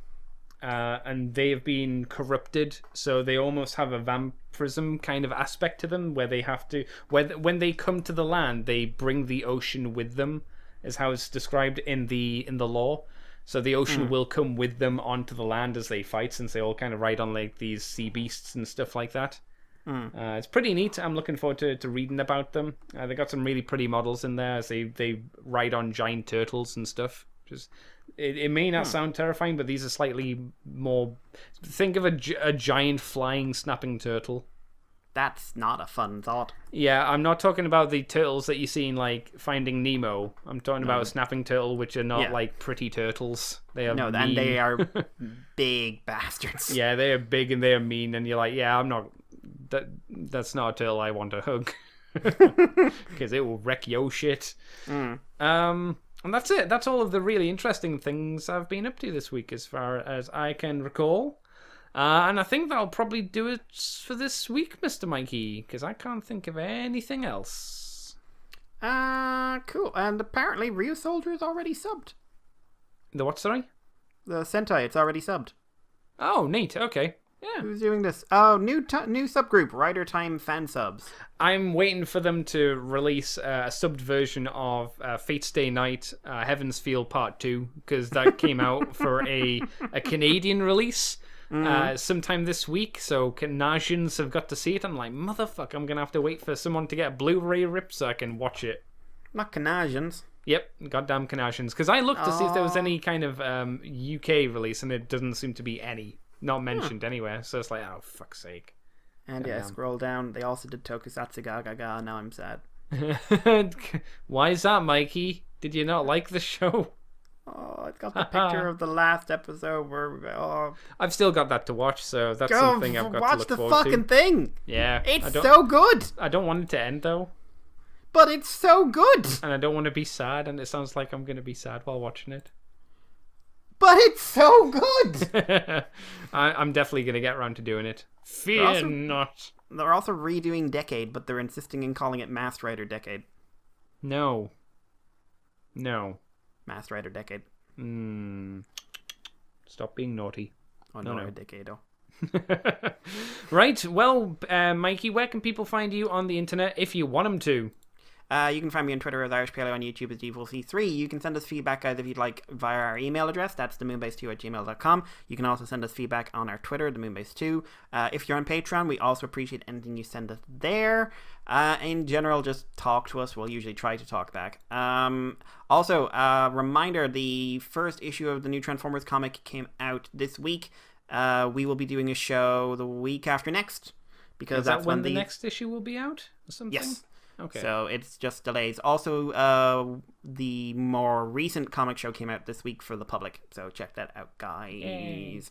and they have been corrupted, so they almost have a vampirism kind of aspect to them, where they have to, when they come to the land, they bring the ocean with them, is how it's described in the lore. So the ocean will come with them onto the land as they fight, since they all kind of ride on like these sea beasts and stuff like that. It's pretty neat. I'm looking forward to reading about them. They got some really pretty models in there as they ride on giant turtles and stuff. Just it may not sound terrifying, but these are slightly more. Think of a giant flying snapping turtle. That's not a fun thought. Yeah, I'm not talking about the turtles that you see in, like, Finding Nemo. I'm talking about a snapping turtle, which are not, like, pretty turtles. They are mean. And they are big bastards. Yeah, they are big and they are mean, and you're like, yeah, I'm not... That's not a turtle I want to hug. Because it will wreck your shit. And that's it. That's all of the really interesting things I've been up to this week, as far as I can recall. And I think that'll probably do it for this week, Mr. Mikey, because I can't think of anything else. Cool. And apparently Ryu Soldier is already subbed. The what, sorry? The Sentai, it's already subbed. Oh, neat. Okay. Yeah. Who's doing this? Oh, new subgroup, Rider Time Fan Subs. I'm waiting for them to release a subbed version of Fate's Day Night, Heaven's Feel Part 2, because that came out for a Canadian release. Sometime this week, so Canadians have got to see it. I'm like, motherfucker, I'm gonna have to wait for someone to get a Blu-ray rip so I can watch it. Not Canadians. Yep, goddamn Canadians. Because I looked to see if there was any kind of UK release, and it doesn't seem to be any. Not mentioned anywhere, so it's like, oh, fuck's sake. And yeah, scroll down. They also did Tokusatsu Gaga. Now I'm sad. Why is that, Mikey? Did you not like the show? Oh, it's got the picture of the last episode where I've still got that to watch, so that's something I've got to look forward to. Watch the fucking thing! Yeah. It's so good! I don't want it to end, though. But it's so good! And I don't want to be sad, and it sounds like I'm going to be sad while watching it. But it's so good! I'm definitely going to get around to doing it. Fear not. They're also redoing Decade, but they're insisting in calling it Masked Rider Decade. No. Masked Rider Decade. Stop being naughty. Oh, no. Decade. Right, well, Mikey, where can people find you on the internet if you want them to? You can find me on Twitter as IrishPaleo, on YouTube as DevilC3. You can send us feedback, guys, if you'd like, via our email address. That's themoonbase2@gmail.com. You can also send us feedback on our Twitter, themoonbase2. If you're on Patreon, we also appreciate anything you send us there. In general, just talk to us. We'll usually try to talk back. Also, reminder, the first issue of the new Transformers comic came out this week. We will be doing a show the week after next. Because Is that's that when the next issue will be out? Or something? Yes. Okay. So it's just delays. Also, the more recent comic show came out this week for the public. So check that out, guys. Yay.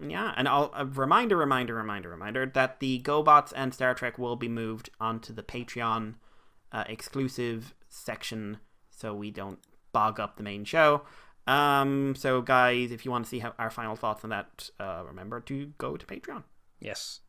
Yeah, and a reminder that the GoBots and Star Trek will be moved onto the Patreon exclusive section, so we don't bog up the main show. So guys, if you want to see our final thoughts on that, remember to go to Patreon. Yes.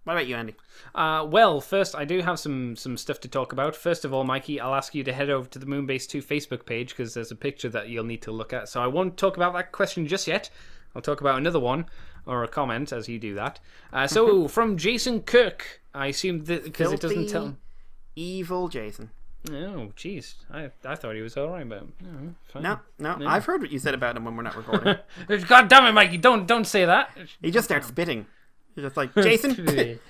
What about you, Andy? Well, first, I do have some stuff to talk about. First of all, Mikey, I'll ask you to head over to the Moonbase 2 Facebook page, because there's a picture that you'll need to look at. So I won't talk about that question just yet. I'll talk about another one, or a comment, as you do that. So, from Jason Kirk, I assume that, because it doesn't tell... Evil Jason. Oh, jeez. I thought he was alright, but... fine. No. Yeah. I've heard what you said about him when we're not recording. God damn it, Mikey, don't say that. He just starts spitting. He's just like, Jason.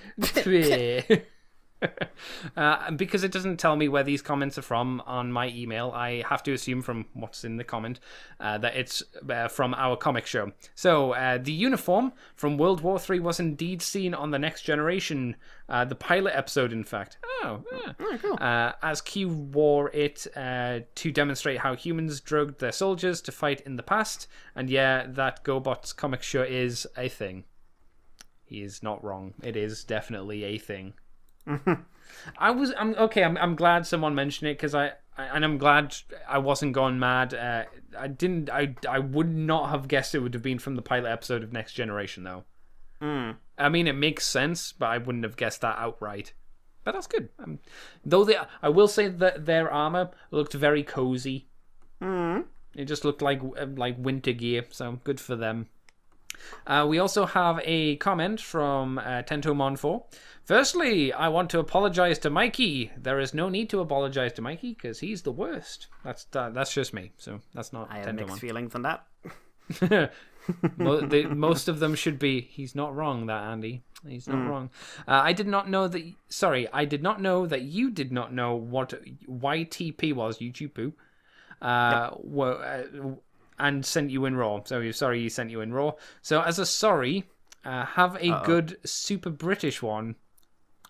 Because it doesn't tell me where these comments are from on my email, I have to assume from what's in the comment that it's from our comic show. So, the uniform from World War III was indeed seen on The Next Generation, the pilot episode, in fact. Oh, cool. As Q wore it to demonstrate how humans drugged their soldiers to fight in the past. And yeah, that GoBots comic show is a thing. He is not wrong. It is definitely a thing. I'm glad someone mentioned it, because I'm glad I wasn't gone mad. I would not have guessed it would have been from the pilot episode of Next Generation, though. I mean, it makes sense, but I wouldn't have guessed that outright. But that's good. Though I will say that their armor looked very cozy. It just looked like winter gear, so good for them. We also have a comment from Tentomon4. Firstly, I want to apologize to Mikey. There is no need to apologize to Mikey, because he's the worst. That's just me, so that's not I Tentomon. have mixed feelings on that. Most of them should be, he's not wrong, that Andy. He's not wrong. I did not know that you did not know what YTP was, YouTube poo. And sent you in raw. So sorry he sent you in raw. So as a sorry, have a good super British one,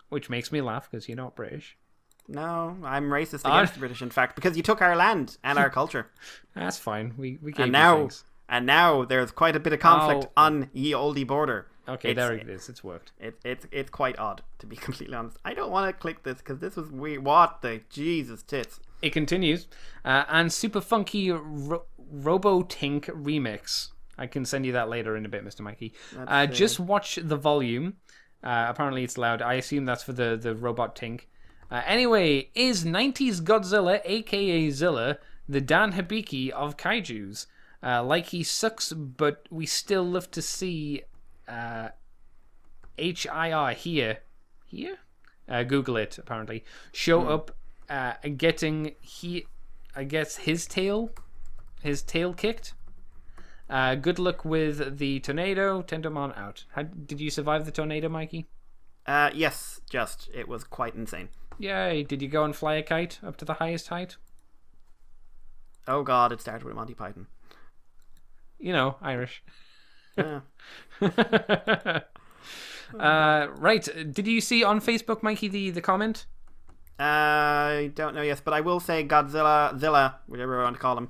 which makes me laugh because you're not British. No, I'm racist against the British, in fact, because you took our land and our culture. That's fine. We gave and you now things. And now there's quite a bit of conflict on ye olde border. Okay, there it is. It's worked. It's quite odd, to be completely honest. I don't want to click this because this was weird. What the Jesus tits? It continues. And super funky Robotink remix. I can send you that later in a bit, Mr. Mikey. Just watch the volume. Apparently it's loud. I assume that's for the robot Tink. Anyway, is 90s Godzilla, aka Zilla, the Dan Hibiki of kaijus? Like he sucks, but we still love to see HIR here. Google it, apparently. Show up getting his tail kicked. Good luck with the tornado. Tentomon out. Did you survive the tornado, Mikey? Yes, just. It was quite insane. Yay. Did you go and fly a kite up to the highest height? Oh god, it started with Monty Python. You know, Irish. Yeah. Right. Did you see on Facebook, Mikey, the comment? I don't know, yes, but I will say Zilla, whatever I want to call him.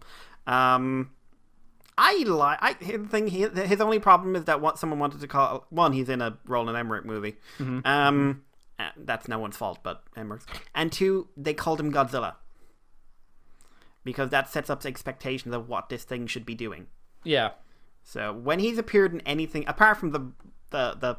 His only problem is that what someone wanted to call... One, he's in a Roland Emmerich movie. Mm-hmm. That's no one's fault but Emmerich's. And two, they called him Godzilla. Because that sets up expectations of what this thing should be doing. Yeah. So when he's appeared in anything, apart from the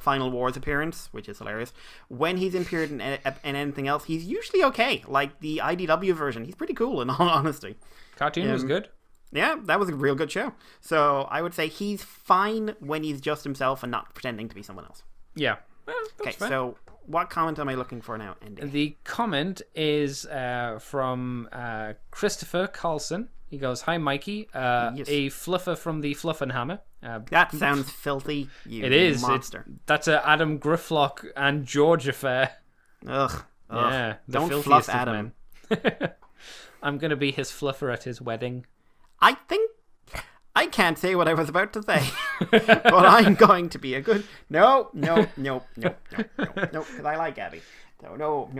Final Wars appearance, which is hilarious, when he's appeared in anything else, he's usually okay. Like the IDW version, he's pretty cool in all honesty. Cartoon was good. Yeah, that was a real good show. So I would say he's fine when he's just himself and not pretending to be someone else. Yeah. Well, that's Okay, fair. so what comment am I looking for now, Andy? The comment is from Christopher Carlson. He goes, "Hi, Mikey. Yes. A fluffer from the Fluffenhammer." That sounds filthy. It is. Monster. That's a Adam Grifflock and George affair. Ugh. Yeah, the Don't filthiest fluff of Adam. men. I'm gonna be his fluffer at his wedding. I think I can't say what I was about to say, but I'm going to be a good. No, because I like Abby. So no.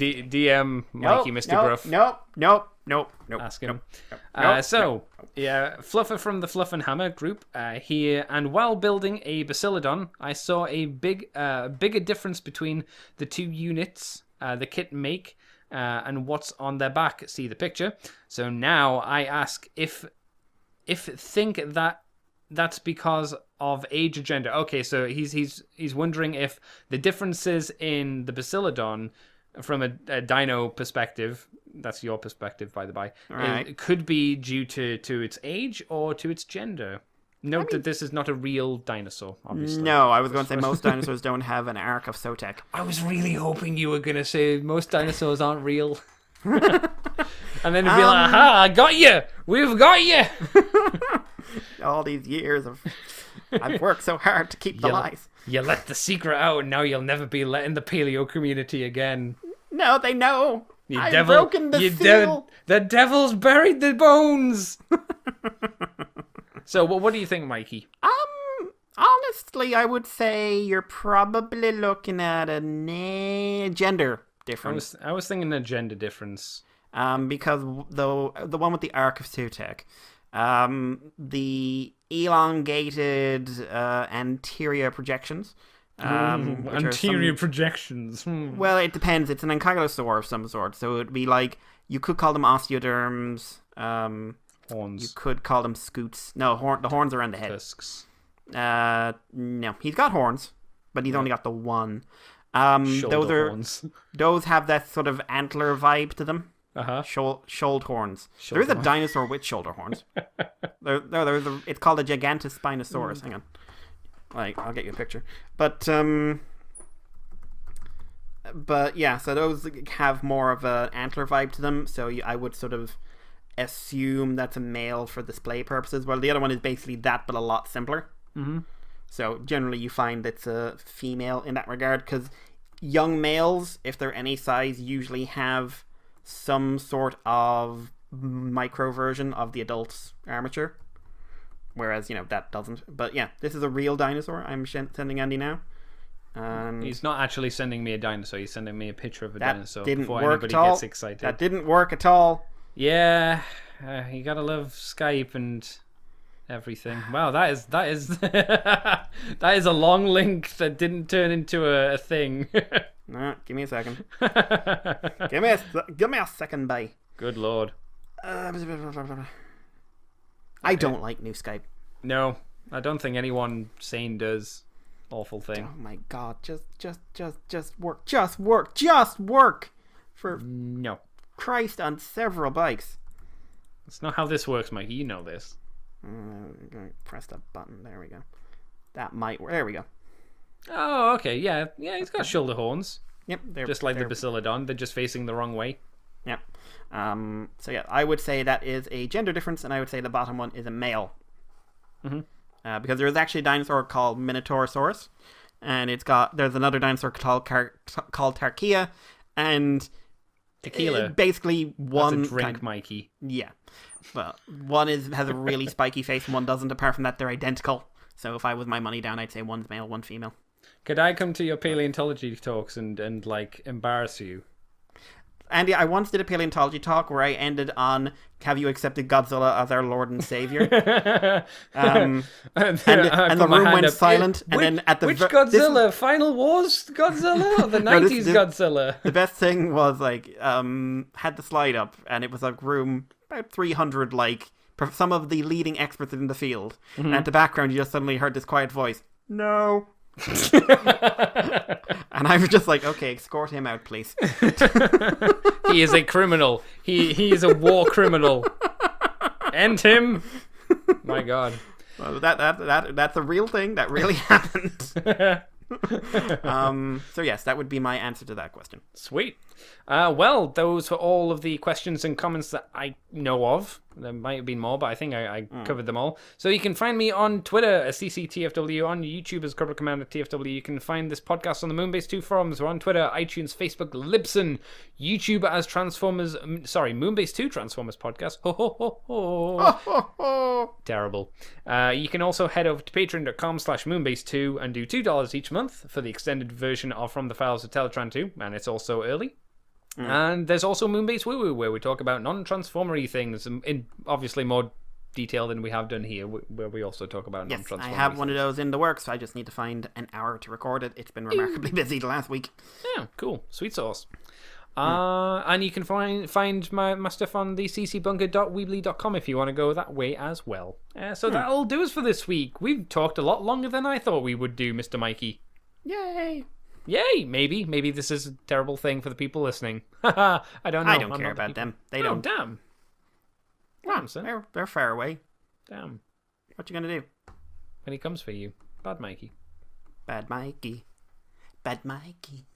DM Mikey, Mr. Gruff. No. Ask him. No. Yeah, Fluffer from the Fluffenhammer group here, and while building a Basiladon, I saw a bigger difference between the two units the kit make and what's on their back. See the picture. So now I ask if think that's because of age or gender. Okay, so he's wondering if the differences in the Basiladon from a dino perspective, that's your perspective by the by, Right. it could be due to its age or to its gender. Note that this is not a real dinosaur, obviously. No, I was going to say most dinosaurs don't have an arc of Sotek. I was really hoping you were going to say most dinosaurs aren't real. And then it'd be like, aha, I got you! We've got you! All these years of I've worked so hard to keep the lies. You let the secret out, and now you'll never be let in the paleo community again. No, they know. You I've devil, broken the seal. The devil's buried the bones! So, what do you think, Mikey? Honestly, I would say you're probably looking at a gender difference. I was thinking a gender difference. Because the one with the arc of Sutek, the elongated anterior projections. which are Anterior some- projections. Well, it depends. It's an ankylosaur of some sort, so it'd be like you could call them osteoderms. Horns. You could call them scoots. No, the horns are on the head. Tusks. No, he's got horns, but he's only got the one. Shoulder horns. Those have that sort of antler vibe to them. Uh-huh. Shoulder horns. Shoulder There is a horns. dinosaur with shoulder horns. It's called a Gigantospinosaurus. Hang on, I'll get you a picture. But yeah, so those have more of an antler vibe to them. So I would sort of assume that's a male for display purposes. While the other one is basically that, but a lot simpler. Mm-hmm. So generally, you find it's a female in that regard, because young males, if they're any size, usually have some sort of micro version of the adult's armature, whereas that doesn't. But yeah, this is a real dinosaur I'm sending Andy now, and He's not actually sending me a dinosaur. He's sending me a picture of a that dinosaur didn't before work anybody at all. gets excited. That didn't work at all. Yeah, you gotta love Skype and everything. Wow, that is that is a long link that didn't turn into a thing. No, give me a second. give me a second, bye. Good lord. I don't like new Skype. No, I don't think anyone sane does. Awful thing. Oh my god, just work for No, Christ on several bikes. that's not how this works, Mikey. You know this. Press that button. There we go. That might work. There we go. Oh, okay. Yeah, he's got shoulder horns. Yep. Just like the Basiladon. They're just facing the wrong way. Yep. So yeah, I would say that is a gender difference, and I would say the bottom one is a male. Mm-hmm. Because there is actually a dinosaur called Minotaurosaurus, and there's another dinosaur called Tarkia, and Tequila. Basically one That's a drink, kind- Mikey. Yeah. Well, one has a really spiky face, and one doesn't. Apart from that, they're identical. So if I was my money down, I'd say one's male, one female. Could I come to your paleontology talks and like embarrass you? Andy, I once did a paleontology talk where I ended on, have you accepted Godzilla as our Lord and Savior? And the room went silent. And then at the which Godzilla? Final Wars Godzilla or the 90s Godzilla? The best thing was had the slide up, and it was a room about 300 some of the leading experts in the field. Mm-hmm. And at the background, you just suddenly heard this quiet voice. No. And I was just like, okay, escort him out, please. He is a criminal. He is a war criminal. End him. My God. Well, that's a real thing. That really happened. So yes, that would be my answer to that question. Sweet. Well, those were all of the questions and comments that I know of. There might have been more, but I think I covered them all. So you can find me on Twitter as CCTFW, on YouTube as Corporate Commander TFW. You can find this podcast on the Moonbase 2 forums. We're on Twitter, iTunes, Facebook, Libsyn, YouTube as Moonbase 2 Transformers podcast. Ho ho ho ho. Terrible. You can also head over to patreon.com/moonbase2 and do $2 each month for the extended version of From the Files of Teletran 2, and it's also early. And there's also Moonbase Woo Woo, where we talk about non-transformery things in obviously more detail than we have done here, where we also talk about non-transformery I have things. one of those in the works, so I just need to find an hour to record it. It's been remarkably busy the last week. Yeah, cool. Sweet sauce. And you can find my stuff on the ccbunker.weebly.com if you want to go that way as well. So that'll do us for this week. We've talked a lot longer than I thought we would do, Mr. Mikey. Yay! Yay! Maybe this is a terrible thing for the people listening. I don't know. I don't care about them. They don't. Damn. Damn, son. They're far away. Damn. What you gonna do? When he comes for you. Bad Mikey. Bad Mikey. Bad Mikey.